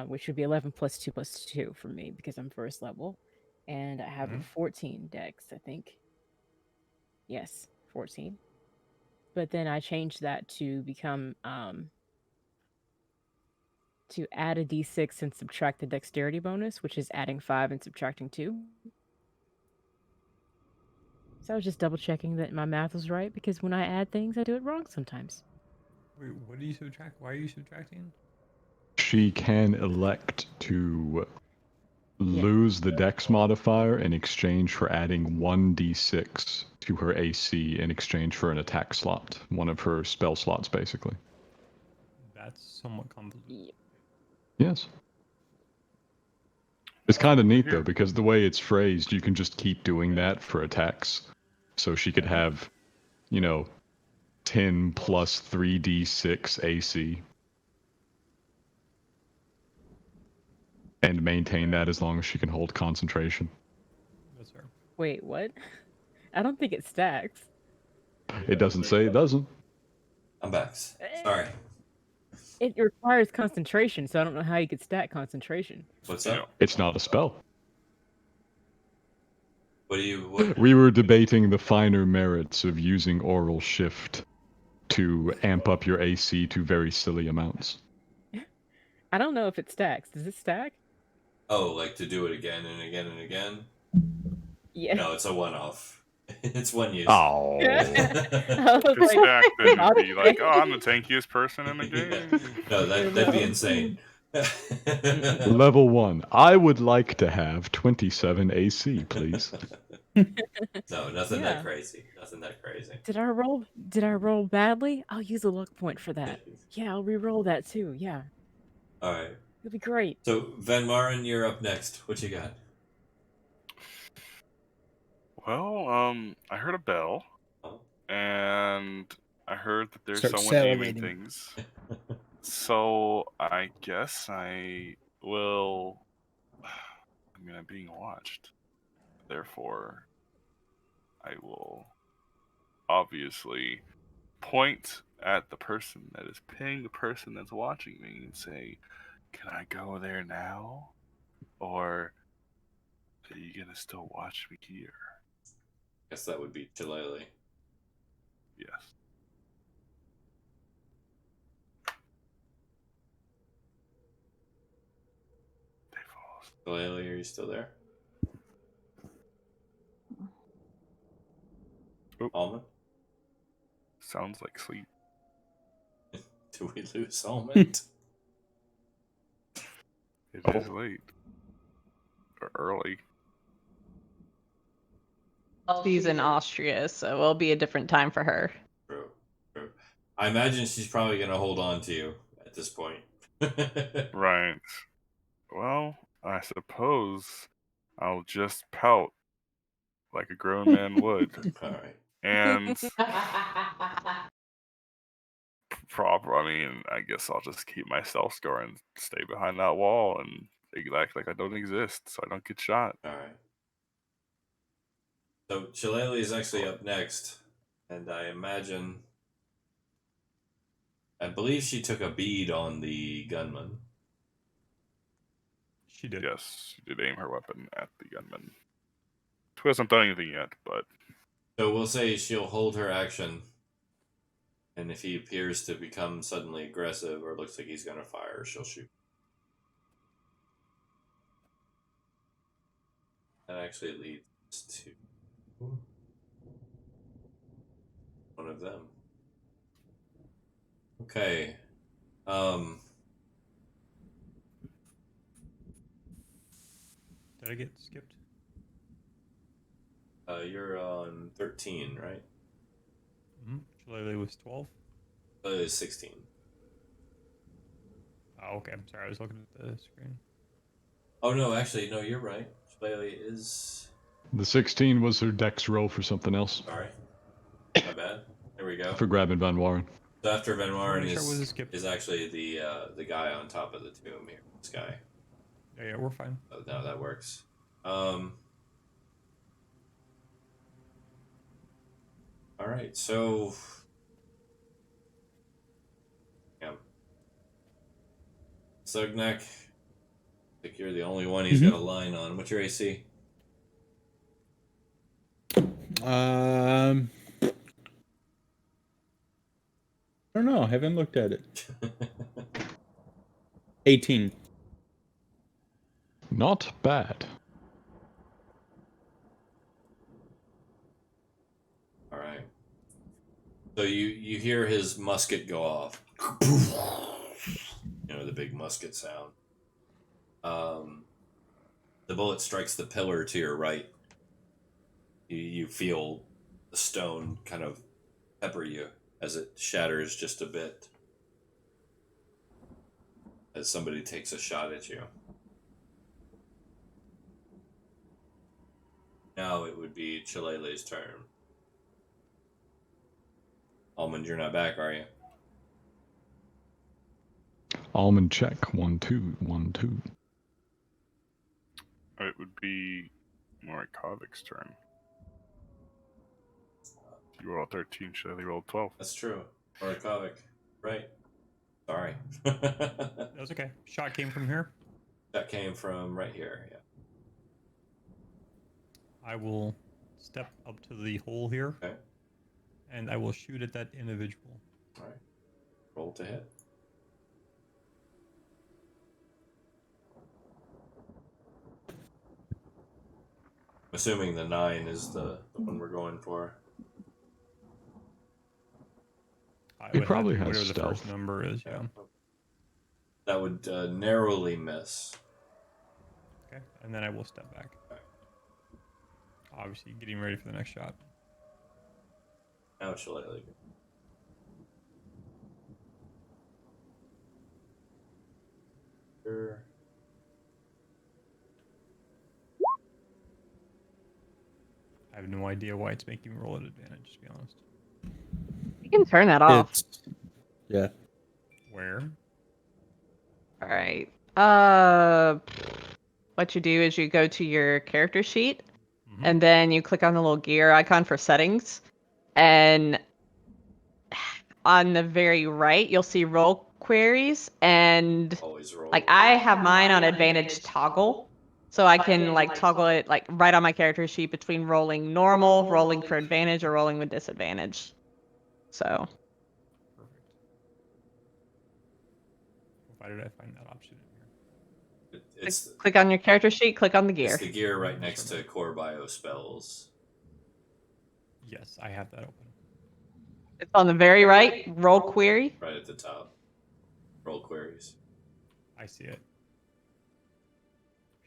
which would be 11 plus 2 for me because I'm first level. And I have a 14 dex, I think. Yes, 14. But then I changed that to become to add a d6 and subtract the dexterity bonus, which is adding 5 and subtracting 2. So I was just double checking that my math was right because when I add things, I do it wrong sometimes. Wait, what do you subtract? Why are you subtracting? She can elect to lose the dex modifier in exchange for adding 1d6 to her AC in exchange for an attack slot. One of her spell slots, basically. That's somewhat convoluted. Yes. It's kind of neat, though, because the way it's phrased, you can just keep doing that for attacks. So she could have, 10 plus 3d6 AC. And maintain that as long as she can hold concentration. That's fair. Wait, what? I don't think it stacks. It doesn't say it doesn't. I'm back. Sorry. It requires concentration, so I don't know how you could stack concentration. What's up? It's not a spell. What do you... We were debating the finer merits of using Aural Shift to amp up your AC to very silly amounts. I don't know if it stacks. Does it stack? Oh, like to do it again and again and again? Yeah. No, it's a one-off. It's one use. Oh. If stack, then you'd be like, oh, I'm the tankiest person in the game. No, that'd be insane. Level 1. I would like to have 27 AC, please. No, nothing that crazy. Nothing that crazy. Did I roll badly? I'll use a luck point for that. Yeah, I'll re-roll that too. Yeah. All right. It'll be great. So, Van Maren, you're up next. What you got? Well, I heard a bell, and I heard that there's Start someone aiming salivating. things. So I guess I will. I mean, I'm being watched. Therefore, I will obviously point at the person that is paying the person that's watching me and say, "Can I go there now, or are you gonna still watch me here?" Guess that would be Shillelagh. Yes. Shillelagh, are you still there? Almond? Sounds like sleep. Do we lose Almond? It is late. Or early. She's in Austria, so it'll be a different time for her. True. I imagine she's probably going to hold on to you at this point. Right. Well, I suppose I'll just pout like a grown man would. All right. And I guess I'll just keep my stealth score and stay behind that wall and act like I don't exist so I don't get shot. All right. So Shillelagh is actually up next, and I believe she took a bead on the gunman. She did. Yes, she did aim her weapon at the gunman. She hasn't done anything yet, but... So we'll say she'll hold her action, and if he appears to become suddenly aggressive or looks like he's going to fire, she'll shoot. That actually leads to one of them. Okay. Did I get skipped? You're on 13, right? Mm-hmm. Shillelagh was 12. 16. Oh, okay. I'm sorry. I was looking at the screen. Oh no, actually, no, you're right. Shillelagh is. The 16 was her dex roll for something else. Sorry, my bad. There we go. For grabbing Van Warren. So after Van Warren Make sure I wasn't skipped. is actually the guy on top of the tomb here. This guy. Yeah, we're fine. Oh, no, that works. All right, so. Yeah. Sugnak. I think you're the only one he's got a line on. What's your AC? I don't know. I haven't looked at it. 18. Not bad. All right. So you hear his musket go off. You know, the big musket sound. The bullet strikes the pillar to your right. You feel the stone kind of pepper you as it shatters just a bit. As somebody takes a shot at you. Now it would be Chilele's turn. Almond, you're not back, are you? Almond check. 1, 2, 1, 2. It would be Morikovik's turn. You rolled 13, Shelley rolled 12. That's true. Morikovic. Right. Sorry. That's okay. Shot came from here. That came from right here, yeah. I will step up to the hole here. Okay. And I will shoot at that individual. Alright. Roll to hit. Assuming the 9 is the one we're going for. He probably has whatever stealth. the first number is, yeah. That would narrowly miss. Okay, and then I will step back. Okay. Obviously, getting ready for the next shot. Now it's Shillelagh. Sure. I have no idea why it's making me roll at advantage, to be honest. You can turn that off. Yeah. Where? All right. What you do is you go to your character sheet, and then you click on the little gear icon for settings, and on the very right you'll see roll queries, and Always roll. like I have mine on advantage toggle, so I can like toggle it like right on my character sheet between rolling normal, rolling for advantage, or rolling with disadvantage. So. Perfect. Why did I find that option in here? It's Click on your character sheet, click on the gear. It's the gear right next to core bio spells. Yes, I have that open. It's on the very right, roll query. Right at the top. Roll queries. I see it.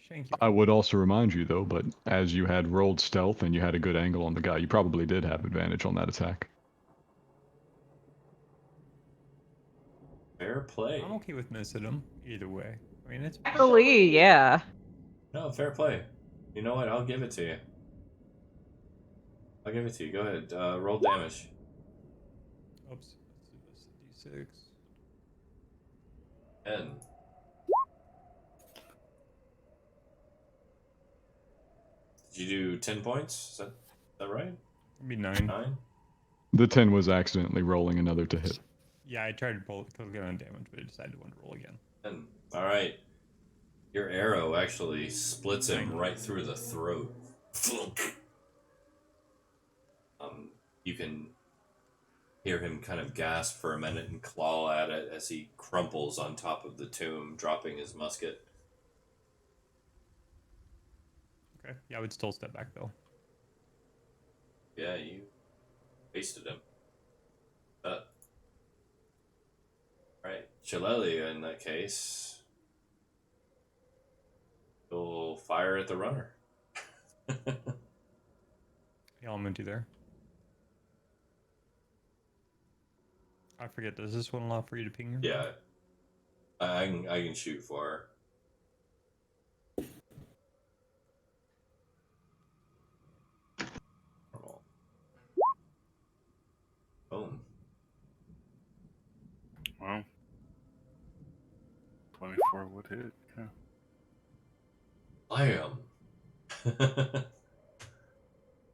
Thank you. I would also remind you, though, but as you had rolled stealth and you had a good angle on the guy, you probably did have advantage on that attack. Fair play. I'm okay with missing him either way. I mean, it's Actually, yeah. No, fair play. You know what? I'll give it to you. I'll give it to you. Go ahead. Roll damage. Oops. Let's do this. D6. 10. Did you do 10 points? Is that right? It'd be 9. 9? The 10 was accidentally rolling another to hit. Yeah, I tried to click on damage, but I decided to want to roll again. 10. All right. Your arrow actually splits him right through the throat. You can hear him kind of gasp for a minute and claw at it as he crumples on top of the tomb, dropping his musket. Okay. Yeah, I would still step back though. Yeah, you wasted him. Right. Shillelagh, in that case, you'll fire at the runner. Yeah, I'll move you there. I forget, does this one allow for you to ping her? Yeah. I can shoot for her. Boom. Well, 24 would hit. Yeah. Bam.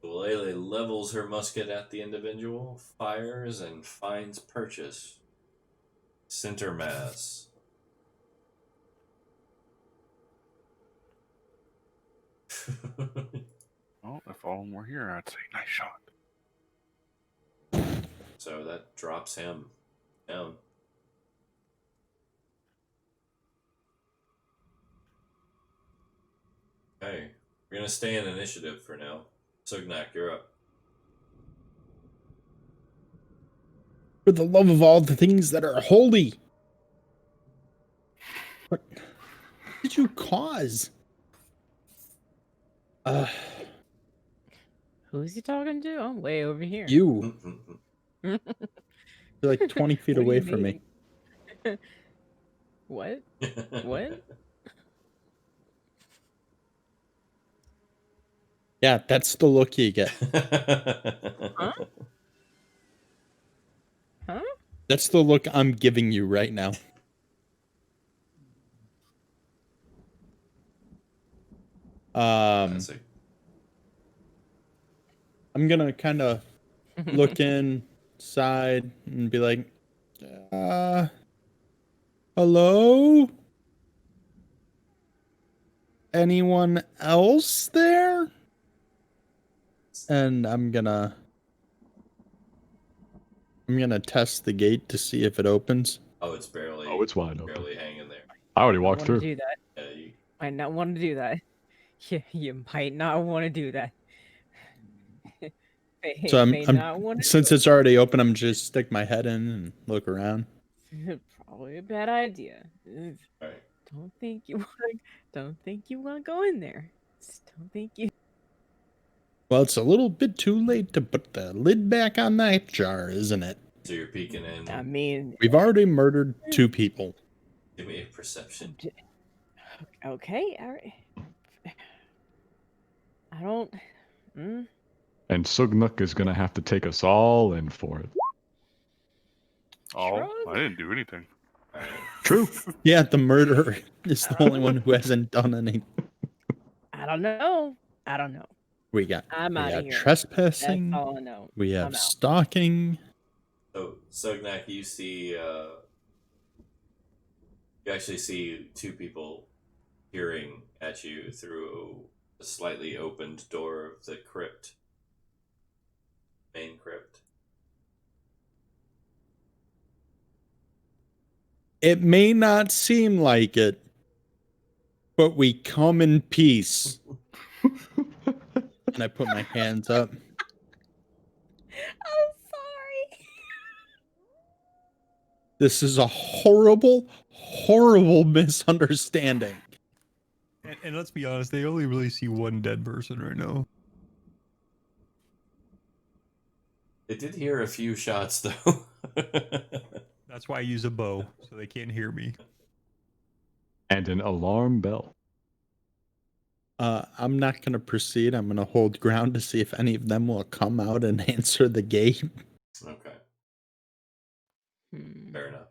Lele levels her musket at the individual, fires, and finds purchase. Center mass. Well, if all of them were here, I'd say nice shot. So that drops him down. Okay, we're gonna stay in initiative for now. Sugnak, you're up. For the love of all the things that are holy. What did you cause? Who's he talking to? I'm way over here. You. You're like 20 feet What do away you from me. mean? What? What? Yeah, that's the look you get. Huh? Huh? That's the look I'm giving you right now. I'm gonna kind of look inside and be like, hello? Anyone else there? And I'm gonna test the gate to see if it opens. Oh, it's barely. Oh, it's wide open. Barely hanging there. I already I walked want through. to do that. Yeah, you... Might not want to do that. You might not want to do that. So may not want to since it's already open, I'm just stick my head in and look around. Probably a bad idea. Right. Don't think you want to go in there. Just don't think you. Well, it's a little bit too late to put the lid back on that jar, isn't it? So you're peeking in. I mean, We've already murdered 2 people. Give me a perception. Okay, all right. I don't. And Sugnuk is gonna have to take us all in for it. Oh, I didn't do anything. True. Yeah, the murderer is the only one who hasn't done anything. I don't know. We got I'm out of here. trespassing. That's all I know. We I'm have out. stalking. So Sugnak, you see, you actually see 2 people peering at you through a slightly opened door of the crypt. Main crypt. It may not seem like it, but we come in peace. And I put my hands up. I'm sorry. This is a horrible, horrible misunderstanding. And let's be honest, they only really see one dead person right now. It did hear a few shots, though. That's why I use a bow, so they can't hear me. And an alarm bell. I'm not going to proceed. I'm going to hold ground to see if any of them will come out and answer the gate. Okay. Fair enough.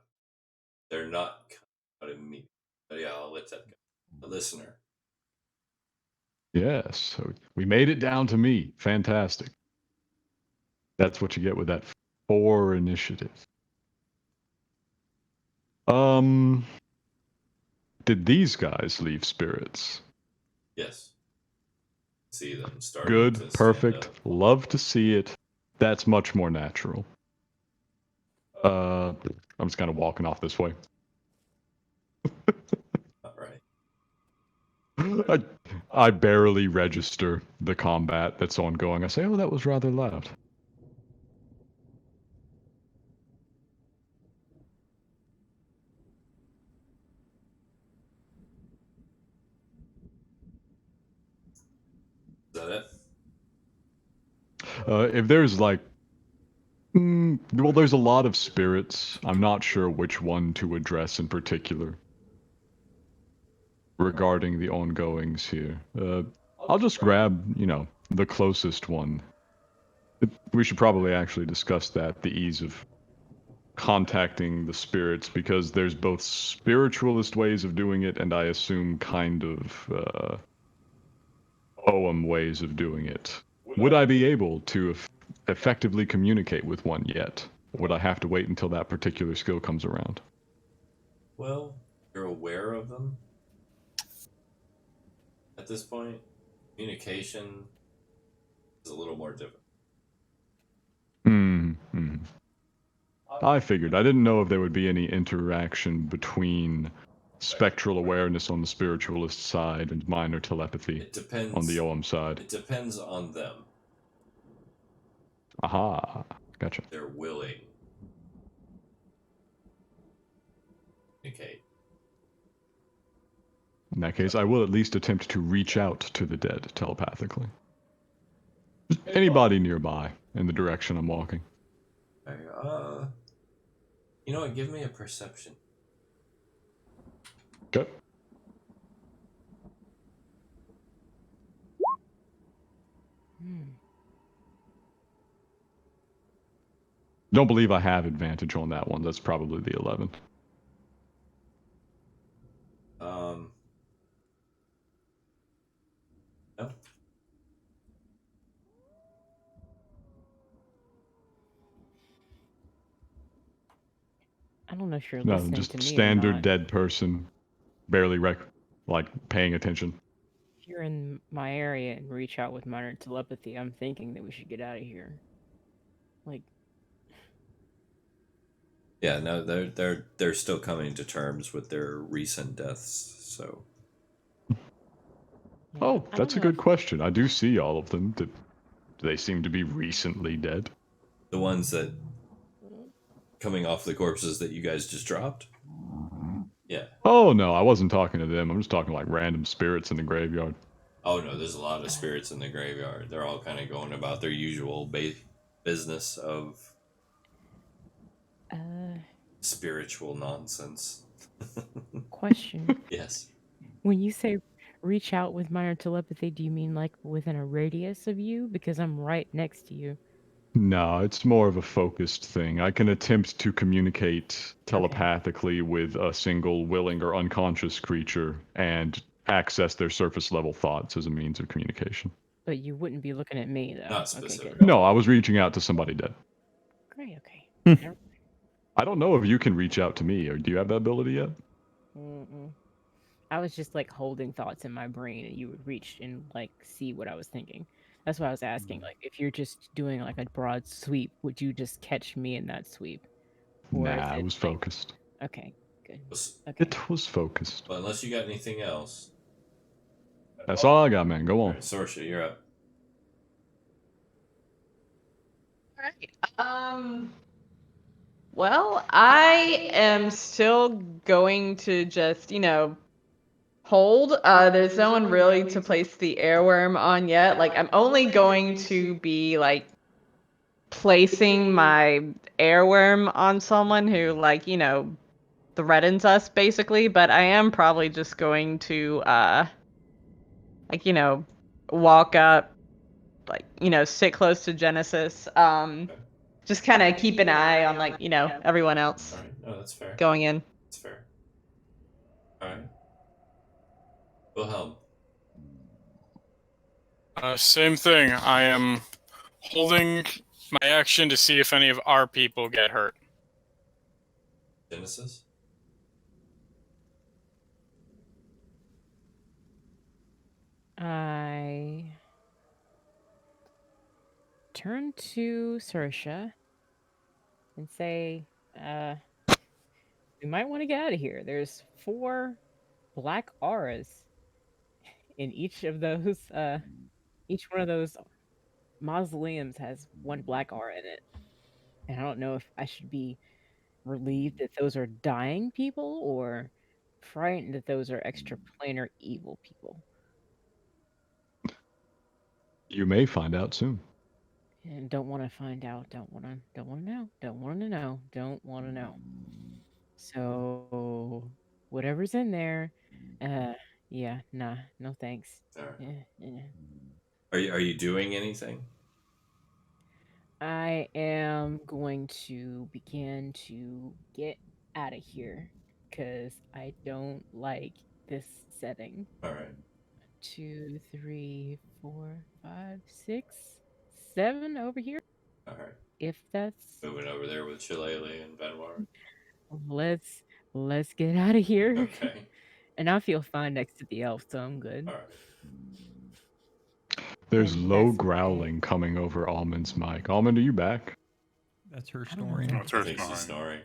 They're not coming out immediately. But yeah, I'll let that go. The listener. Yes, so we made it down to me. Fantastic. That's what you get with that 4 initiative. Did these guys leave spirits? Yes. See them starting to Good, stand perfect. up. Love to see it. That's much more natural. I'm just kind of walking off this way. All right. I barely register the combat that's ongoing. I say, oh, that was rather loud. that it? If there's like, well, there's a lot of spirits. I'm not sure which one to address in particular regarding the ongoings here. I'll just grab, the closest one. We should probably actually discuss that, the ease of contacting the spirits, because there's both spiritualist ways of doing it and I assume kind of poem ways of doing it. Would I be able to effectively communicate with one yet? Would I have to wait until that particular skill comes around? Well, you're aware of them at this point. Communication is a little more difficult. I figured. I didn't know if there would be any interaction between spectral awareness on the spiritualist side and minor telepathy It depends on the OM side. It depends on them. Aha, gotcha. They're willing to communicate. In that case, I will at least attempt to reach out to the dead telepathically. Just anybody nearby in the direction I'm walking. Okay, you know what? Give me a perception. Okay. Don't believe I have advantage on that one. That's probably the 11. No. I don't know if you're No, listening just to me or standard not. dead person, barely paying attention. If you're in my area and reach out with minor telepathy, I'm thinking that we should get out of here. Like, Yeah, no, they're still coming to terms with their recent deaths. So. Oh, that's a good question. I do see all of them. Do they seem to be recently dead? The ones that coming off the corpses that you guys just dropped? Yeah. Oh, no, I wasn't talking to them. I'm just talking like random spirits in the graveyard. Oh, no, there's a lot of spirits in the graveyard. They're all kind of going about their usual business of spiritual nonsense. question. Yes. When you say reach out with minor telepathy, do you mean like within a radius of you? Because I'm right next to you. No, it's more of a focused thing. I can attempt to communicate telepathically with a single willing or unconscious creature and access their surface level thoughts as a means of communication. But you wouldn't be looking at me, though. Not specific. Okay, No, I was reaching out to somebody dead. great. Okay. I don't know if you can reach out to me, or do you have that ability yet? Mm-mm. I was just like holding thoughts in my brain, and you would reach and like see what I was thinking. That's why I was asking. Like, if you're just doing like a broad sweep, would you just catch me in that sweep? Or Nah, is I it was focused. Okay, good. Okay. It was focused. But unless you got anything else. That's all I got, man. Go on. Right, Sorsha, you're up. Alright. Well, I am still going to just, hold. There's no one really to place the airworm on yet. Like, I'm only going to be, placing my airworm on someone who, threatens us, basically. But I am probably just going to, walk up, sit close to Genesis. Just kind of keep an eye on, everyone else. All right. No, that's fair. Going in. That's fair. All right. Wilhelm. Same thing. I am holding my action to see if any of our people get hurt. Genesis? I turn to Saoirse and say, we might want to get out of here. There's 4 black auras in each of those, each one of those mausoleums has 1 black aura in it. And I don't know if I should be relieved that those are dying people or frightened that those are extraplanar evil people. You may find out soon. And don't want to find out. Don't want to know. Don't want to know. Don't want to know. So whatever's in there, yeah, nah, no thanks. All right. Yeah. Are you doing anything? I am going to begin to get out of here because I don't like this setting. All right. 2, 3, 4, 5, 6, 7 over here. All right. If that's Moving over there with Shillelagh and Benoit. let's get out of here. Okay. And I feel fine next to the elf, so I'm good. All right. There's And low that's growling coming over Almond's mic. Almond, are you back? That's her I don't know snoring. what That's her I think she's snoring.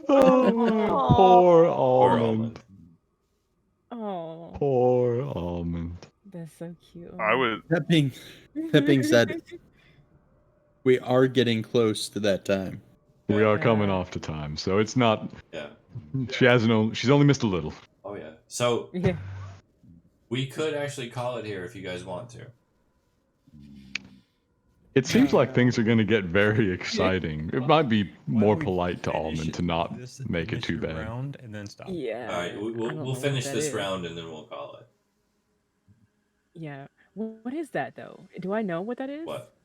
Oh, Aw. poor Poor Almond. Oh, Poor Almond. that's so cute. I would. That being said, we are getting close to that time. We are coming off to time, so it's not. Yeah. She's only missed a little. Oh yeah. So Yeah. we could actually call it here if you guys want to. It seems like things are going to get very exciting. It might be Why more don't we polite to finish Almond to not this make it too initial bad. round and then stop. Yeah. All right. I don't know We'll what finish that this is. round and then we'll call it. Yeah. What is that though? Do I know what that is? What?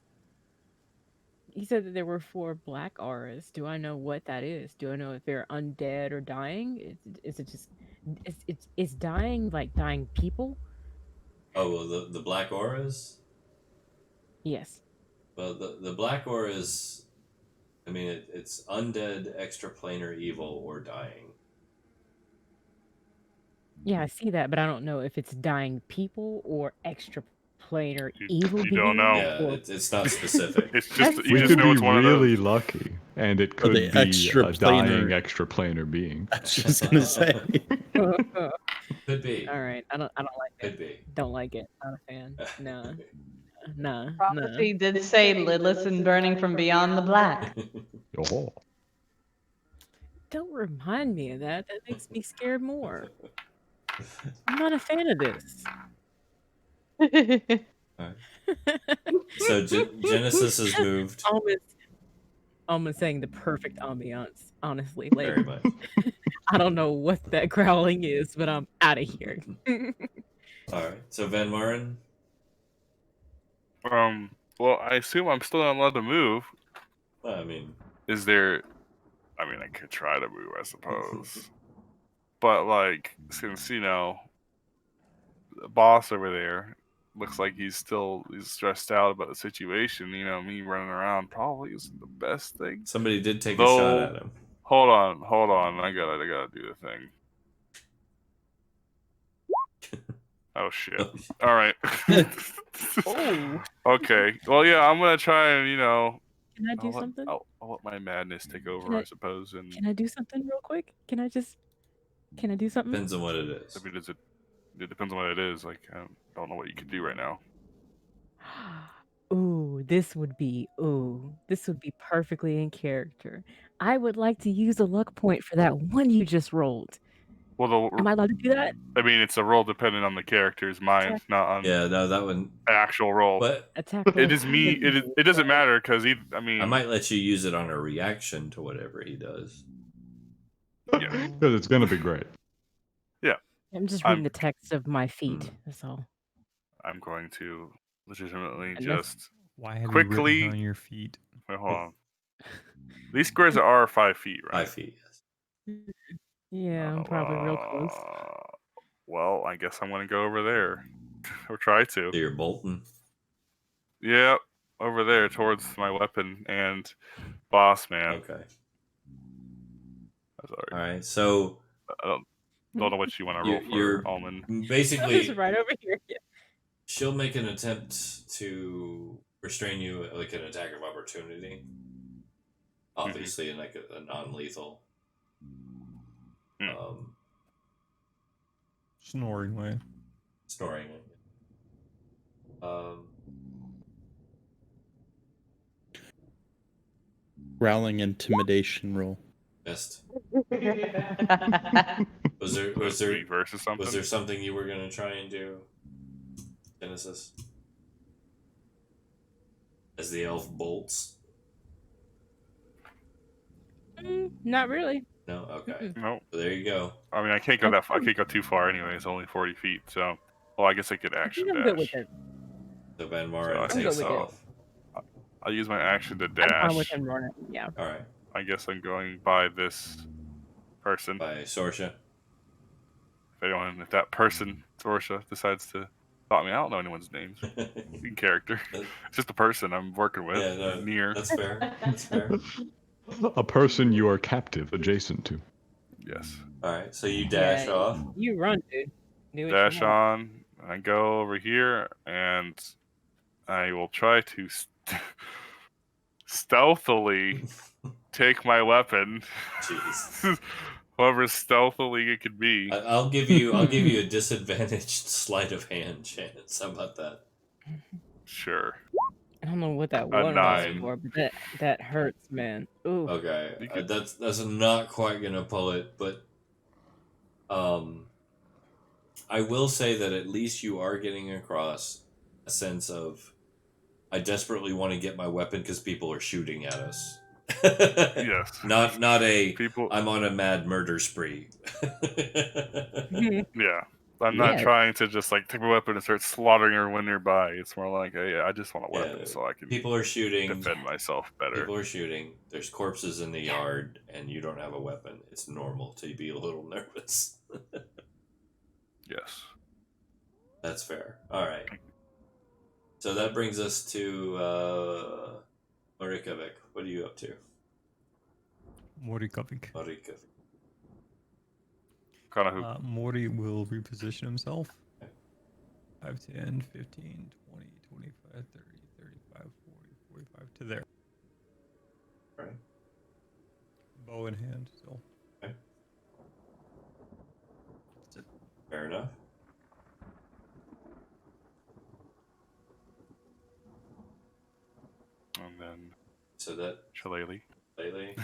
He said that there were 4 black auras. Do I know what that is? Do I know if they're undead or dying? Is it just it's dying like dying people? Oh well, the black auras. Yes. Well, the black auras. I mean, it's undead, extraplanar evil, or dying. Yeah, I see that, but I don't know if it's dying people or extra planar You- evil you don't know. beings. Yeah, Or it's not specific. It's just you We just could know be it's one really of those. lucky, and it Or could the be a extraplanar- dying extraplanar being. I was just gonna say. Could be. all right, I don't like it. Could be. Don't like it. Not a fan. No. Nah. Prophecy did say Lilith and burning from beyond the black. Oh. Don't remind me of that. That makes me scared more. I'm not a fan of this. So Genesis has moved. Almost saying the perfect ambiance, honestly. Like, Very much. I don't know what that growling is, but I'm out of here. All right. So Van Maren. Well, I assume I'm still not allowed to move. I mean, Is there? I mean, I could try to move, I suppose. But like, since the boss over there looks like he's stressed out about the situation. Me running around probably isn't the best thing. somebody did take a shot at him. Hold on. I gotta do the thing. Oh shit! All right. Oh. Okay. Well, yeah, I'm gonna try and Can I do something? I'll let my madness take over, I suppose. And Can I do something real quick? Can I do something? Depends on what it is. I mean, it depends on what it is. Like, I don't know what you could do right now. This would be perfectly in character. I would like to use a luck point for that one you just rolled. Well, Am I allowed to do that? I mean, it's a roll dependent on the character's mind, not on Yeah, no, that one. actual roll. But Attack it roll. is me. It doesn't matter because I might let you use it on a reaction to whatever he does. Yeah. Because it's going to be great. Yeah. I'm just reading the text of my feet. That's all. I'm going to legitimately And that's- just Why have you quickly. written on your feet? Wait, hold on. These squares are 5 feet, right? 5 feet. Yes. Yeah, I'm probably real close. Well, I guess I'm going to go over there. Or try to. So you're bolting. Yep. Over there towards my weapon and boss man. Okay. Sorry. All right. So I don't know what you want to roll you're for, Almond. basically Just right over here. Yeah. she'll make an attempt to restrain you, like an attack of opportunity. Obviously, in like a non-lethal. Snoring way. Snoring. Growling intimidation roll. Best. Was there versus something? was there something you were gonna try and do, Genesis? As the elf bolts? Not really. No? Okay. Nope. So there you go. I mean, I can't go that far. I can't go too far anyway. It's only 40 feet. So, well, I guess I could I action think I'm good with dash. it. So Ben So Marin I I'm good takes with it. off. I'll use my action to I'm fine with dash. him running. Yeah. Alright. I guess I'm going by this person. By Sorsha. If that person, Sorsha, decides to stop me, I don't know anyone's names. In character. It's just a person I'm working with. Yeah, no, near. that's fair. That's fair. A person you are captive, adjacent to. Yes. Alright, so you dash Yeah, off. You run, dude. Do what Dash you want. on. I go over here and I will try to stealthily take my weapon. Jeez. However stealthily it could be. I'll give you a disadvantaged sleight of hand chance. How about that? Sure. I don't know what that A one was 9. for, but that hurts, man. Ooh. Okay, You could- that's not quite gonna pull it, but I will say that at least you are getting across a sense of I desperately want to get my weapon because people are shooting at us. Yes. Not a People. I'm on a mad murder spree. Yeah. I'm not Yeah. trying to just like take my weapon and start slaughtering everyone nearby. It's more like, hey, I just want a weapon Yeah, so I can people are shooting. defend myself better. People are shooting. There's corpses in the yard, and you don't have a weapon. It's normal to be a little nervous. Yes. That's fair. All right. So that brings us to Marikovic. What are you up to, Morikovic. Marikovic? Kind of who? Mori will reposition himself. Okay. 5, 10, 15, 20, 25, 30, 35, 40, 45 to there. All right. Bow in hand still. Okay. That's it. Fair enough. And then So that Shillelagh. Lele.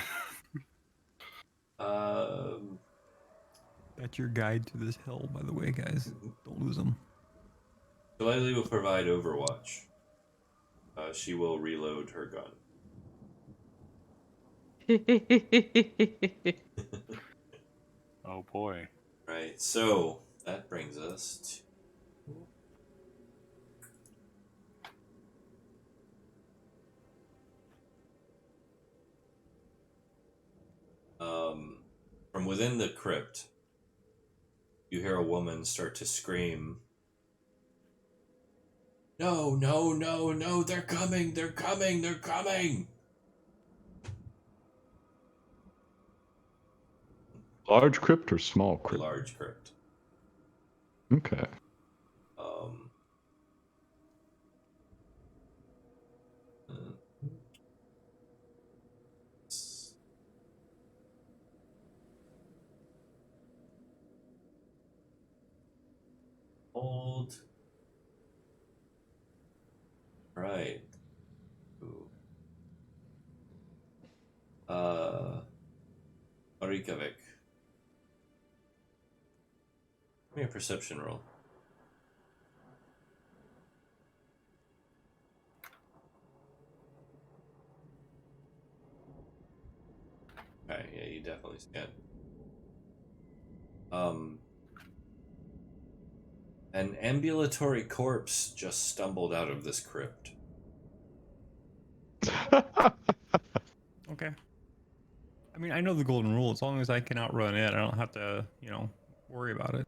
That's your guide to this hill, by the way, guys. Don't lose them. Lele will provide Overwatch. She will reload her gun. Oh boy. Right. So that brings us to. From within the crypt, you hear a woman start to scream. No, no, no, no, they're coming, they're coming, they're coming! Large crypt or small A crypt? large crypt. Okay. Hold. Right. Ooh. Marikovic. Give me a perception roll. Okay, yeah, you definitely scan. An ambulatory corpse just stumbled out of this crypt. Okay. I mean, I know the golden rule. As long as I can outrun it, I don't have to, worry about it.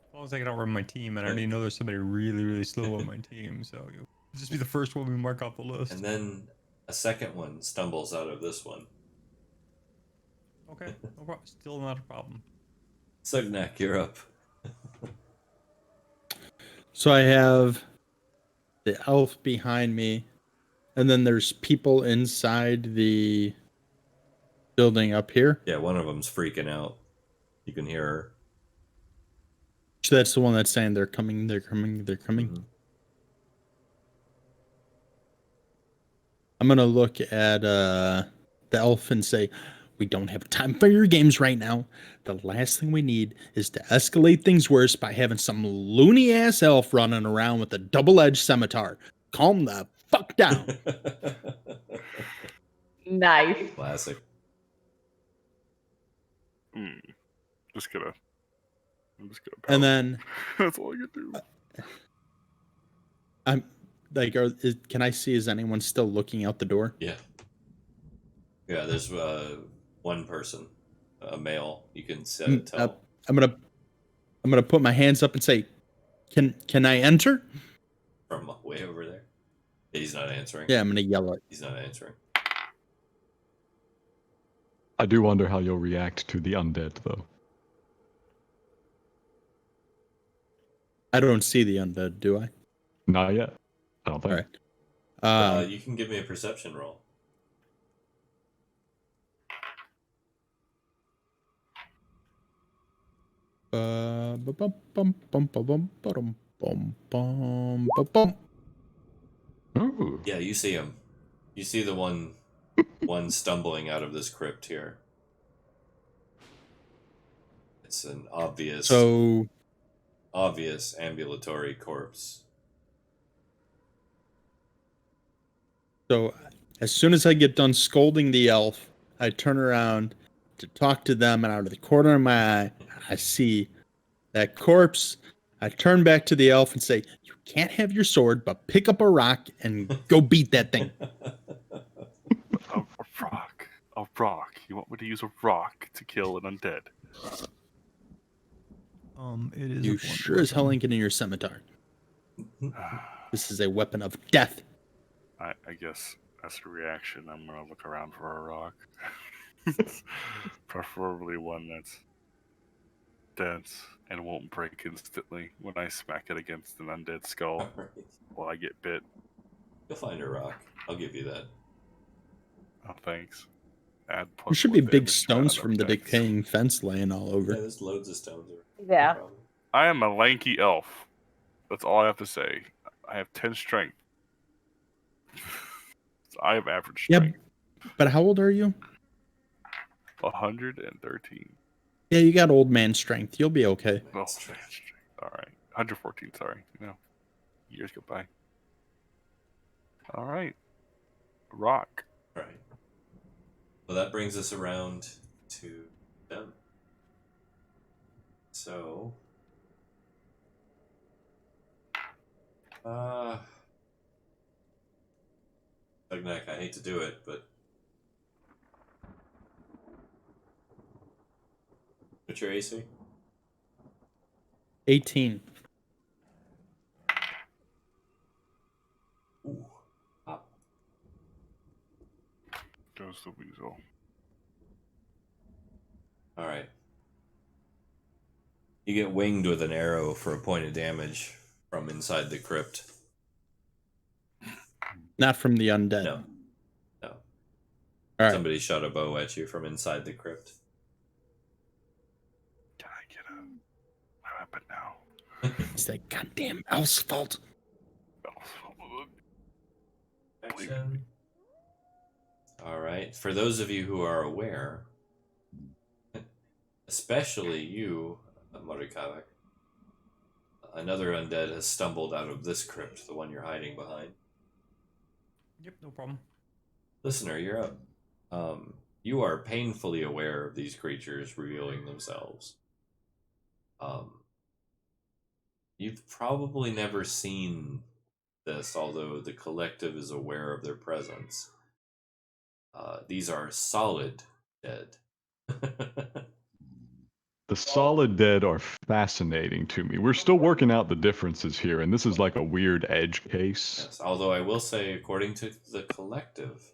As long as I can outrun my team, and I already know there's somebody really, really slow on my team, so you'll just be the first one we mark off the list. And then a second one stumbles out of this one. Okay, no problem. Still not a problem. Sugnak, you're up. So I have the elf behind me, and then there's people inside the building up here. Yeah, one of them's freaking out. You can hear her. So that's the one that's saying they're coming, they're coming, they're coming. Mhm. I'm gonna look at the elf and say, We don't have time for your games right now. The last thing we need is to escalate things worse by having some loony ass elf running around with a double-edged scimitar. Calm the fuck down. Nice. Classic. I'm just gonna pound. And then That's all I can do. I'm like, can I see? Is anyone still looking out the door? Yeah. Yeah, there's one person, a male. You can tell. I'm gonna put my hands up and say, "Can I enter?" From way over there. He's not answering. Yeah, I'm gonna yell it. He's not answering. I do wonder how you'll react to the undead, though. I don't see the undead, do I? Not yet. I don't think. All right. You can give me a perception roll. Ooh. Yeah, you see him. You see the one stumbling out of this crypt here. It's an obvious ambulatory corpse. So as soon as I get done scolding the elf, I turn around to talk to them, and out of the corner of my eye, I see that corpse. I turn back to the elf and say, "You can't have your sword, but pick up a rock and go beat that thing." A rock. A rock. You want me to use a rock to kill an undead? It is. You sure as hell ain't getting your scimitar. This is a weapon of death. I guess as a reaction, I'm gonna look around for a rock. Preferably one that's dense and won't break instantly when I smack it against an undead skull while I get bit. You'll find a rock. I'll give you that. Oh, thanks. Add There should be +1 big damage, stones not from the thanks. decaying fence laying all Yeah, over. there's loads of stones. Yeah. I am a lanky elf. That's all I have to say. I have 10 strength. I have average strength. Yeah, but how old are you? 113. Yeah, you got old man strength. You'll be okay. Oh, man, strength. All right. 114, sorry. No. Years go by. All right. Rock. Right. Well, that brings us around to them. So, Tugnak, I hate to do it, but what's your AC? 18. Ooh. Up. Goes the weasel. All right. You get winged with an arrow for a point of damage from inside the crypt. Not from the undead. No. No. All right. Somebody shot a bow at you from inside the crypt. Can I get my weapon now? It's that goddamn elf's fault. Action. All right. For those of you who are aware, especially you, Morikawa, another undead has stumbled out of this crypt, the one you're hiding behind. Yep, no problem. Listener, you're up. You are painfully aware of these creatures revealing themselves. You've probably never seen this, although the collective is aware of their presence. These are solid dead. The solid dead are fascinating to me. We're still working out the differences here, and this is like a weird edge case. Yes, although I will say, according to the collective,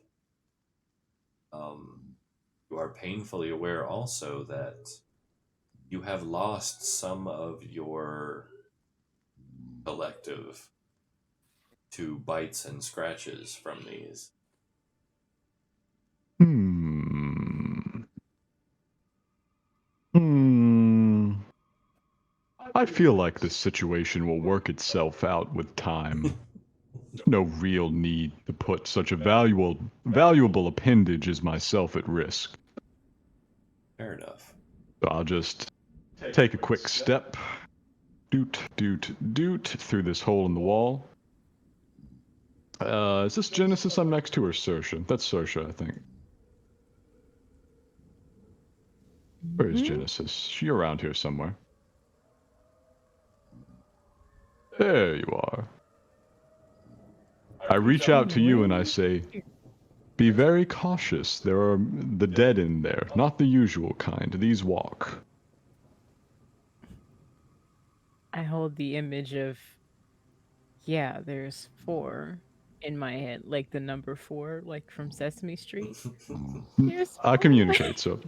you are painfully aware also that you have lost some of your collective to bites and scratches from these. I feel like this situation will work itself out with time. No real need to put such a valuable appendage as myself at risk. Fair enough. So I'll just take a quick step. Doot, doot, doot through this hole in the wall. Is this Genesis I'm next to or Saoirse? That's Saoirse, I think. Where is Genesis? She around here somewhere. There you are. I reach out to you and I say, be very cautious. There are the dead in there, not the usual kind. These walk. I hold the image of, yeah, there's 4 in my head, like the number 4, like from Sesame Street. There's I 4. communicate, so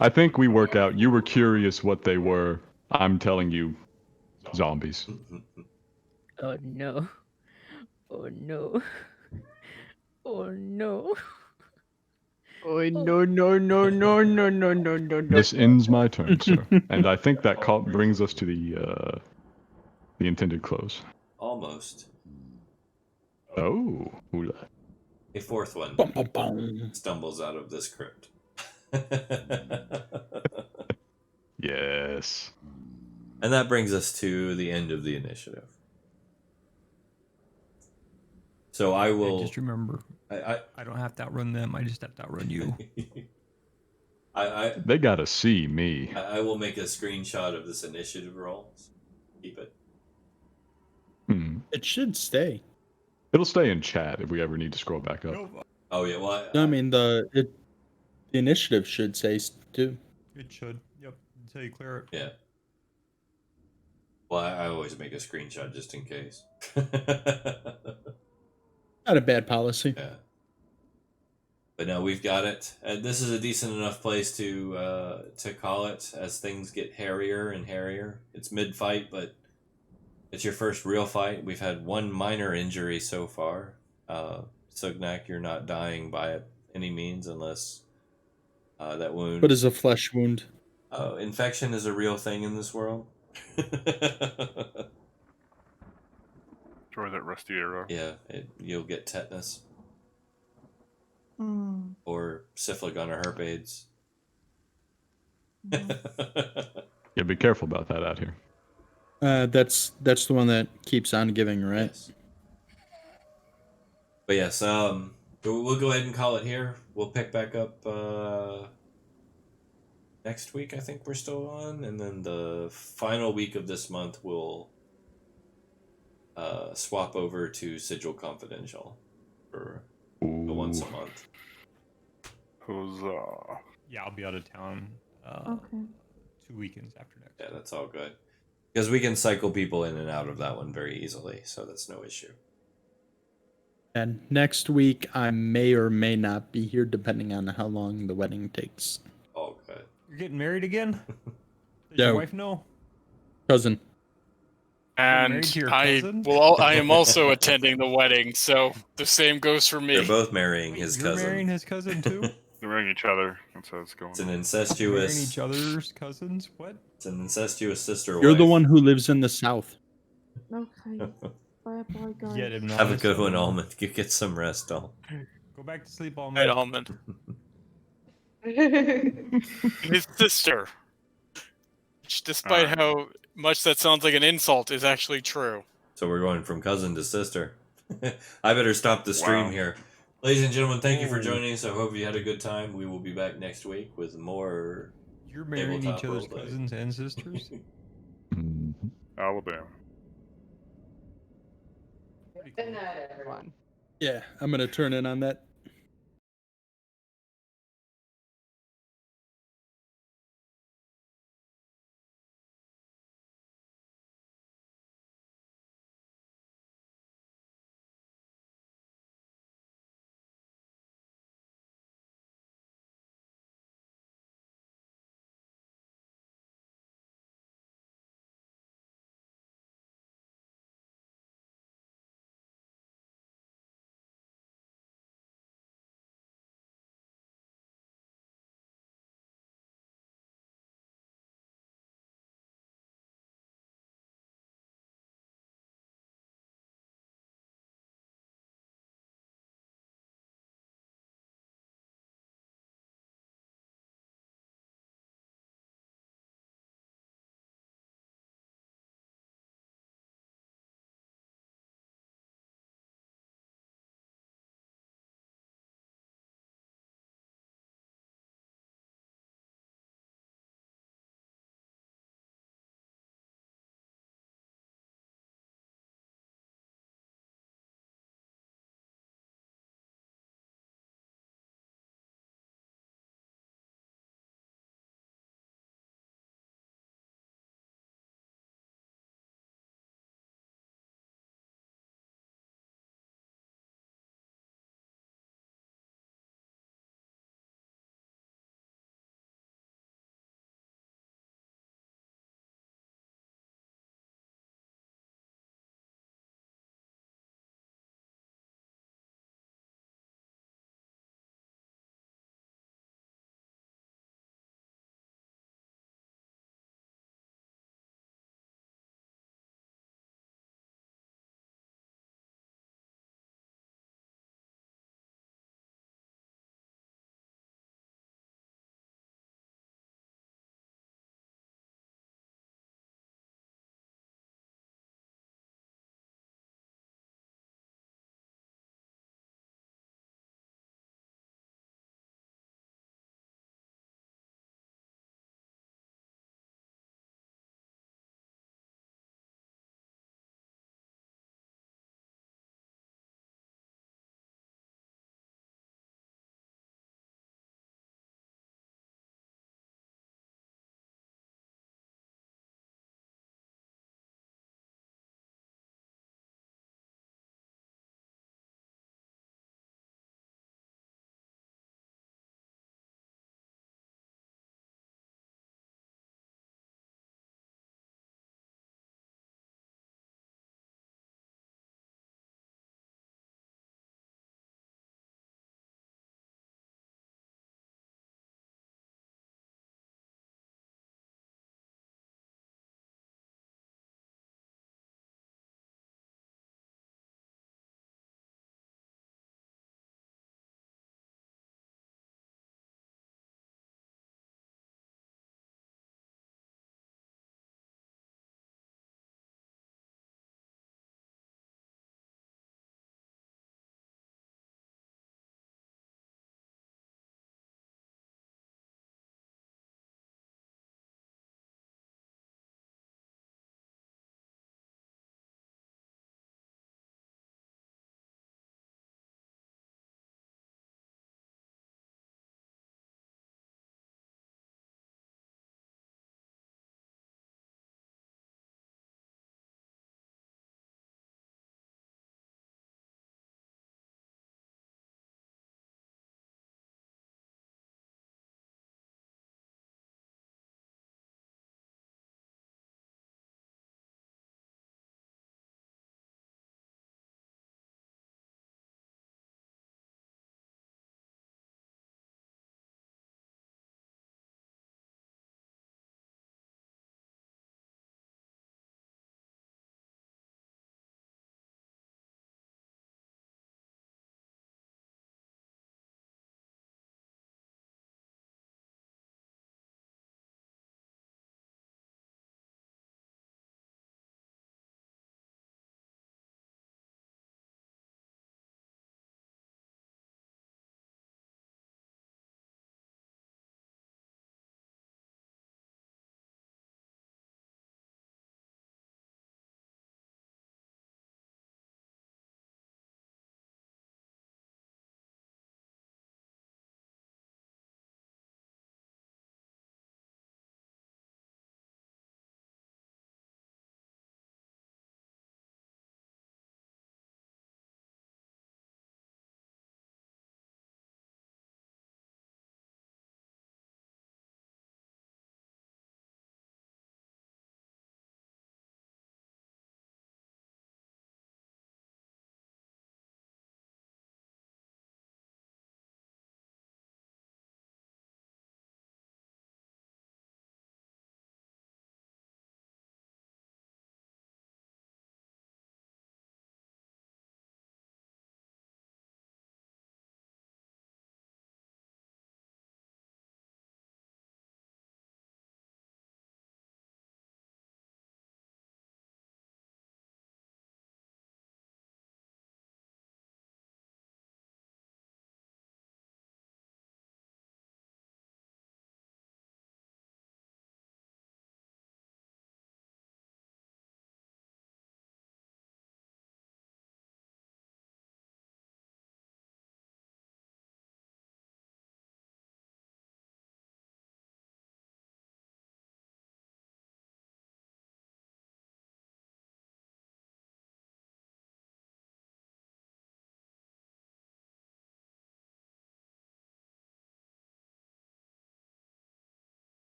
I think we work out. You were curious what they were. I'm telling you, zombies. Oh no. Oh no. Oh no. Oh no no no no no no no no! This ends my turn, sir. And I think that brings us to the intended close. Almost. Oh, hula. A fourth one Bum, bum, bum. stumbles out of this crypt. Yes. And that brings us to the end of the initiative. So I will Just remember, I don't have to outrun them. I just have to outrun you. They gotta see me. I will make a screenshot of this initiative roll. Keep it. It should stay. It'll stay in chat if we ever need to scroll back up. Oh yeah, well I mean the initiative should say too. It should. Yep. Until you clear it. yeah. Well, I always make a screenshot just in case. Not a bad policy. Yeah. But no, we've got it. This is a decent enough place to call it as things get hairier and hairier. It's mid-fight, but it's your first real fight. We've had one minor injury so far. Sugnak, you're not dying by it any means unless that wound... What is a flesh wound? Infection is a real thing in this world. Try that rusty arrow. Yeah, you'll get tetanus. Or syphilis or herpes. Yeah, be careful about that out here. That's the one that keeps on giving, right? Yes. But yes, we'll go ahead and call it here. We'll pick back up next week. I think we're still on, and then the final week of this month we'll swap over to Sigil Confidential for the once a month. Huzzah. Yeah, I'll be out of town. Okay. 2 weekends after next. Yeah, that's all good. Because we can cycle people in and out of that one very easily, so that's no issue. And next week I may or may not be here, depending on how long the wedding takes. All good. You're getting married again? Does No. your wife know? Cousin. And married to your I cousin? I am also attending the wedding, so the same goes for me. They're both marrying his You're cousin. marrying his cousin too? They're marrying each other. That's how it's going. It's an Marrying incestuous. each other's cousins? What? It's an incestuous sister. You're the one who lives in the south. Okay. Bye bye, guys. Yet I'm not Have a good son. one, Almond. You get some rest, Almond. Go back to sleep all Right, night. Almond. His sister. Which, despite how much that sounds like an insult, is actually true. So we're going from cousin to sister. I better stop the stream Wow. here. Ladies and gentlemen, thank you for joining us. I hope you had a good time. We will be back next week with more. You're marrying Tabletop each other's roleplay. cousins and sisters? Alabama. Good night, everyone. Yeah, I'm gonna turn in on that